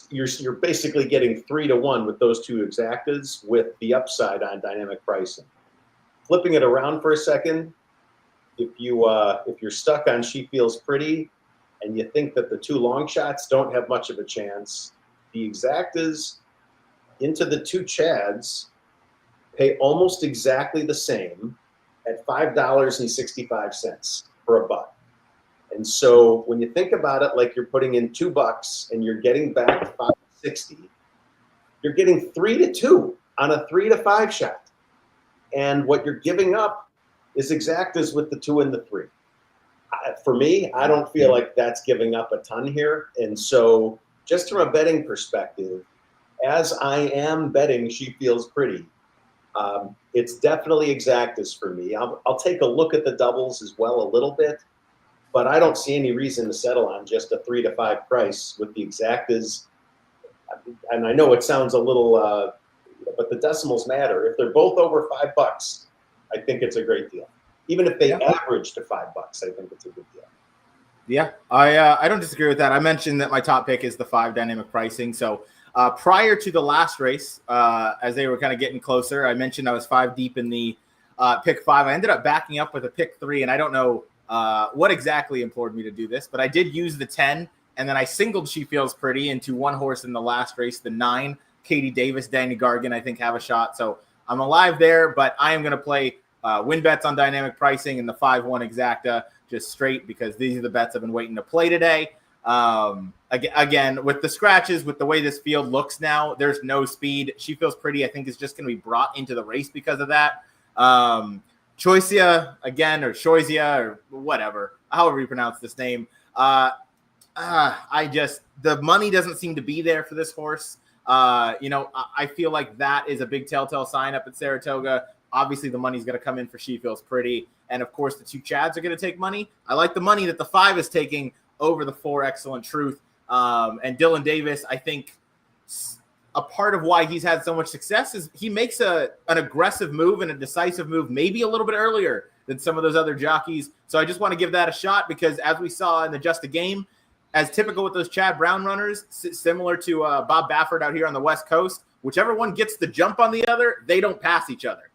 you're basically getting 3-1 with those two exactas with the upside on dynamic pricing. Flipping it around for a second, if you're stuck on She Feels Pretty and you think that the two long shots don't have much of a chance, the exactas into the two Chads pay almost exactly the same at $5.65 for $1. And so when you think about it, like you're putting in $2 and you're getting back $5.60, you're getting 3-2 on a 3-5 shot. And what you're giving up is exactas with the 2 and the 3. For me, I don't feel like that's giving up a ton here. And so just from a betting perspective, as I am betting She Feels Pretty, it's definitely exactas for me. I'll take a look at the doubles as well a little bit, but I don't see any reason to settle on just a 3-5 price with the exactas. And I know it sounds a little, but the decimals matter. If they're both over $5, I think it's a great deal. Even if they average to $5, I think it's a good deal. Yeah, I don't disagree with that. I mentioned that my top pick is the 5 dynamic pricing. So prior to the last race, as they were kind of getting closer, I mentioned I was 5 deep in the pick 5. I ended up backing up with a pick 3, and I don't know what exactly implored me to do this, but I did use the 10, and then I singled She Feels Pretty into one horse in the last race, the 9, Katie Davis, Danny Gargan, I think have a shot. So I'm alive there, but I am going to play win bets on dynamic pricing and the 5-1 exacta just straight because these are the bets I've been waiting to play today. Again, with the scratches, with the way this field looks now, there's no speed. She Feels Pretty, I think, is just going to be brought into the race because of that. Choisia, again, or Choisia, or whatever, however you pronounce this name. The money doesn't seem to be there for this horse. I feel like that is a big telltale sign up at Saratoga. Obviously, the money's going to come in for She Feels Pretty. And, of course, the 2 Chads are going to take money. I like the money that the 5 is taking over the 4 Excellent Truth. And Dylan Davis, I think a part of why he's had so much success is he makes an aggressive move and a decisive move maybe a little bit earlier than some of those other jockeys. So I just want to give that a shot because, as we saw in the Just a Game, as typical with those Chad Brown runners, similar to Bob Baffert out here on the West Coast, whichever one gets the jump on the other, they don't pass each other.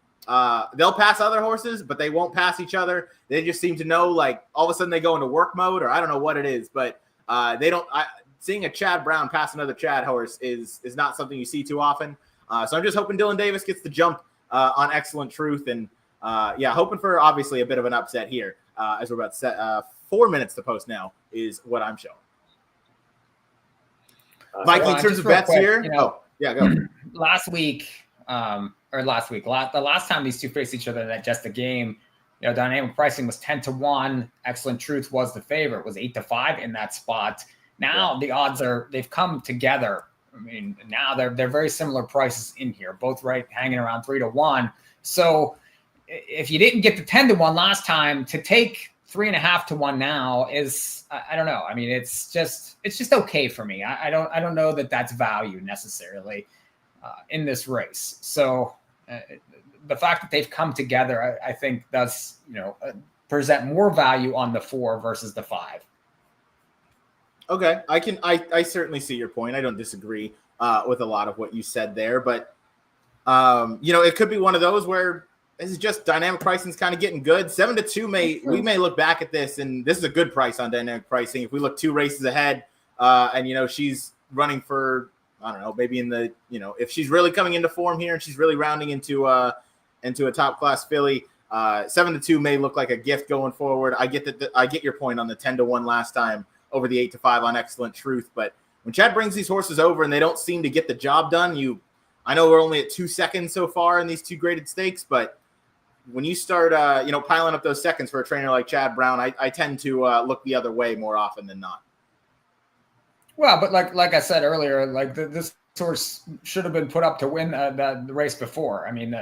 They'll pass other horses, but they won't pass each other. They just seem to know, like, all of a sudden they go into work mode, or I don't know what it is, but they don't. Seeing a Chad Brown pass another Chad horse is not something you see too often. So I'm just hoping Dylan Davis gets the jump on Excellent Truth, and hoping for obviously a bit of an upset here as we're about to set 4 minutes to post now is what I'm showing. Mikey, in terms of bets quick, here, go. The last time these two faced each other in Just a Game, dynamic pricing was 10-1. Excellent Truth was the favorite, was 8-5 in that spot. Now the odds they've come together I mean, now they're very similar prices in here, both hanging around 3-1. So if you didn't get the 10-1 last time, to take 3.5-1 now is, I don't know. I mean, it's just okay for me. I don't know that that's value necessarily in this race. So the fact that they've come together, I think does, present more value on the 4 versus the 5. Okay, I certainly see your point. I don't disagree with a lot of what you said there, but it could be one of those where this is just dynamic pricing is kind of getting good. 7-2 we may look back at this, and this is a good price on dynamic pricing. If we look 2 races ahead, and she's running for, I don't know, maybe in the, if she's really coming into form here and she's really rounding into a top class filly, 7-2 may look like a gift going forward. I get your point on the 10-1 last time over the 8-5 on Excellent Truth, but when Chad brings these horses over and they don't seem to get the job done, I know we're only at 2 seconds so far in these 2 graded stakes, but when you start, piling up those seconds for a trainer like Chad Brown, I tend to look the other way more often than not. Well, but like I said earlier, like this horse should have been put up to win the race before. I mean,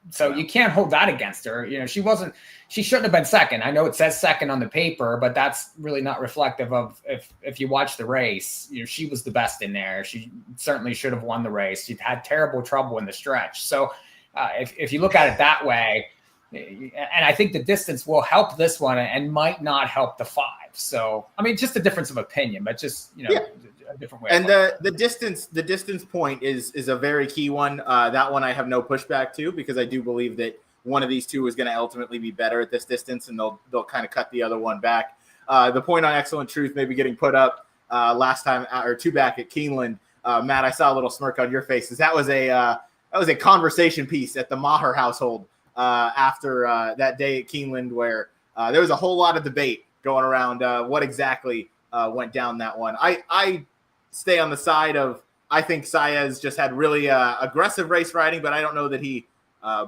so you can't hold that against her. She shouldn't have been second. I know it says second on the paper, but that's really not reflective of if you watch the race. She was the best in there. She certainly should have won the race. She'd had terrible trouble in the stretch. So if you look at it that way, and I think the distance will help this one and might not help the 5. So, I mean, just a difference of opinion, but just, a different way. And the distance point is a very key one. That one I have no pushback to, because I do believe that one of these 2 is going to ultimately be better at this distance, and they'll kind of cut the other one back. The point on Excellent Truth maybe getting put up last time or 2 back at Keeneland. Matt, I saw a little smirk on your face. That was a conversation piece at the Maher household after that day at Keeneland, where there was a whole lot of debate going around what exactly went down that one. I stay on the side of, I think Saez just had really aggressive race riding, but I don't know that he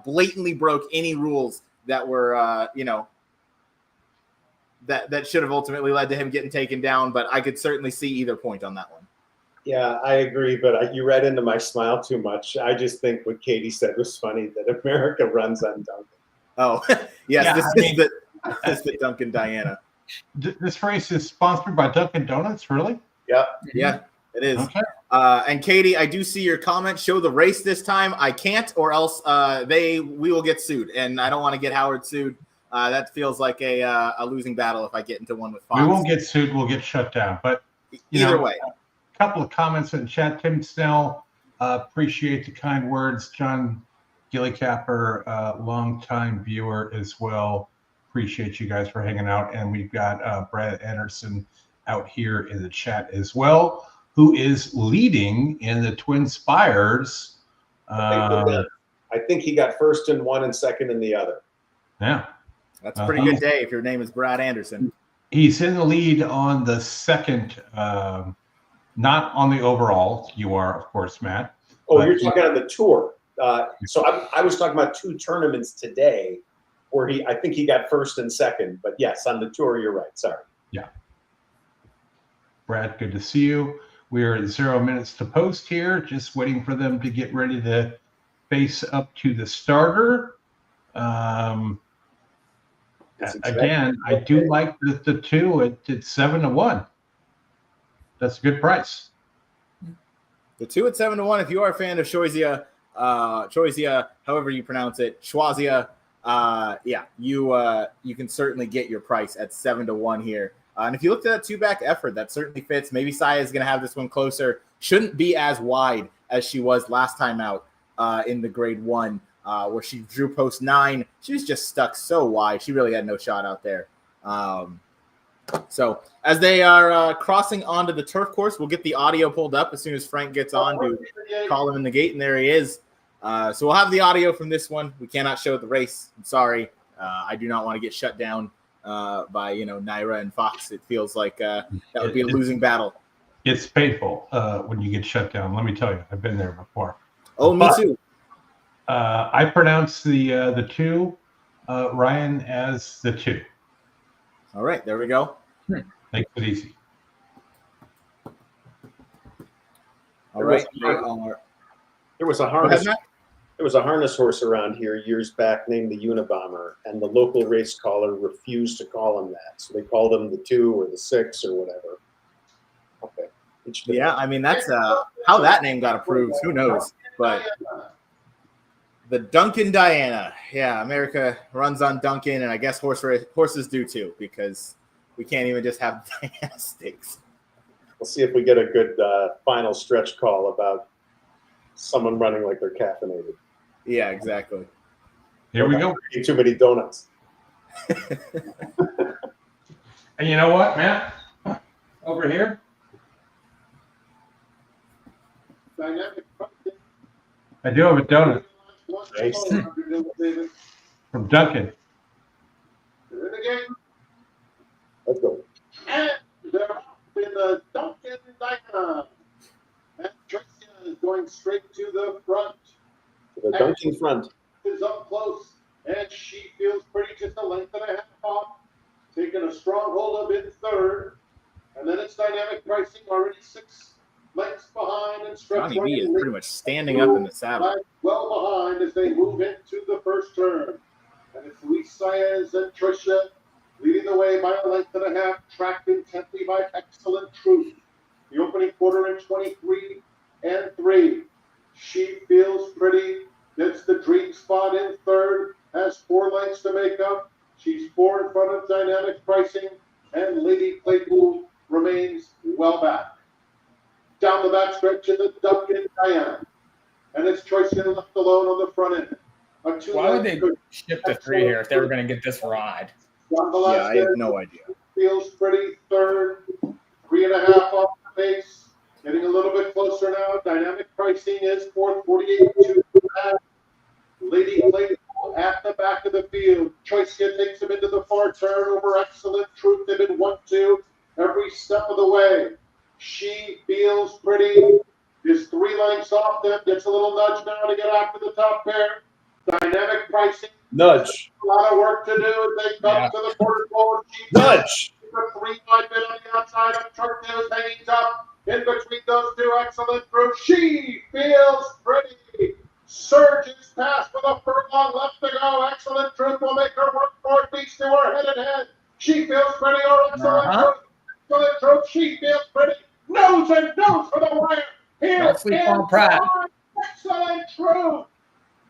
blatantly broke any rules that were, that should have ultimately led to him getting taken down. But I could certainly see either point on that one. Yeah, I agree, but you read into my smile too much. I just think what Katie said was funny, that America runs on Duncan. Oh, yes, this is the Duncan Diana. This race is sponsored by Dunkin' Donuts, really? Yeah. Yeah, it is. Okay. And Katie, I do see your comment. Show the race this time. I can't, or else we will get sued, and I don't want to get Howard sued. That feels like a losing battle if I get into one with Fox. We won't get sued. We'll get shut down. But either way. A couple of comments in the chat. Tim Snell, appreciate the kind words. John Gillicapper, longtime viewer as well. Appreciate you guys for hanging out. And we've got Brad Anderson out here in the chat as well, who is leading in the Twin Spires. I think he got first in one and second in the other. Yeah. That's a pretty good day if your name is Brad Anderson. He's in the lead on the second, not on the overall. You are, of course, Matt. Oh, you're talking on the tour. So I was talking about 2 tournaments today where I think he got first and second. But yes, on the tour, you're right. Sorry. Yeah. Brad, good to see you. We are at 0 minutes to post here, just waiting for them to get ready to face up to the starter. Again, I do like the 2 at 7-1. That's a good price. The 2 at 7-1. If you are a fan of Choisia, however you pronounce it, Schwazia, you can certainly get your price at 7-1 here. And if you look at that 2-back effort, that certainly fits. Maybe Saya is going to have this one closer. Shouldn't be as wide as she was last time out in the grade 1, where she drew post 9. She was just stuck so wide. She really had no shot out there. So as they are crossing onto the turf course, we'll get the audio pulled up as soon as Frank gets on to call him in the gate, and there he is. So we'll have the audio from this one. We cannot show the race. I'm sorry. I do not want to get shut down by Naira and Fox. It feels like that would be a losing battle. It's painful when you get shut down. Let me tell you, I've been there before. Oh, me too. I pronounce the 2, Ryan, as the 2. All right, there we go. Makes it easy. All right. There was a harness horse around here years back named the Unabomber, and the local race caller refused to call him that. So they called him the 2 or the 6 or whatever. Okay. Yeah, I mean, that's how that name got approved. Who knows? But the Duncan Diana. Yeah, America runs on Duncan, and I guess horses do too, because we can't even just have Diana stakes. We'll see if we get a good final stretch call about someone running like they're caffeinated. Yeah, exactly. Here we go. Eating too many donuts. And you know what, Matt? Over here. I do have a donut. Nice. From Duncan. Let's go. And they're off with the Duncan Diana. And Tricia is going straight to the front. The Duncan front is up close, and she feels pretty, just a length and a half off, taking a strong hold of it in third. And then it's Dynamic Pricing, already 6 lengths behind, and Johnny B is pretty much standing up in the saddle. Well behind as they move into the first turn. And it's Luis Saez and Tricia leading the way by a length and a half, tracked intently by Excellent Truth. The opening quarter in 23 and 3. She Feels Pretty gets the dream spot in third, has 4 lengths to make up. She's 4 in front of Dynamic Pricing, and Lady Claypool remains well back. Down the back stretch in the Duncan Diana. And it's Tricia left alone on the front end. Why would they ship the 3 here if they were going to get this ride? Yeah, I have no idea. Feels Pretty third, 3.5 off the pace. Getting a little bit closer now. Dynamic Pricing is fourth, 48-2. Lady Claypool at the back of the field. Tricia takes him into the far turn over Excellent Truth. They've been 1-2 every step of the way. She Feels Pretty is 3 lengths off them. Gets a little nudge now to get after the top pair. Dynamic Pricing. Nudge. A lot of work to do as they come to the quarter forward. Nudge. 3-5 bit on the outside of Chartnews hanging top. In between those 2, Excellent Truth. She Feels Pretty. Surges past with a furlong left to go. Excellent Truth will make her work for it. Beats to her head and head. She Feels Pretty or Excellent Truth. Excellent Truth. She Feels Pretty. Nose and nose for the wire. Here Don't sleep on Pratt. Excellent Truth.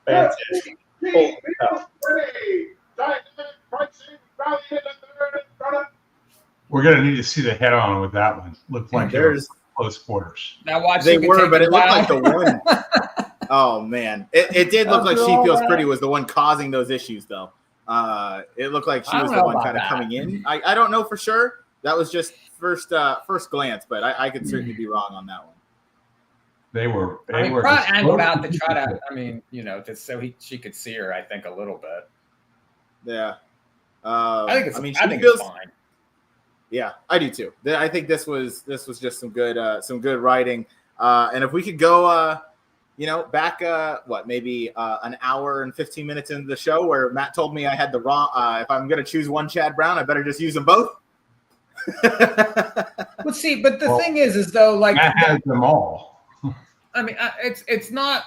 Fantastic. She Feels Pretty. Dynamic Pricing rallied in the third in front of. We're going to need to see the head on with that one. Looked like there's close quarters. Now watch they were, but it looked like the one. Oh man, it did look like She Feels Pretty was the one causing those issues, though. It looked like she was the one kind of coming in. I don't know for sure. That was just first glance, but I could certainly be wrong on that one. They were. Pratt angled out to try to. I mean, just so she could see her. I think a little bit. Yeah. I think she it's fine. Yeah, I do too. I think this was just some good writing. And if we could go, back maybe an hour and 15 minutes into the show where Matt told me I had the wrong. If I'm going to choose one Chad Brown, I better just use them both. But the thing is though, like Matt has them all. I mean, it's not.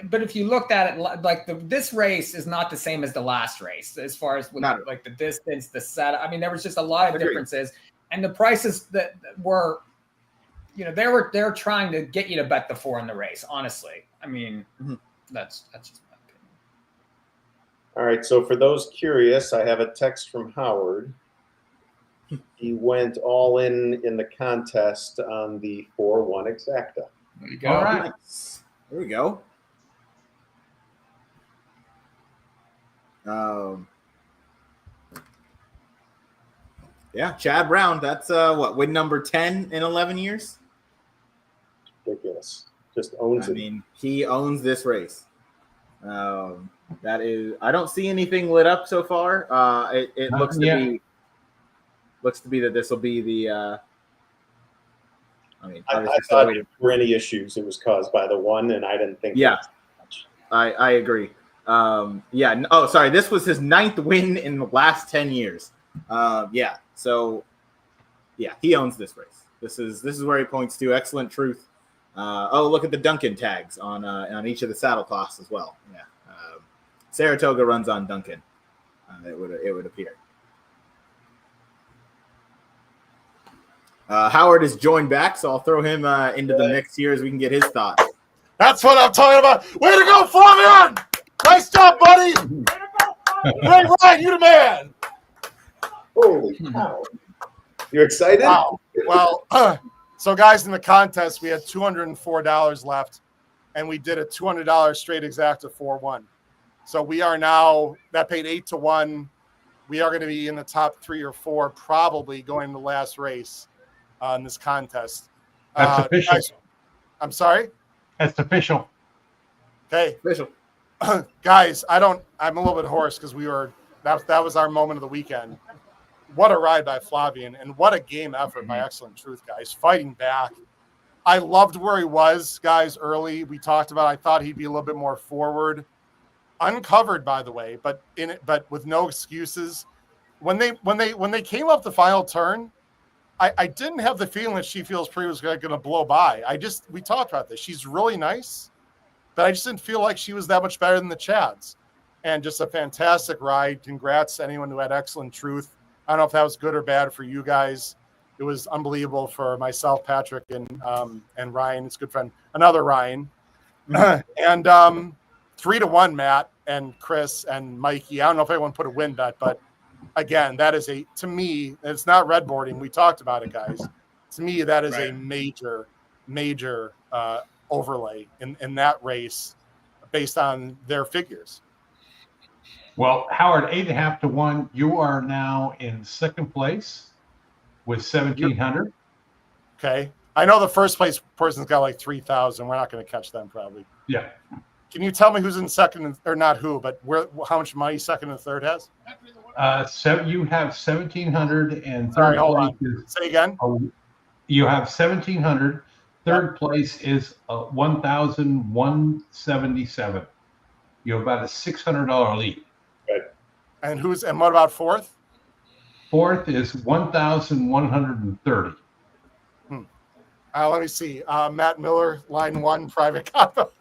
But if you looked at it, like this race is not the same as the last race as far as like the distance, the setup. I mean, there was just a lot of differences, and the prices that were, they're trying to get you to bet the 4 in the race. Honestly, I mean, that's just my opinion. All right. So for those curious, I have a text from Howard. He went all in the contest on the 4-1 exacta. There you go. All right. There we go. Yeah, Chad Brown. That's win number 10 in 11 years. Ridiculous. Just owns it. I mean, he owns this race. That is. I don't see anything lit up so far. It looks to be that this will be the. I thought if there were any issues, it was caused by the 1, and I didn't think. Yeah, I agree. Oh, sorry. This was his 9th win in the last 10 years. So, he owns this race. This is where he points to. Excellent Truth Look at the Duncan tags on each of the saddle cloths as well. Yeah, Saratoga runs on Duncan. It would appear. Howard is joined back, so I'll throw him into the mix here as we can get his thoughts. That's what I'm talking about. Way to go, Flavian! Nice job, buddy. Hey, Ryan, you the man. Holy cow! You excited? Wow. Well, so guys, in the contest, we had $204 left, and we did a $200 straight exacta 4-1. So we are now, that paid 8-1. We are going to be in the top 3 or 4, probably going to the last race in this contest. That's official. Guys, I'm sorry? That's official. Okay. Official. Guys, I'm a little bit hoarse because that was our moment of the weekend. What a ride by Flavian, and what a game effort by Excellent Truth, guys. Fighting back. I loved where he was, guys, early. We talked about, I thought he'd be a little bit more forward. Uncovered, by the way, but with no excuses. When they came up the final turn, I didn't have the feeling that She Feels Pretty was going to blow by. We talked about this. She's really nice, but I just didn't feel like she was that much better than the Chads. And just a fantastic ride. Congrats to anyone who had Excellent Truth. I don't know if that was good or bad for you guys. It was unbelievable for myself, Patrick, and Ryan, his good friend, another Ryan. And 3-1, Matt and Chris and Mikey. I don't know if anyone put a win bet, but again, that is to me, it's not red boarding. We talked about it, guys. To me, that is a major overlay in that race based on their figures. Well, Howard, 8.5-1. You are now in second place with 1,700. Okay. I know the first place person's got like 3,000. We're not going to catch them probably. Yeah. Can you tell me who's in second, or not who, but how much money second and third has? You have 1,700 and Sorry, third hold place on. is, Say again. you have 1,700. Third place is 1,177. You have about a $600 lead. And what about fourth? Fourth is 1,130. Let me see. Matt Miller, line 1, private combo.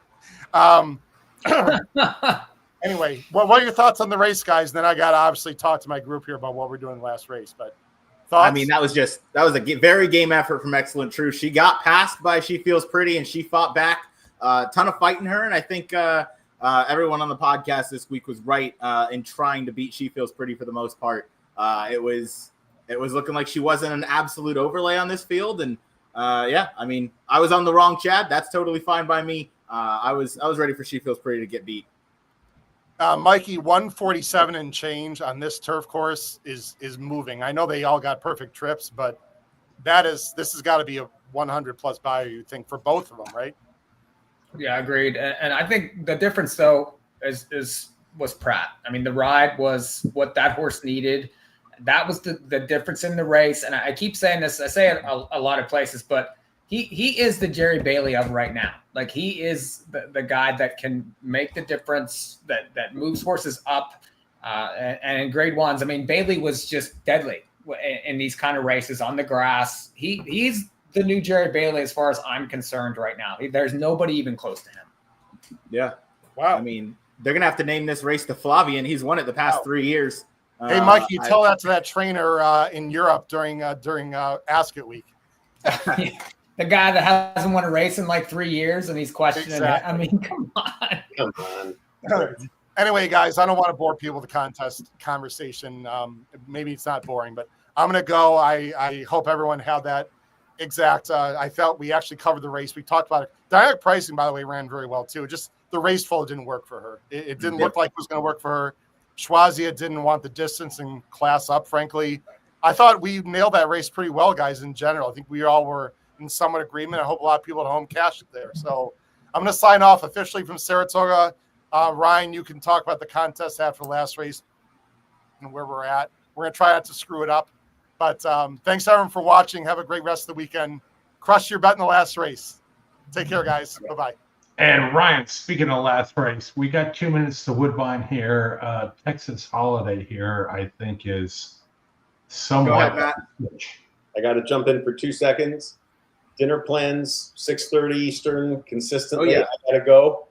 Anyway, what are your thoughts on the race, guys? And then I got to obviously talk to my group here about what we're doing last race. But thoughts? I mean, that was a very game effort from Excellent Truth. She got passed by She Feels Pretty, and she fought back. A ton of fighting her, and I think everyone on the podcast this week was right in trying to beat She Feels Pretty for the most part. It was looking like she wasn't an absolute overlay on this field, and I mean, I was on the wrong Chad. That's totally fine by me. I was ready for She Feels Pretty to get beat. Mikey, 147 and change on this turf course is moving. I know they all got perfect trips, but this has got to be a 100 plus buyer, you think, for both of them, right? Yeah, agreed. And I think the difference though was Pratt. I mean, the ride was what that horse needed. That was the difference in the race. And I keep saying this, I say it a lot of places, but he is the Jerry Bailey of right now. Like, he is the guy that can make the difference, that moves horses up. And in grade ones, I mean, Bailey was just deadly in these kind of races on the grass. He's the new Jerry Bailey as far as I'm concerned right now. There's nobody even close to him. Yeah. Wow. I mean, they're going to have to name this race to Flavian. He's won it the past 3 years. Hey, Mike, you tell that to that trainer in Europe during Ask It Week. The guy that hasn't won a race in like 3 years, and he's questioning it. I mean, come on. Anyway, guys, I don't want to bore people with the contest conversation. Maybe it's not boring, but I'm going to go. I hope everyone had that exact. I felt we actually covered the race. We talked about it. Dynamic pricing, by the way, ran very well, too. Just the race flow didn't work for her. It didn't look like it was going to work for her. Schwazia didn't want the distance and class up, frankly. I thought we nailed that race pretty well, guys, in general. I think we all were in somewhat agreement. I hope a lot of people at home cashed it there. So I'm going to sign off officially from Saratoga. Ryan, you can talk about the contest after the last race and where we're at. We're going to try not to screw it up. But thanks, everyone, for watching. Have a great rest of the weekend. Crush your bet in the last race. Take care, guys. Bye-bye. And Ryan, speaking of last race, we got 2 minutes to Woodbine here. Texas Holiday here, I think, is somewhat. Go ahead, Matt. I got to jump in for 2 seconds. dinner plans, 6:30 Eastern, consistently. Oh, yeah. I gotta go.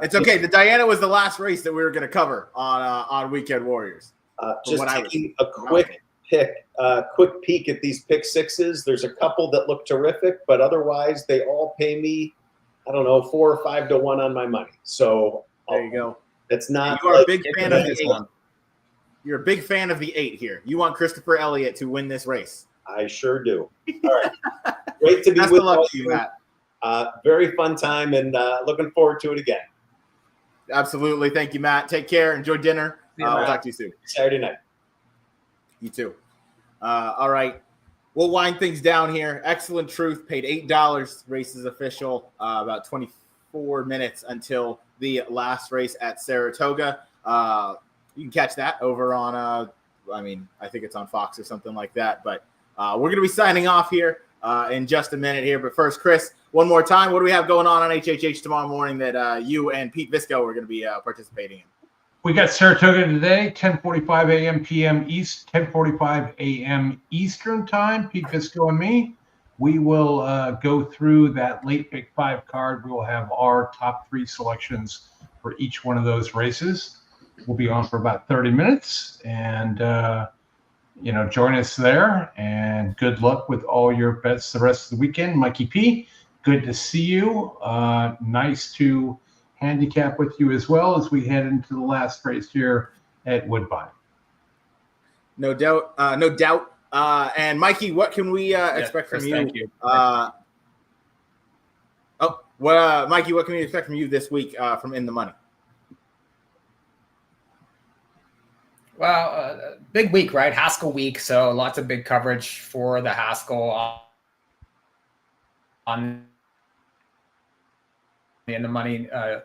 It's okay. The Diana was the last race that we were going to cover on Weekend Warriors. Just taking a quick peek at these pick sixes. There's a couple that look terrific, but otherwise they all pay me, I don't know, 4 or 5 to 1 on my money. So there you go. It's not. You are a big fan of the 8. You're a big fan of the 8 here. You want Christopher Elliott to win this race. I sure do. All right. Great to be Best with of luck to you, Matt. Very fun time, and looking forward to it again. Absolutely. Thank you, Matt. Take care. Enjoy dinner. We'll talk to you soon. Saturday night. You too. All right. We'll wind things down here. Excellent Truth paid $8. Race is official. About 24 minutes until the last race at Saratoga. You can catch that over on, I think it's on Fox or something like that. But we're going to be signing off here in just a minute here. But first, Chris, one more time, what do we have going on HHH tomorrow morning that you and Pete Visco are going to be participating in? We got Saratoga today, 10:45 a.m. p.m. East, 10:45 a.m. Eastern time. Pete Visco and me. We will go through that late pick 5 card. We will have our top 3 selections for each one of those races. We'll be on for about 30 minutes, and join us there. And good luck with all your bets the rest of the weekend. Mikey P, good to see you. Nice to handicap with you as well as we head into the last race here at Woodbine. No doubt. And Mikey, what can we expect from you? Thank you. Mikey, what can we expect from you this week from In the Money? Well, big week, right? Haskell week, so lots of big coverage for the Haskell on the In the Money on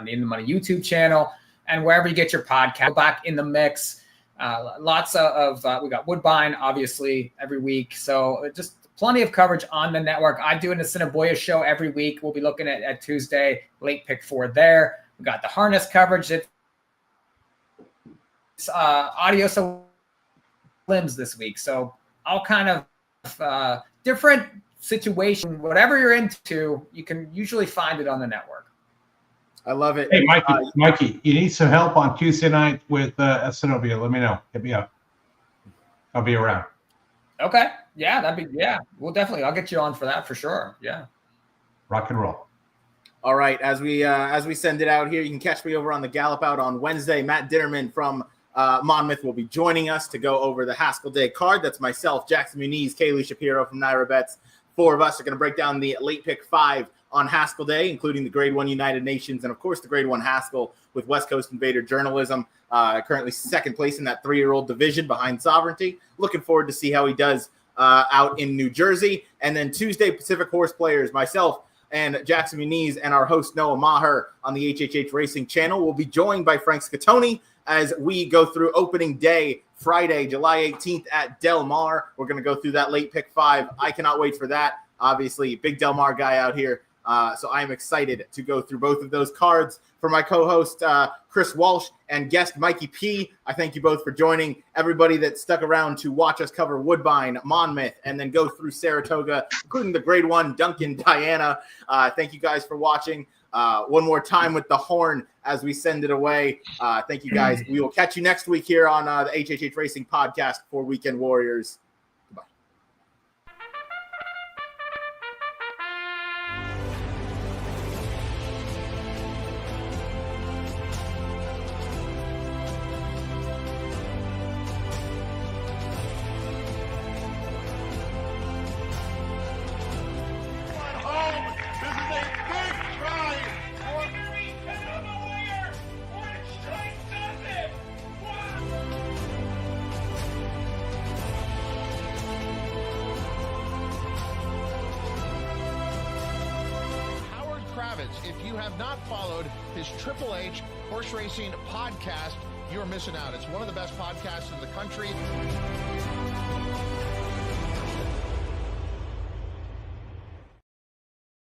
the In the Money YouTube channel and wherever you get your podcast. Back in the mix. Lots of we got Woodbine obviously every week, so just plenty of coverage on the network. I do an Assiniboia show every week. We'll be looking at Tuesday late pick 4 there. We got the harness coverage. It's audio so limbs this week, so all kind of different situation. Whatever you're into, you can usually find it on the network. I love it. Hey, Mikey, you need some help on Tuesday night with Assiniboia. Let me know. Hit me up. I'll be around. Okay. Yeah, I'll get you on for that for sure. Yeah. Rock and roll. All right. As we send it out here, you can catch me over on the Gallop Out on Wednesday. Matt Ditterman from Monmouth will be joining us to go over the Haskell Day card. That's myself, Jackson Muniz, Kaylee Shapiro from Naira Bets. 4 of us are going to break down the late pick 5 on Haskell Day, including the Grade 1 United Nations and, of course, the Grade 1 Haskell with West Coast Invader Journalism, currently second place in that 3-year-old division behind Sovereignty. Looking forward to see how he does out in New Jersey. And then Tuesday, Pacific Horse Players, myself and Jackson Muniz and our host Noah Maher on the HHH Racing channel will be joined by Frank Scatoni as we go through opening day, Friday, July 18th at Del Mar. We're going to go through that late pick 5. I cannot wait for that. Obviously, big Del Mar guy out here. So I'm excited to go through both of those cards. For my co-host, Chris Walsh, and guest Mikey P, I thank you both for joining. Everybody that stuck around to watch us cover Woodbine, Monmouth, and then go through Saratoga, including the Grade 1 Duncan, Diana. Thank you guys for watching. One more time with the horn as we send it away. Thank you guys. We will catch you next week here on the HHH Racing Podcast for Weekend Warriors. If you have not followed his Triple H Horse Racing podcast, you're missing out. It's one of the best podcasts in the country.